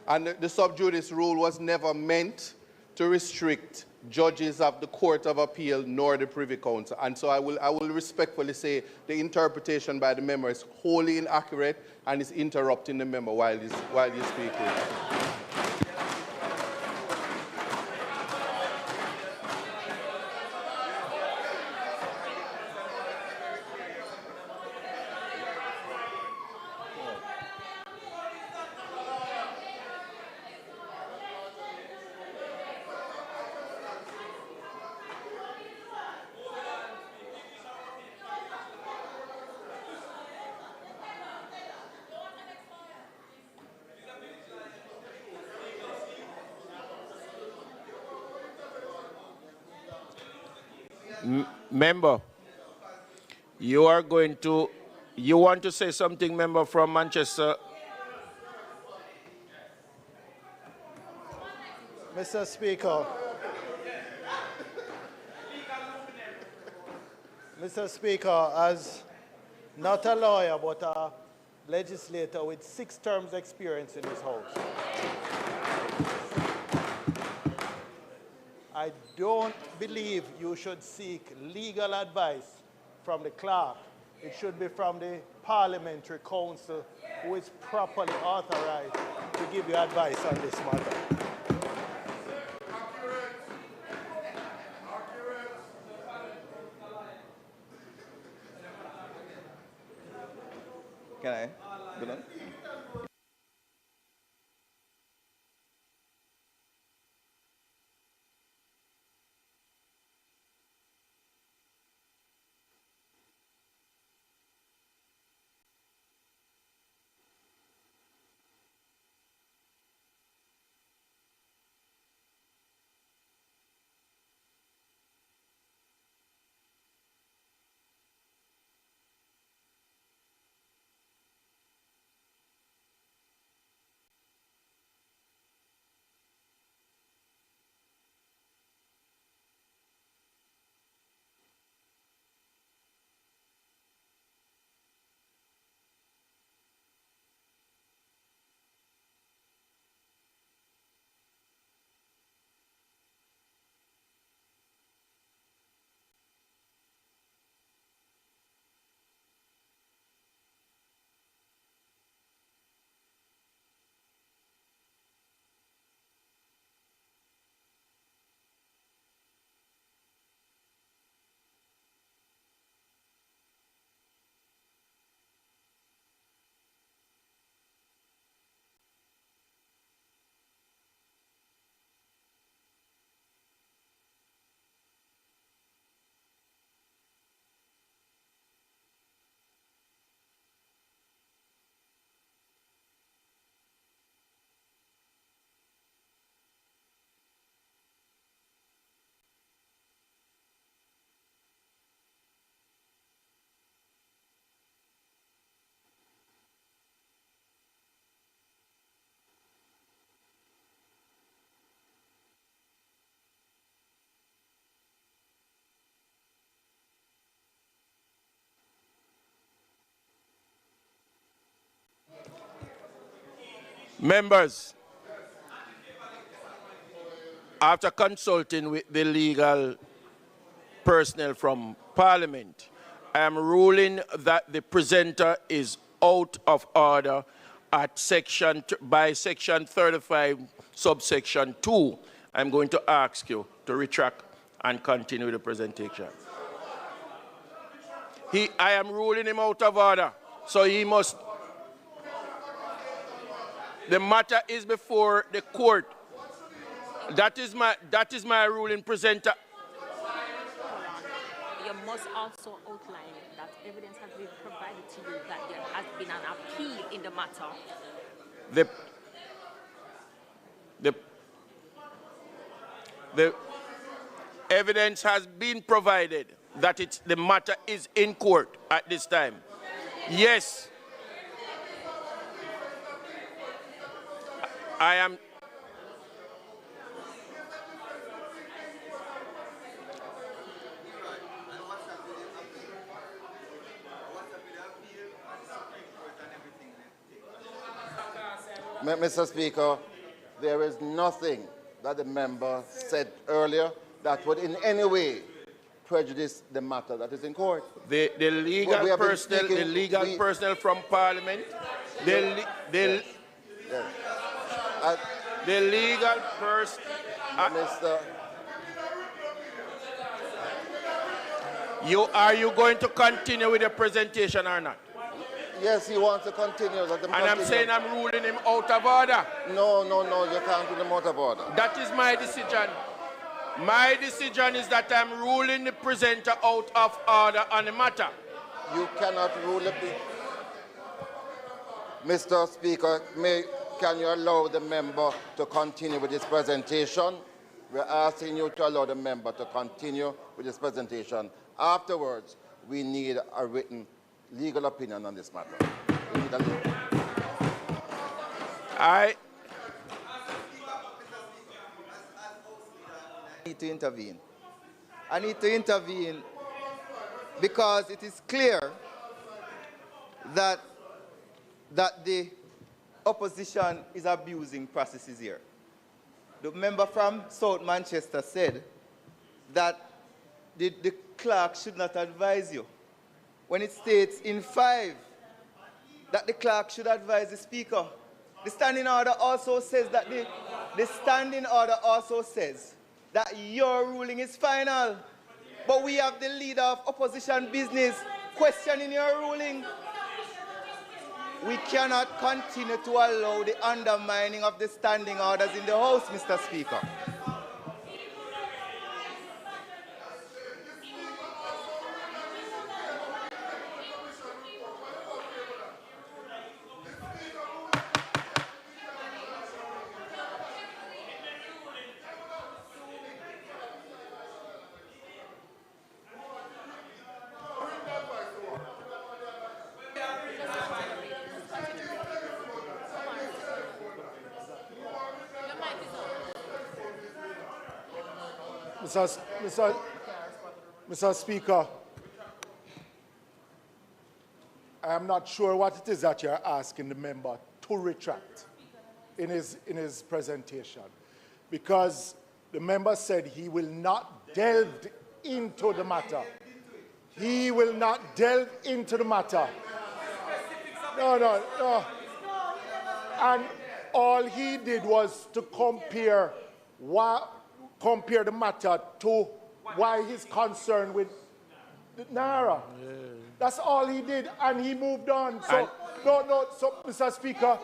And the sub judice rule was never meant to restrict judges of the Court of Appeal nor the Privy Council. And so I will respectfully say the interpretation by the member is wholly inaccurate and is interrupting the member while he's speaking.
Member, you want to say something, member from Manchester?
Mr. Speaker. Mr. Speaker, as not a lawyer but a legislator with 6 terms experience in this House, I don't believe you should seek legal advice from the clerk. It should be from the Parliamentary Council, who is properly authorized to give you advice on this matter.
Can I? Go on.
Members, after consulting with the legal personnel from Parliament, I am ruling that the presenter is out of order at by section 35, subsection 2. I'm going to ask you to retract and continue the presentation. I am ruling him out of order, so he must. The matter is before the court. That is my ruling, presenter.
You must also outline that evidence has been provided to you that there has been an appeal in the matter.
The evidence has been provided that the matter is in court at this time. Yes. I am.
Mr. Speaker, there is nothing that the member said earlier that would in any way prejudice the matter that is in court.
The legal personnel from Parliament, the legal person.
Mr.
Are you going to continue with the presentation or not?
Yes, he wants to continue.
I'm saying I'm ruling him out of order.
No, you can't rule him out of order.
That is my decision. My decision is that I'm ruling the presenter out of order on the matter.
You cannot rule it. Mr. Speaker, can you allow the member to continue with his presentation? We're asking you to allow the member to continue with his presentation. Afterwards, we need a written legal opinion on this matter.
I need to intervene. I need to intervene because it is clear that the opposition is abusing processes here. The member from South Manchester said that the clerk should not advise you, when it states in 5 that the clerk should advise the speaker. The standing order also says that that your ruling is final. But we have the leader of opposition business questioning your ruling. We cannot continue to allow the undermining of the standing orders in the House, Mr. Speaker.
Mr. Speaker, I am not sure what it is that you're asking the member to retract in his presentation, because the member said he will not delve into the matter. He will not delve into the matter. No. And all he did was to compare the matter to why he's concerned with the Naira. Yeah. That's all he did, and he moved on. So, so, Mr. Speaker,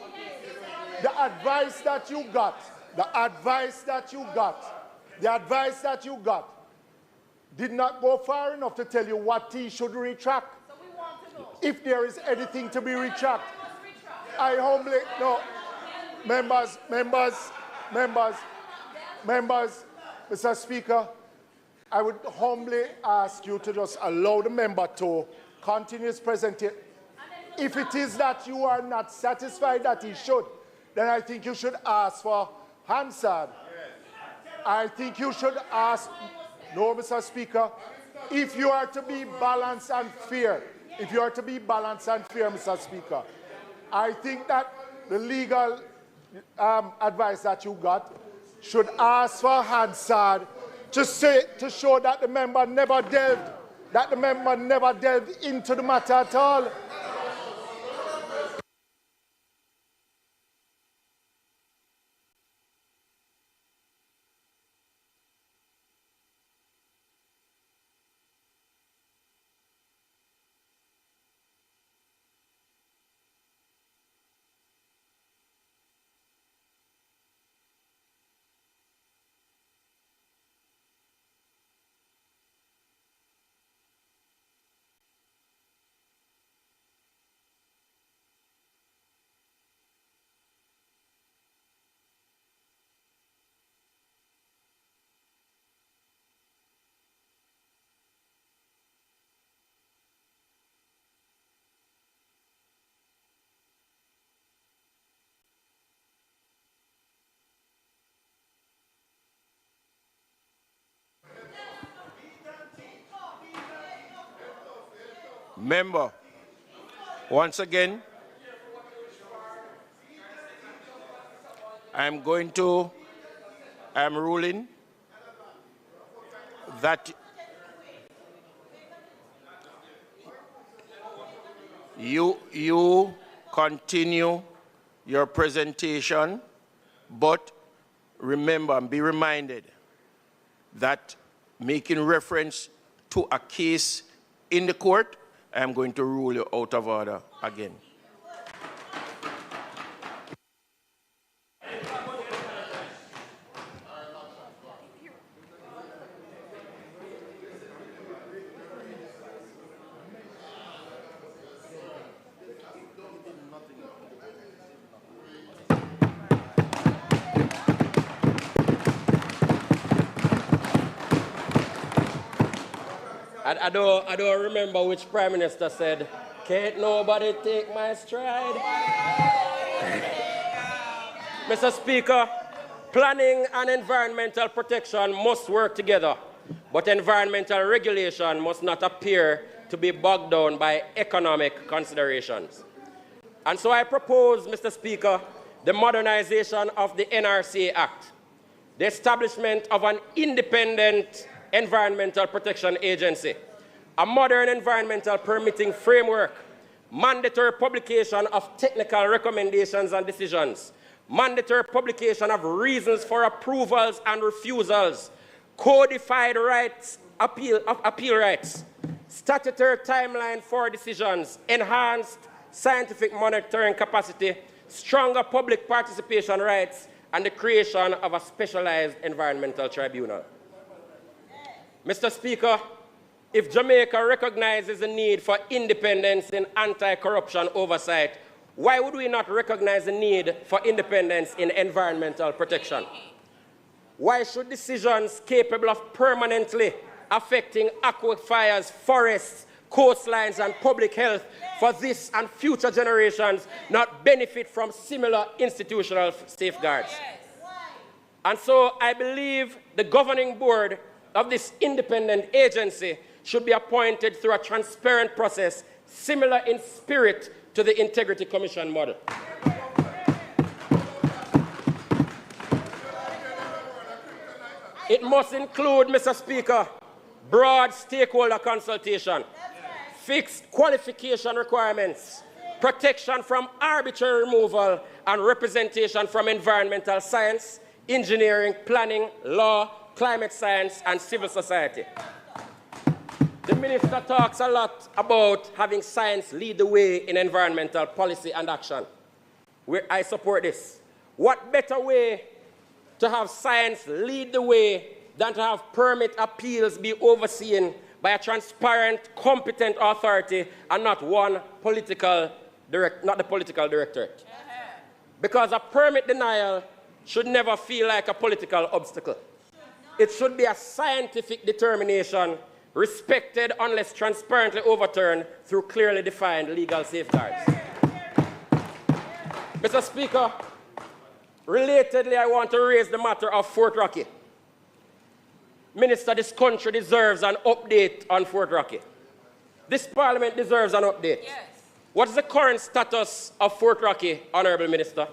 the advice that you got did not go far enough to tell you what he should retract. So we want to know. If there is anything to be retracted. I humbly, no, members, Mr. Speaker, I would humbly ask you to just allow the member to continue his presentation. If it is that you are not satisfied that he should, then I think you should ask for Hansard. I think you should ask, no, Mr. Speaker, if you are to be balanced and fair, Mr. Speaker, I think that the legal advice that you got, should ask for Hansard to show that the member never delved into the matter at all.
Member, once again, I'm ruling that you continue your presentation, but remember and be reminded that making reference to a case in the court, I am going to rule you out of order again.
I don't remember which Prime Minister said, "Can't nobody take my stride." Mr. Speaker, planning and environmental protection must work together, but environmental regulation must not appear to be bogged down by economic considerations. And so I propose, Mr. Speaker, the modernization of the NRC Act, the establishment of an independent environmental protection agency, a modern environmental permitting framework, mandatory publication of technical recommendations and decisions, mandatory publication of reasons for approvals and refusals, codified rights, appeal rights, statutory timeline for decisions, enhanced scientific monitoring capacity, stronger public participation rights, and the creation of a specialized environmental tribunal. Mr. Speaker, if Jamaica recognizes the need for independence in anti-corruption oversight, why would we not recognize the need for independence in environmental protection? Why should decisions capable of permanently affecting aquifers, forests, coastlines, and public health for this and future generations not benefit from similar institutional safeguards? And so I believe the governing board of this independent agency should be appointed through a transparent process similar in spirit to the Integrity Commission model. It must include, Mr. Speaker, broad stakeholder consultation, fixed qualification requirements, protection from arbitrary removal, and representation from environmental science, engineering, planning, law, climate science, and civil society. The minister talks a lot about having science lead the way in environmental policy and action. I support this. What better way to have science lead the way than to have permit appeals be overseen by a transparent, competent authority and not the political directorate? Because a permit denial should never feel like a political obstacle. It should be a scientific determination, respected unless transparently overturned through clearly defined legal safeguards. Mr. Speaker, relatedly, I want to raise the matter of Fort Rocky. Minister, this country deserves an update on Fort Rocky. This Parliament deserves an update. Yes. What is the current status of Fort Rocky, Honourable Minister?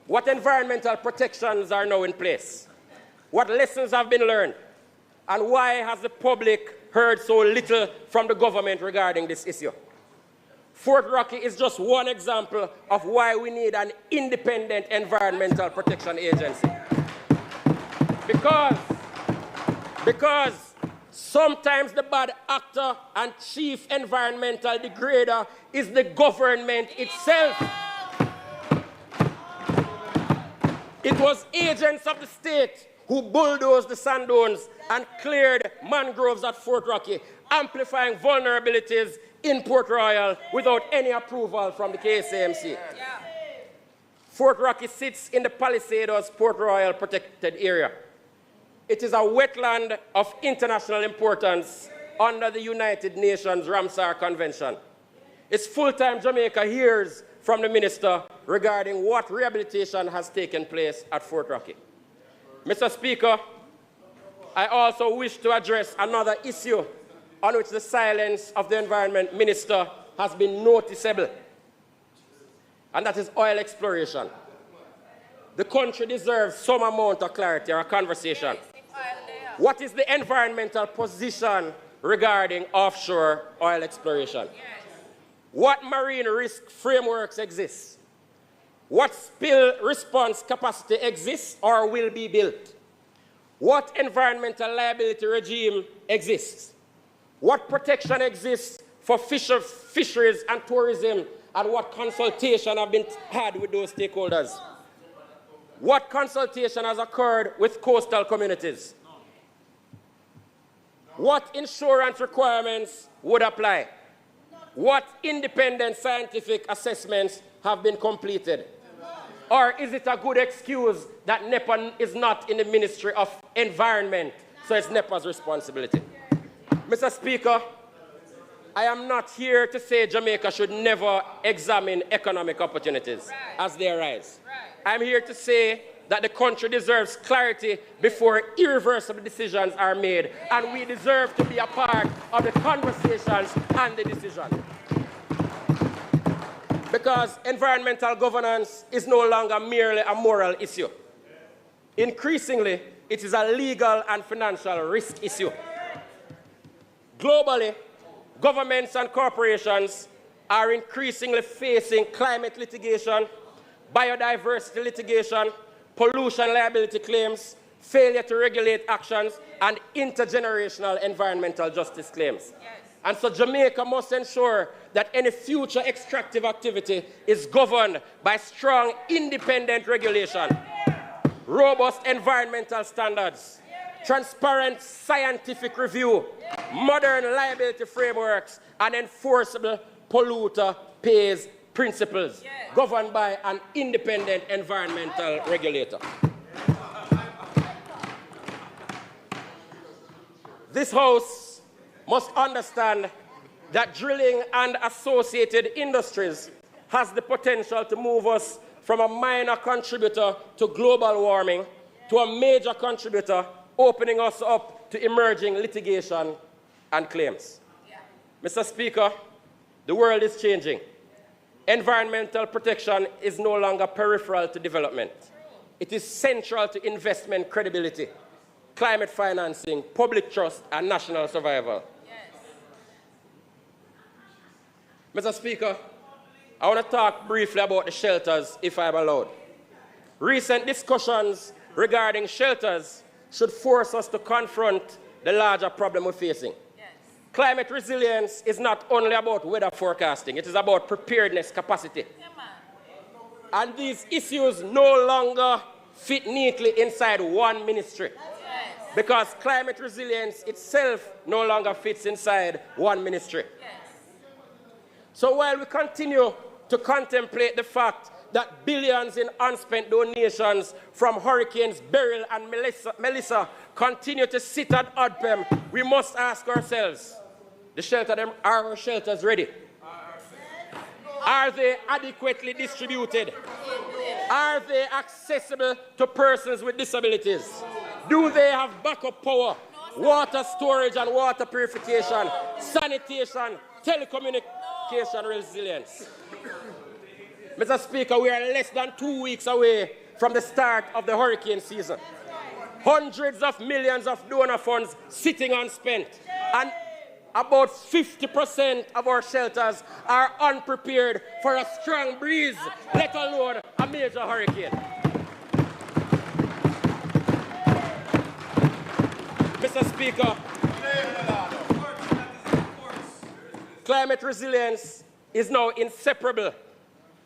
What environmental protections are now in place? What lessons have been learned? And why has the public heard so little from the government regarding this issue? Fort Rocky is just one example of why we need an independent environmental protection agency. Because sometimes the bad actor and chief environmental degrader is the government itself. It was agents of the state who bulldozed the sand dunes and cleared mangroves at Fort Rocky, amplifying vulnerabilities in Port Royal without any approval from the KCMC. Fort Rocky sits in the Palisadoes Port Royal protected area. It is a wetland of international importance under the United Nations Ramsar Convention. It's full-time Jamaica hears from the minister regarding what rehabilitation has taken place at Fort Rocky. Mr. Speaker, I also wish to address another issue on which the silence of the Environment Minister has been noticeable, and that is oil exploration. The country deserves some amount of clarity or a conversation. What is the environmental position regarding offshore oil exploration? What marine risk frameworks exist? What spill response capacity exists or will be built? What environmental liability regime exists? What protection exists for fisheries and tourism, and what consultation have been had with those stakeholders? What consultation has occurred with coastal communities? What insurance requirements would apply? What independent scientific assessments have been completed? Or is it a good excuse that NEPA is not in the Ministry of Environment, so it's NEPA's responsibility? Mr. Speaker, I am not here to say Jamaica should never examine economic opportunities as they arise. I'm here to say that the country deserves clarity before irreversible decisions are made, and we deserve to be a part of the conversations and the decision. Because environmental governance is no longer merely a moral issue. Increasingly, it is a legal and financial risk issue. Globally, governments and corporations are increasingly facing climate litigation, biodiversity litigation, pollution liability claims, failure to regulate actions, and intergenerational environmental justice claims. And so Jamaica must ensure that any future extractive activity is governed by strong independent regulation, robust environmental standards, transparent scientific review, modern liability frameworks, and enforceable polluter pays principles governed by an independent environmental regulator. This House must understand that drilling and associated industries has the potential to move us from a minor contributor to global warming to a major contributor, opening us up to emerging litigation and claims. Mr. Speaker, the world is changing. Environmental protection is no longer peripheral to development. It is central to investment credibility, climate financing, public trust, and national survival. Mr. Speaker, I want to talk briefly about the shelters, if I'm allowed. Recent discussions regarding shelters should force us to confront the larger problem we're facing. Climate resilience is not only about weather forecasting, it is about preparedness capacity. And these issues no longer fit neatly inside one ministry, because climate resilience itself no longer fits inside one ministry. So while we continue to contemplate the fact that billions in unspent donations from Hurricanes Beryl and Melissa continue to sit at ODPEM, we must ask ourselves, are our shelters ready? Are they adequately distributed? Are they accessible to persons with disabilities? Do they have backup power, water storage and water purification, sanitation, telecommunication resilience? Mr. Speaker, we are less than 2 weeks away from the start of the hurricane season. Hundreds of millions of donor funds sitting unspent. And about 50% of our shelters are unprepared for a strong breeze, let alone a major hurricane. Mr. Speaker, climate resilience is now inseparable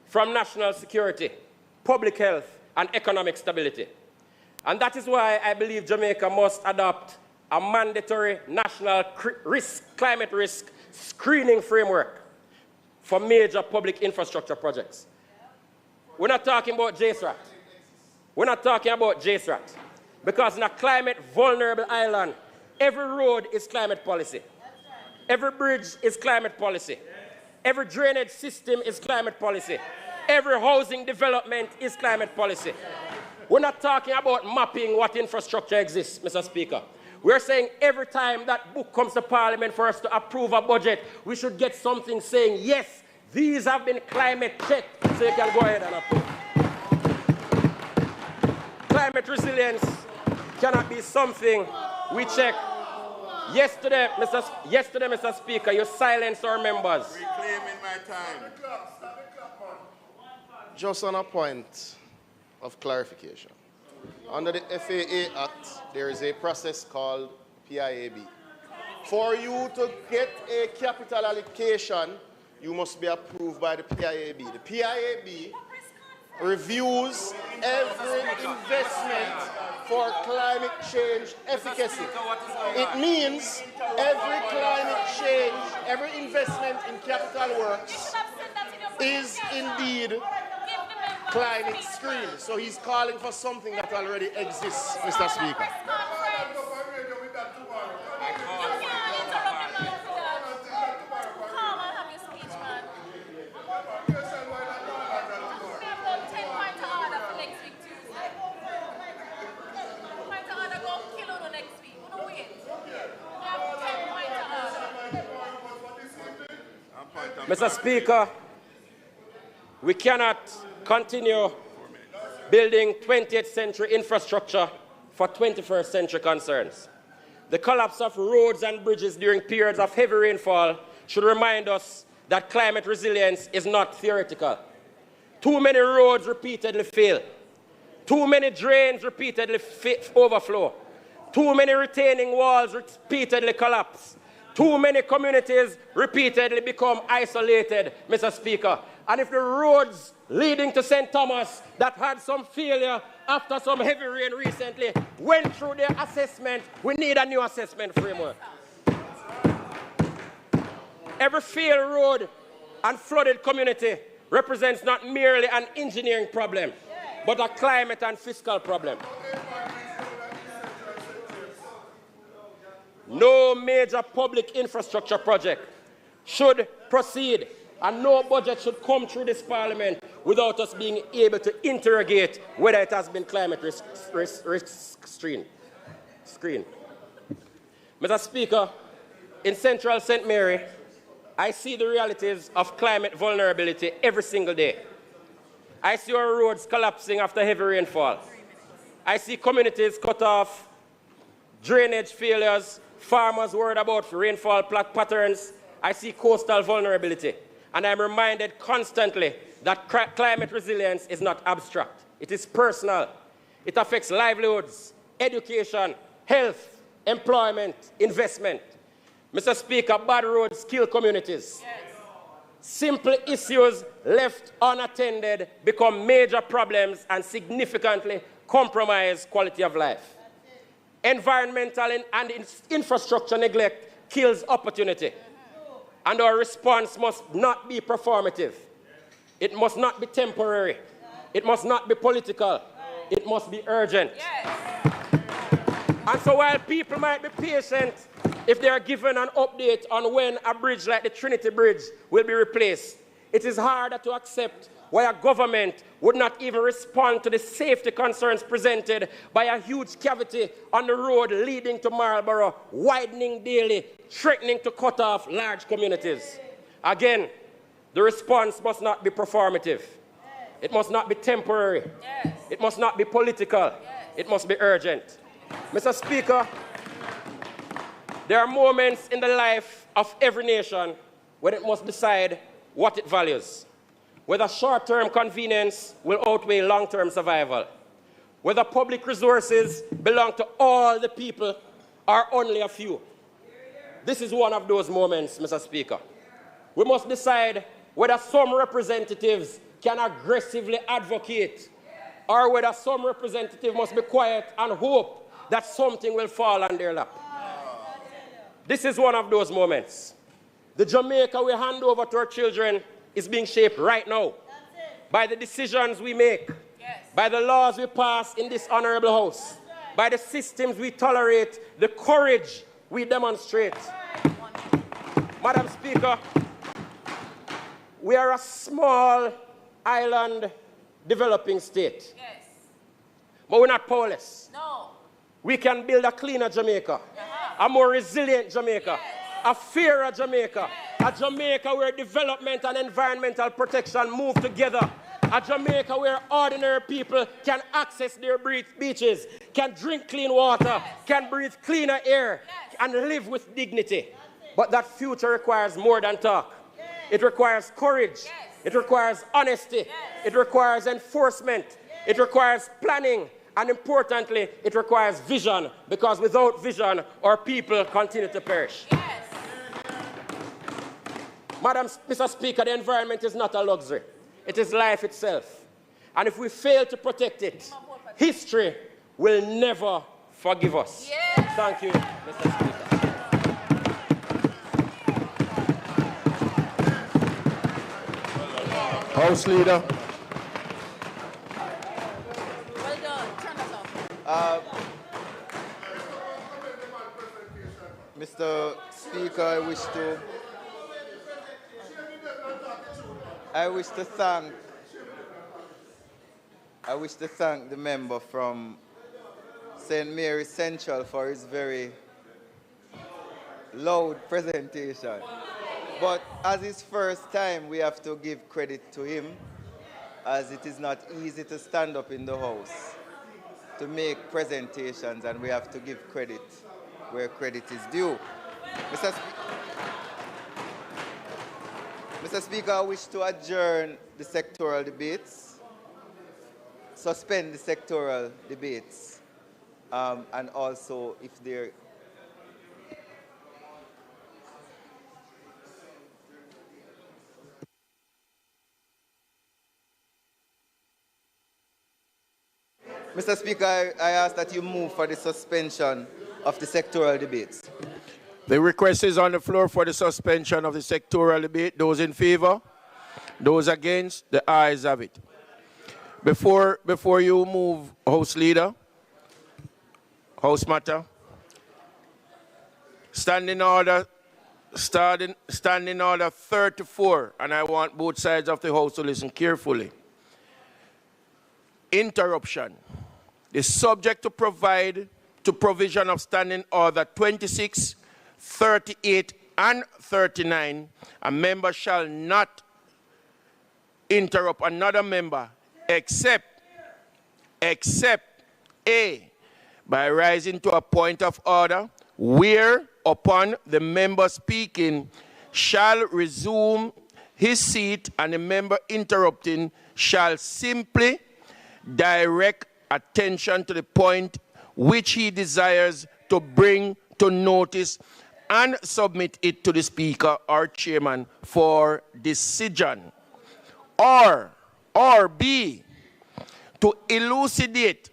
from national security, public health, and economic stability. And that is why I believe Jamaica must adopt a mandatory national climate risk screening framework for major public infrastructure projects. We're not talking about JSRAT. We're not talking about JSRAT. Because in a climate vulnerable island, every road is climate policy. Every bridge is climate policy. Every drainage system is climate policy. Every housing development is climate policy. We're not talking about mapping what infrastructure exists, Mr. Speaker. We're saying every time that book comes to Parliament for us to approve a budget, we should get something saying, yes, these have been climate checked, so you can go ahead and approve. Climate resilience cannot be something we check. Yesterday, Mr. Speaker, you silenced our members.
Reclaiming my time. Just on a point of clarification. Under the FAA Act, there is a process called PIAB. For you to get a capital allocation, you must be approved by the PIAB. The PIAB reviews every investment for climate change efficacy. It means every climate change, every investment in capital works is indeed climate screen. So he's calling for something that already exists, Mr. Speaker.
Mr. Speaker, we cannot continue building 20th century infrastructure for 21st century concerns. The collapse of roads and bridges during periods of heavy rainfall should remind us that climate resilience is not theoretical. Too many roads repeatedly fail. Too many drains repeatedly overflow. Too many retaining walls repeatedly collapse. Too many communities repeatedly become isolated, Mr. Speaker. And if the roads leading to St. Thomas that had some failure after some heavy rain recently went through their assessment, we need a new assessment framework. Every failed road and flooded community represents not merely an engineering problem, but a climate and fiscal problem. No major public infrastructure project should proceed, and no budget should come through this Parliament without us being able to interrogate whether it has been climate risk screen. Mr. Speaker, in Central St. Mary, I see the realities of climate vulnerability every single day. I see our roads collapsing after heavy rainfall. I see communities cut off, drainage failures, farmers worried about rainfall patterns. I see coastal vulnerability. And I'm reminded constantly that climate resilience is not abstract. It is personal. It affects livelihoods, education, health, employment, investment. Mr. Speaker, bad roads kill communities. Yes. Simple issues left unattended become major problems and significantly compromise quality of life. Environmental and infrastructure neglect kills opportunity. And our response must not be performative. It must not be temporary. It must not be political. It must be urgent. Yes. And so while people might be patient if they are given an update on when a bridge like the Trinity Bridge will be replaced, it is harder to accept why a government would not even respond to the safety concerns presented by a huge cavity on the road leading to Marlborough, widening daily, threatening to cut off large communities. Again, the response must not be performative. It must not be temporary. Yes. It must not be political. Yes. It must be urgent. Mr. Speaker, there are moments in the life of every nation when it must decide what it values. Whether short-term convenience will outweigh long-term survival. Whether public resources belong to all the people or only a few. This is one of those moments, Mr. Speaker. We must decide whether some representatives can aggressively advocate or whether some representative must be quiet and hope that something will fall on their lap. This is one of those moments. The Jamaica we hand over to our children is being shaped right now by the decisions we make, by the laws we pass in this honorable house, by the systems we tolerate, the courage we demonstrate. Madam Speaker, we are a small island developing state. Yes. But we're not powerless. No. We can build a cleaner Jamaica, a more resilient Jamaica, a fairer Jamaica, a Jamaica where development and environmental protection move together, a Jamaica where ordinary people can access their beaches, can drink clean water, can breathe cleaner air, and live with dignity. But that future requires more than talk. It requires courage. It requires honesty. It requires enforcement. It requires planning. And importantly, it requires vision, because without vision, our people continue to perish. Mr. Speaker, the environment is not a luxury. It is life itself. And if we fail to protect it, history will never forgive us. Thank you, Mr. Speaker.
House Leader.
Well done. Turn us off.
Mr. Speaker, I wish to thank the member from St. Mary's Central for his very loud presentation. But as his first time, we have to give credit to him, as it is not easy to stand up in the House to make presentations, and we have to give credit where credit is due. Mr. Speaker, I wish to adjourn the sectoral debates, suspend the sectoral debates, and also if there... Mr. Speaker, I ask that you move for the suspension of the sectoral debates.
The request is on the floor for the suspension of the sectoral debate. Those in favor? Those against? The ayes have it. Before you move, House Leader, House Matter, standing order 34, and I want both sides of the House to listen carefully. Interruption is subject to provision of Standing Order 26, 38, and 39. A member shall not interrupt another member except A, by rising to a point of order, whereupon the member speaking shall resume his seat and the member interrupting shall simply direct attention to the point which he desires to bring to notice and submit it to the Speaker or Chairman for decision. Or B, to elucidate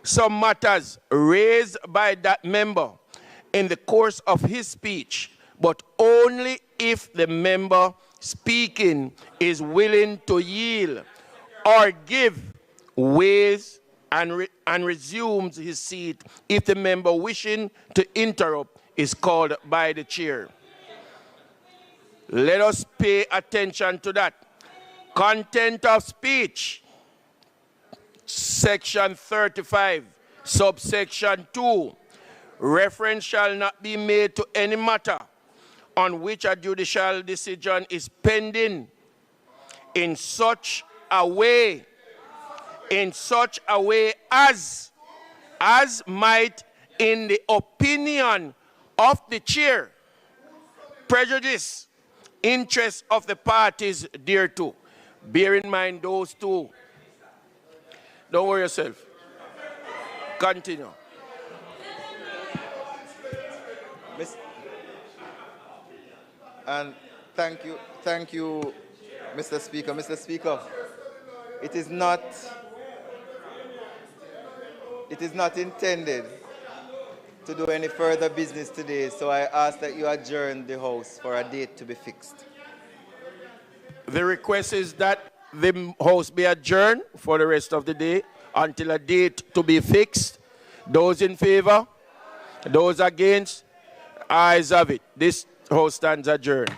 some matters raised by that member in the course of his speech, but only if the member speaking is willing to yield or give ways and resumes his seat if the member wishing to interrupt is called by the chair. Let us pay attention to that. Content of speech, Section 35, subsection 2. Reference shall not be made to any matter on which a judicial decision is pending in such a way as might, in the opinion of the chair, prejudice interests of the parties thereto. Bear in mind those two. Don't worry yourself. Continue.
And thank you, Mr. Speaker. Mr. Speaker, it is not intended to do any further business today, so I ask that you adjourn the House for a date to be fixed.
The request is that the House be adjourned for the rest of the day until a date to be fixed. Those in favor? Those against? Ayes have it. This House stands adjourned.